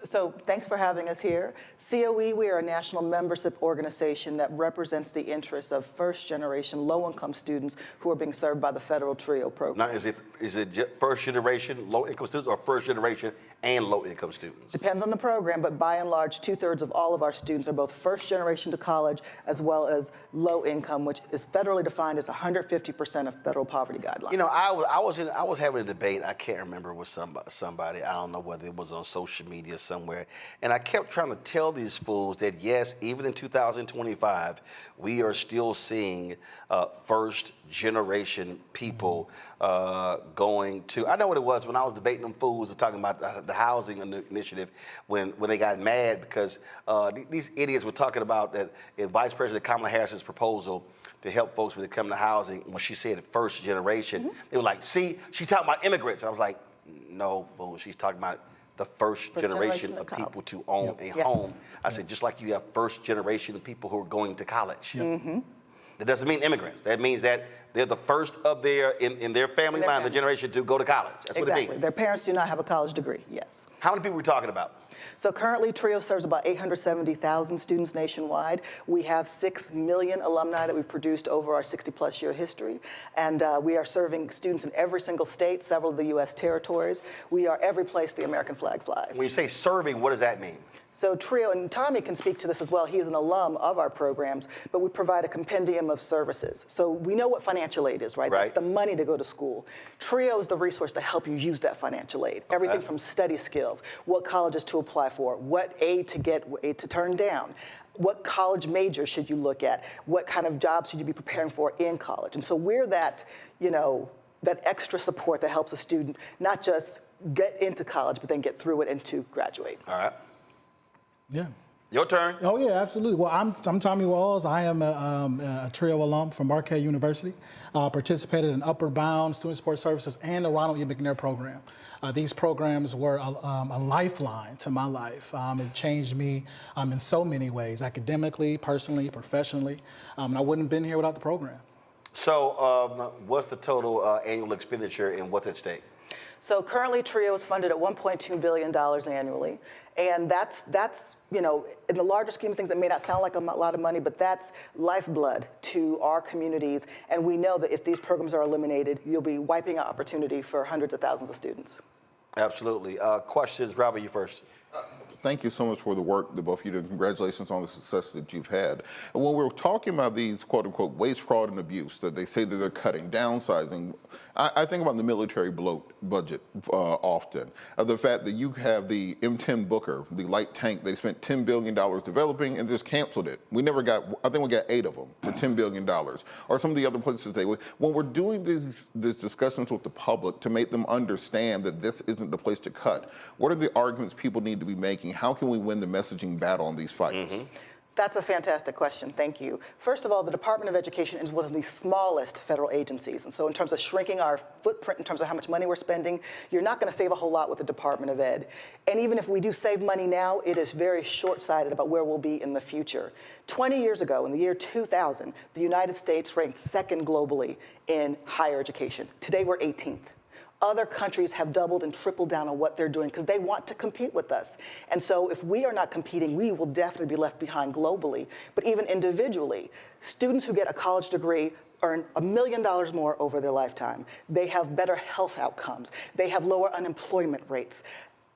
[SPEAKER 12] So thanks for having us here. COE, we are a national membership organization that represents the interests of first-generation low-income students who are being served by the federal TRIO program.
[SPEAKER 2] Now, is it first-generation low-income students or first-generation and low-income students?
[SPEAKER 12] Depends on the program, but by and large, 2/3 of all of our students are both first generation to college as well as low income, which is federally defined as 150% of federal poverty guidelines.
[SPEAKER 2] You know, I was having a debate. I can't remember with somebody. I don't know whether it was on social media somewhere, and I kept trying to tell these fools that yes, even in 2025, we are still seeing first generation people going to. I know what it was when I was debating them fools talking about the housing initiative when they got mad because these idiots were talking about that Vice President Kamala Harris's proposal to help folks when they come to housing. When she said first generation, they were like, "See, she talking about immigrants." I was like, "No, fool, she's talking about the first generation of people to own a home." I said, just like you have first generation of people who are going to college. That doesn't mean immigrants. That means that they're the first of their, in their family line, the generation to go to college. That's what it means.
[SPEAKER 12] Their parents do not have a college degree, yes.
[SPEAKER 2] How many people are we talking about?
[SPEAKER 12] So currently, TRIO serves about 870,000 students nationwide. We have 6 million alumni that we've produced over our 60-plus year history. And we are serving students in every single state, several of the U.S. territories. We are every place the American flag flies.
[SPEAKER 2] When you say serving, what does that mean?
[SPEAKER 12] So TRIO, and Tommy can speak to this as well, he's an alum of our programs, but we provide a compendium of services. So we know what financial aid is, right? That's the money to go to school. TRIO is the resource to help you use that financial aid. Everything from study skills, what colleges to apply for, what aid to get, what aid to turn down, what college major should you look at, what kind of jobs should you be preparing for in college. And so we're that, you know, that extra support that helps a student not just get into college, but then get through it and to graduate.
[SPEAKER 2] All right.
[SPEAKER 7] Yeah.
[SPEAKER 2] Your turn.
[SPEAKER 7] Oh, yeah, absolutely. Well, I'm Tommy Walls. I am a TRIO alum from Marquette University. Participated in Upward Bound, Student Support Services, and the Ronald E. McNair program. These programs were a lifeline to my life. It changed me in so many ways, academically, personally, professionally. And I wouldn't have been here without the program.
[SPEAKER 2] So what's the total annual expenditure and what's at stake?
[SPEAKER 12] So currently TRIO is funded at $1.2 billion annually. And that's, you know, in the larger scheme of things, it may not sound like a lot of money, but that's lifeblood to our communities. And we know that if these programs are eliminated, you'll be wiping out opportunity for hundreds of thousands of students.
[SPEAKER 2] Absolutely. Questions, Robert, you first.
[SPEAKER 10] Thank you so much for the work that both of you do. Congratulations on the success that you've had. And when we're talking about these quote unquote waste, fraud, and abuse that they say that they're cutting, downsizing, I think about the military budget often. The fact that you have the M10 Booker, the light tank, they spent $10 billion developing and just canceled it. We never got, I think we got 8 of them for $10 billion. Or some of the other places when we're doing these discussions with the public to make them understand that this isn't the place to cut, what are the arguments people need to be making? How can we win the messaging battle on these fights?
[SPEAKER 12] That's a fantastic question. Thank you. First of all, the Department of Education is one of the smallest federal agencies. And so in terms of shrinking our footprint, in terms of how much money we're spending, you're not going to save a whole lot with the Department of Ed. And even if we do save money now, it is very short-sighted about where we'll be in the future. 20 years ago, in the year 2000, the United States ranked second globally in higher education. Today, we're 18th. Other countries have doubled and tripled down on what they're doing because they want to compete with us. And so if we are not competing, we will definitely be left behind globally. But even individually, students who get a college degree earn $1 million more over their lifetime. They have better health outcomes. They have lower unemployment rates.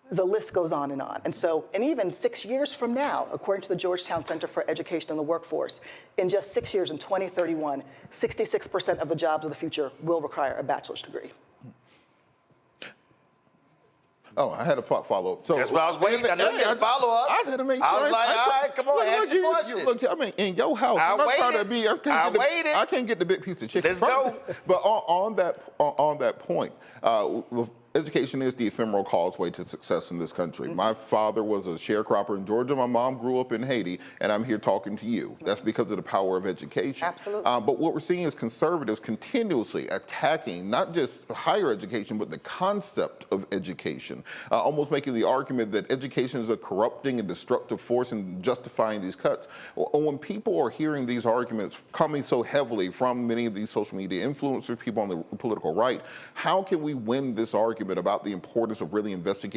[SPEAKER 12] The list goes on. And so, and even 6 years from now, according to the Georgetown Center for Education and the Workforce, in just 6 years, in 2031, 66% of the jobs of the future will require a bachelor's degree.
[SPEAKER 10] Oh, I had a follow-up. So
[SPEAKER 2] that's what I was waiting. I know you had a follow-up.
[SPEAKER 10] I had to make sure.
[SPEAKER 2] I was like, all right, come on, ask your question.
[SPEAKER 10] Look, I mean, in your house, I'm not trying to be. I can't get the big piece of chicken.
[SPEAKER 2] Let's go.
[SPEAKER 10] But on that point, education is the ephemeral causeway to success in this country. My father was a sharecropper in Georgia. My mom grew up in Haiti, and I'm here talking to you. That's because of the power of education.
[SPEAKER 12] Absolutely.
[SPEAKER 10] But what we're seeing is conservatives continuously attacking not just higher education, but the concept of education, almost making the argument that education is a corrupting and destructive force and justifying these cuts. When people are hearing these arguments coming so heavily from many of these social media influencers, people on the political right, how can we win this argument about the importance of really investing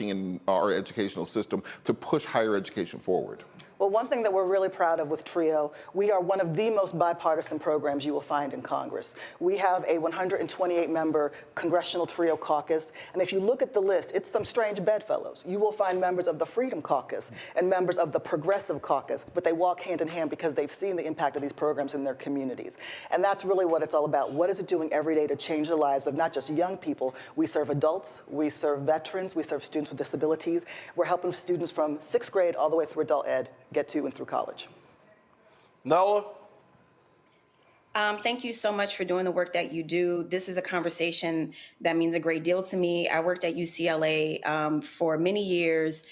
[SPEAKER 10] in our educational system to push higher education forward?
[SPEAKER 12] Well, one thing that we're really proud of with TRIO, we are one of the most bipartisan programs you will find in Congress. We have a 128-member Congressional TRIO Caucus, and if you look at the list, it's some strange bedfellows. You will find members of the Freedom Caucus and members of the Progressive Caucus, but they walk hand in hand because they've seen the impact of these programs in their communities. And that's really what it's all about. What is it doing every day to change the lives of not just young people? We serve adults, we serve veterans, we serve students with disabilities. We're helping students from 6th grade all the way through adult ed get to and through college.
[SPEAKER 2] Nola?
[SPEAKER 3] Thank you so much for doing the work that you do. This is a conversation that means a great deal to me. I worked at UCLA for many years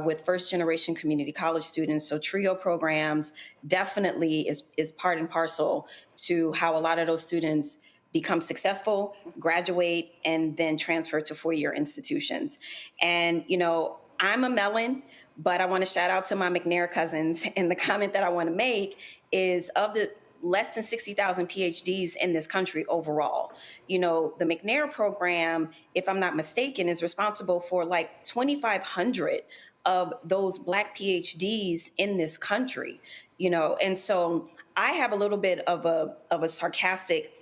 [SPEAKER 3] with first-generation community college students. So TRIO programs definitely is part and parcel to how a lot of those students become successful, graduate, and then transfer to four-year institutions. And, you know, I'm a Mellon, but I want to shout out to my McNair cousins. And the comment that I want to make is of the less than 60,000 PhDs in this country overall, you know, the McNair program, if I'm not mistaken, is responsible for like 2,500 of those Black PhDs in this country, you know. And so I have a little bit of a sarcastic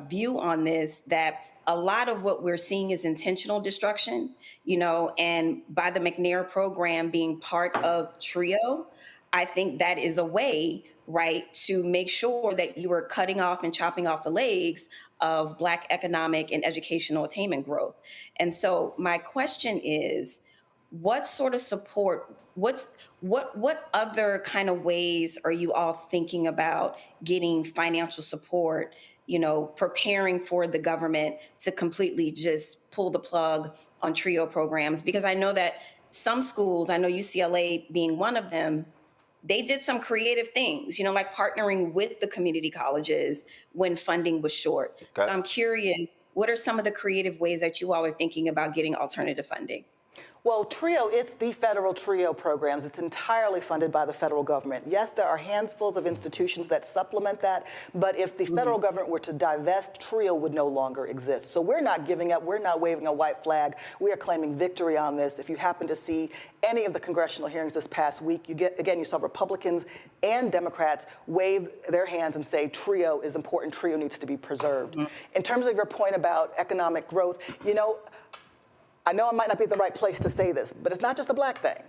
[SPEAKER 3] view on this, that a lot of what we're seeing is intentional destruction, you know, and by the McNair program being part of TRIO, I think that is a way, right, to make sure that you are cutting off and chopping off the legs of Black economic and educational attainment growth. And so my question is, what sort of support, what other kind of ways are you all thinking about getting financial support, you know, preparing for the government to completely just pull the plug on TRIO programs? Because I know that some schools, I know UCLA being one of them, they did some creative things, you know, like partnering with the community colleges when funding was short. Okay. So I'm curious, what are some of the creative ways that you all are thinking about getting alternative funding?
[SPEAKER 12] Well, TRIO, it's the federal TRIO programs. It's entirely funded by the federal government. Yes, there are handfuls of institutions that supplement that, but if the federal government were to divest, TRIO would no longer exist. So we're not giving up. We're not waving a white flag. We are claiming victory on this. If you happen to see any of the congressional hearings this past week, you saw Republicans and Democrats wave their hands and say TRIO is important. TRIO needs to be preserved. In terms of your point about economic growth, you know, I know I might not be the right place to say this, but it's not just a Black thing.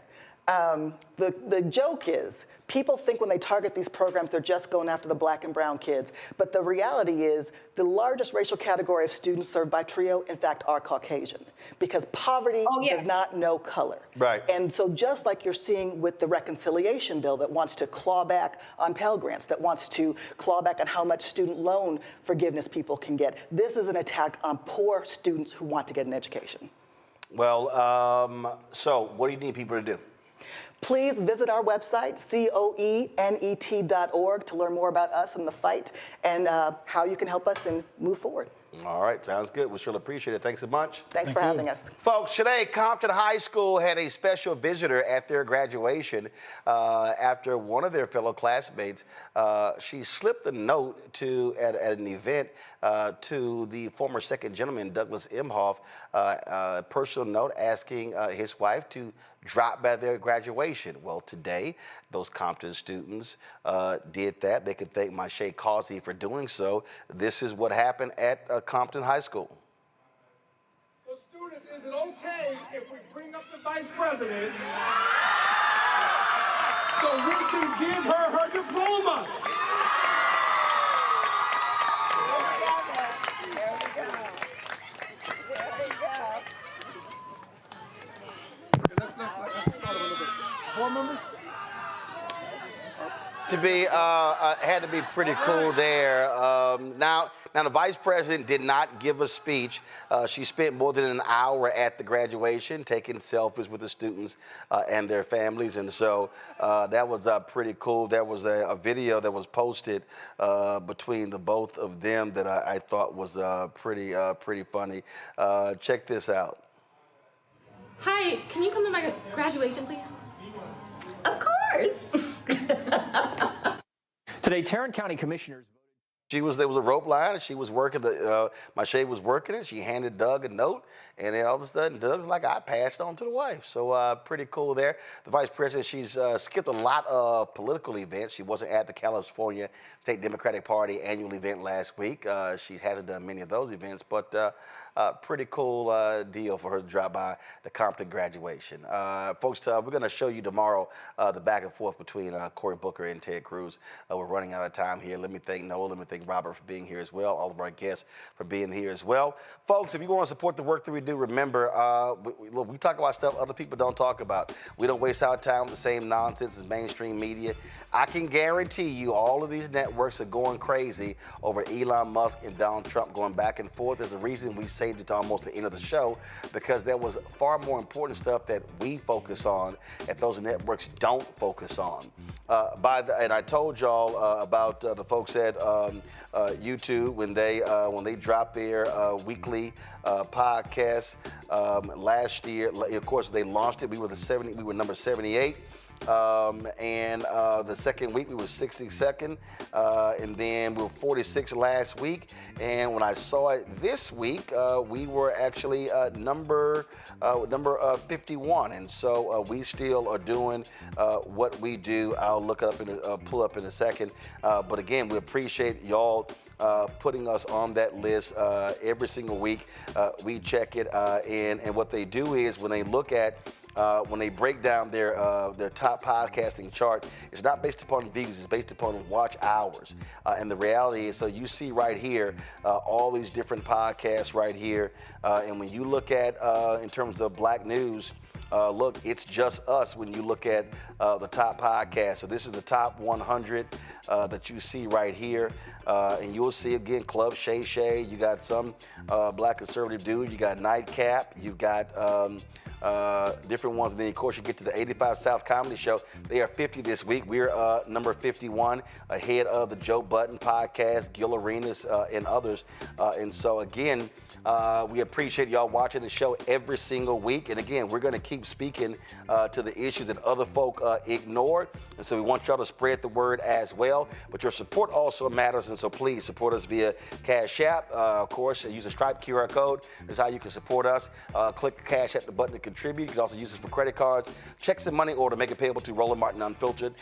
[SPEAKER 12] The joke is, people think when they target these programs, they're just going after the Black and brown kids. But the reality is, the largest racial category of students served by TRIO, in fact, are Caucasian, because poverty does not know color. Right. And so just like you're seeing with the reconciliation bill that wants to claw back on Pell Grants, that wants to claw back on how much student loan forgiveness people can get, this is an attack on poor students who want to get an education.
[SPEAKER 2] Well, so what do you need people to do?
[SPEAKER 12] Please visit our website, coenet.org, to learn more about us and the fight and how you can help us and move forward.
[SPEAKER 2] All right, sounds good. We sure appreciate it. Thanks so much.
[SPEAKER 12] Thanks for having us.
[SPEAKER 2] Folks, today, Compton High School had a special visitor at their graduation after one of their fellow classmates. She slipped a note at an event to the former second gentleman, Douglas Imhoff, a personal note asking his wife to drop by their graduation. Well, today, those Compton students did that. They could thank Mashay Causey for doing so. This is what happened at Compton High School.
[SPEAKER 9] So students, is it okay if we bring up the vice president so we can give her her diploma?
[SPEAKER 13] There we go.
[SPEAKER 9] Let's start a little bit. Board members?
[SPEAKER 2] To be had to be pretty cool there. Now the vice president did not give a speech. She spent more than an hour at the graduation taking selfies with the students and their families, and so that was pretty cool. There was a video that was posted between the both of them that I thought was pretty funny. Check this out.
[SPEAKER 15] Hi, can you come to my graduation, please?
[SPEAKER 23] Of course.
[SPEAKER 25] Today, Tarrant County Commissioners
[SPEAKER 2] There was a rope line, and she was working my shade was working it. She handed Doug a note, and then all of a sudden, Doug was like, I passed on to the wife. So pretty cool there. The vice president, she's skipped a lot of political events. She wasn't at the California State Democratic Party annual event last week. She hasn't done many of those events, but pretty cool deal for her to drop by the Compton graduation. Folks, we're going to show you tomorrow the back and forth between Cory Booker and Ted Cruz. We're running out of time here. Let me thank Noah. Let me thank Robert for being here as well. All of our guests for being here as well. Folks, if you want to support the work that we do, remember, we talk about stuff other people don't talk about. We don't waste our time with the same nonsense as mainstream media. I can guarantee you all of these networks are going crazy over Elon Musk and Donald Trump going back and forth. There's a reason we saved it to almost the end of the show, because there was far more important stuff that we focus on that those networks don't focus on. And I told y'all about the folks at YouTube when they dropped their weekly podcast last year. Of course, they launched it. We were number 78. And the second week we were 62nd, and then we were 46 last week. And when I saw it this week, we were actually number 51. And so we still are doing what we do. I'll look up and pull up in a second. But again, we appreciate y'all putting us on that list every single week. We check it, and what they do is when they look at when they break down their top podcasting chart, it's not based upon views, it's based upon watch hours. And the reality is, so you see right here, all these different podcasts right here. And when you look at, in terms of black news, look, it's just us when you look at the top podcast. So this is the top 100 that you see right here. And you'll see, again, Club Shay Shay. You got some black conservative dude. You got Nightcap. You got different ones. And then, of course, you get to the 85 South Comedy Show. They are 50 this week. We're number 51, ahead of the Joe Budden podcast, Gill Arenas, and others. And so, again, we appreciate y'all watching the show every single week. And again, we're going to keep speaking to the issues that other folk ignored. And so we want y'all to spread the word as well. But your support also matters. And so please support us via Cash App. Of course, use a Stripe QR code. That's how you can support us. Click the Cash App button to contribute. You can also use it for credit cards, checks and money order. Make it payable to Roland Martin Unfiltered.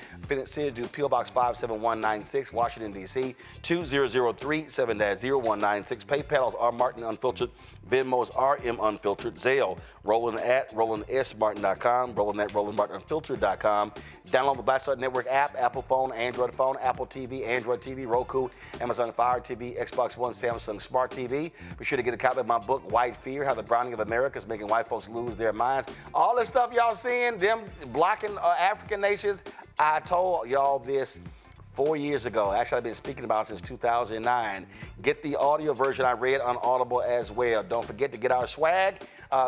[SPEAKER 2] Send it to P.O. Box 57196, Washington, D.C. 20037-0196. PayPal is R Martin Unfiltered. Venmo is RM Unfiltered. Zelle, Roland at RolandSMartin.com. Roland at RolandMartinUnfiltered.com. Download the Black Star Network app, Apple phone, Android phone, Apple TV, Android TV, Roku, Amazon Fire TV, Xbox One, Samsung Smart TV. Be sure to get a copy of my book, White Fear, How the Browning of America is Making White Folks Lose Their Minds. All this stuff y'all seeing, them blocking African nations, I told y'all this 4 years ago. Actually, I've been speaking about it since 2009. Get the audio version I read on Audible as well. Don't forget to get our swag.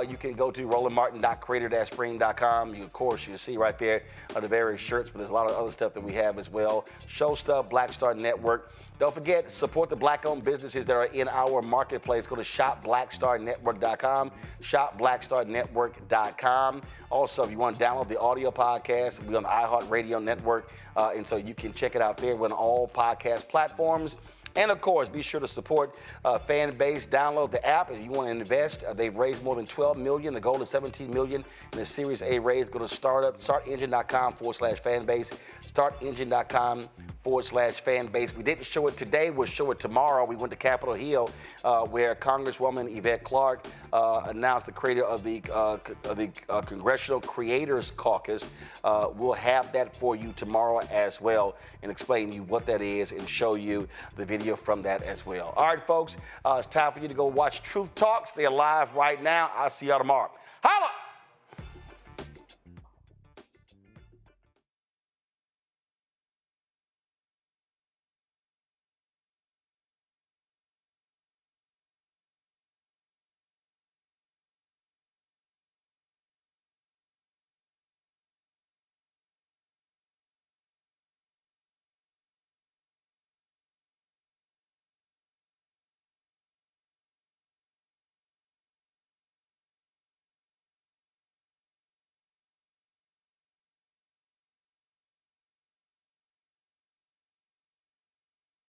[SPEAKER 2] You can go to rolandmartin.creator-spring.com. Of course, you'll see right there the various shirts, but there's a lot of other stuff that we have as well. Show stuff, Black Star Network. Don't forget to support the black-owned businesses that are in our marketplace. Go to shopblackstarnetwork.com, shopblackstarnetwork.com. Also, if you want to download the audio podcast, we're on the iHeartRadio network, and so you can check it out there. We're on all podcast platforms. And of course, be sure to support Fanbase. Download the app if you want to invest. They've raised more than $12 million. The goal is $17 million in the Series A raise. Go to startengine.com/fanbase. Startengine.com/fanbase. We didn't show it today. We'll show it tomorrow. We went to Capitol Hill, where Congresswoman Yvette Clarke announced the creator of the Congressional Creators Caucus. We'll have that for you tomorrow as well, and explain to you what that is and show you the video from that as well. All right, folks, it's time for you to go watch Truth Talks. They're live right now. I'll see y'all tomorrow. Holla!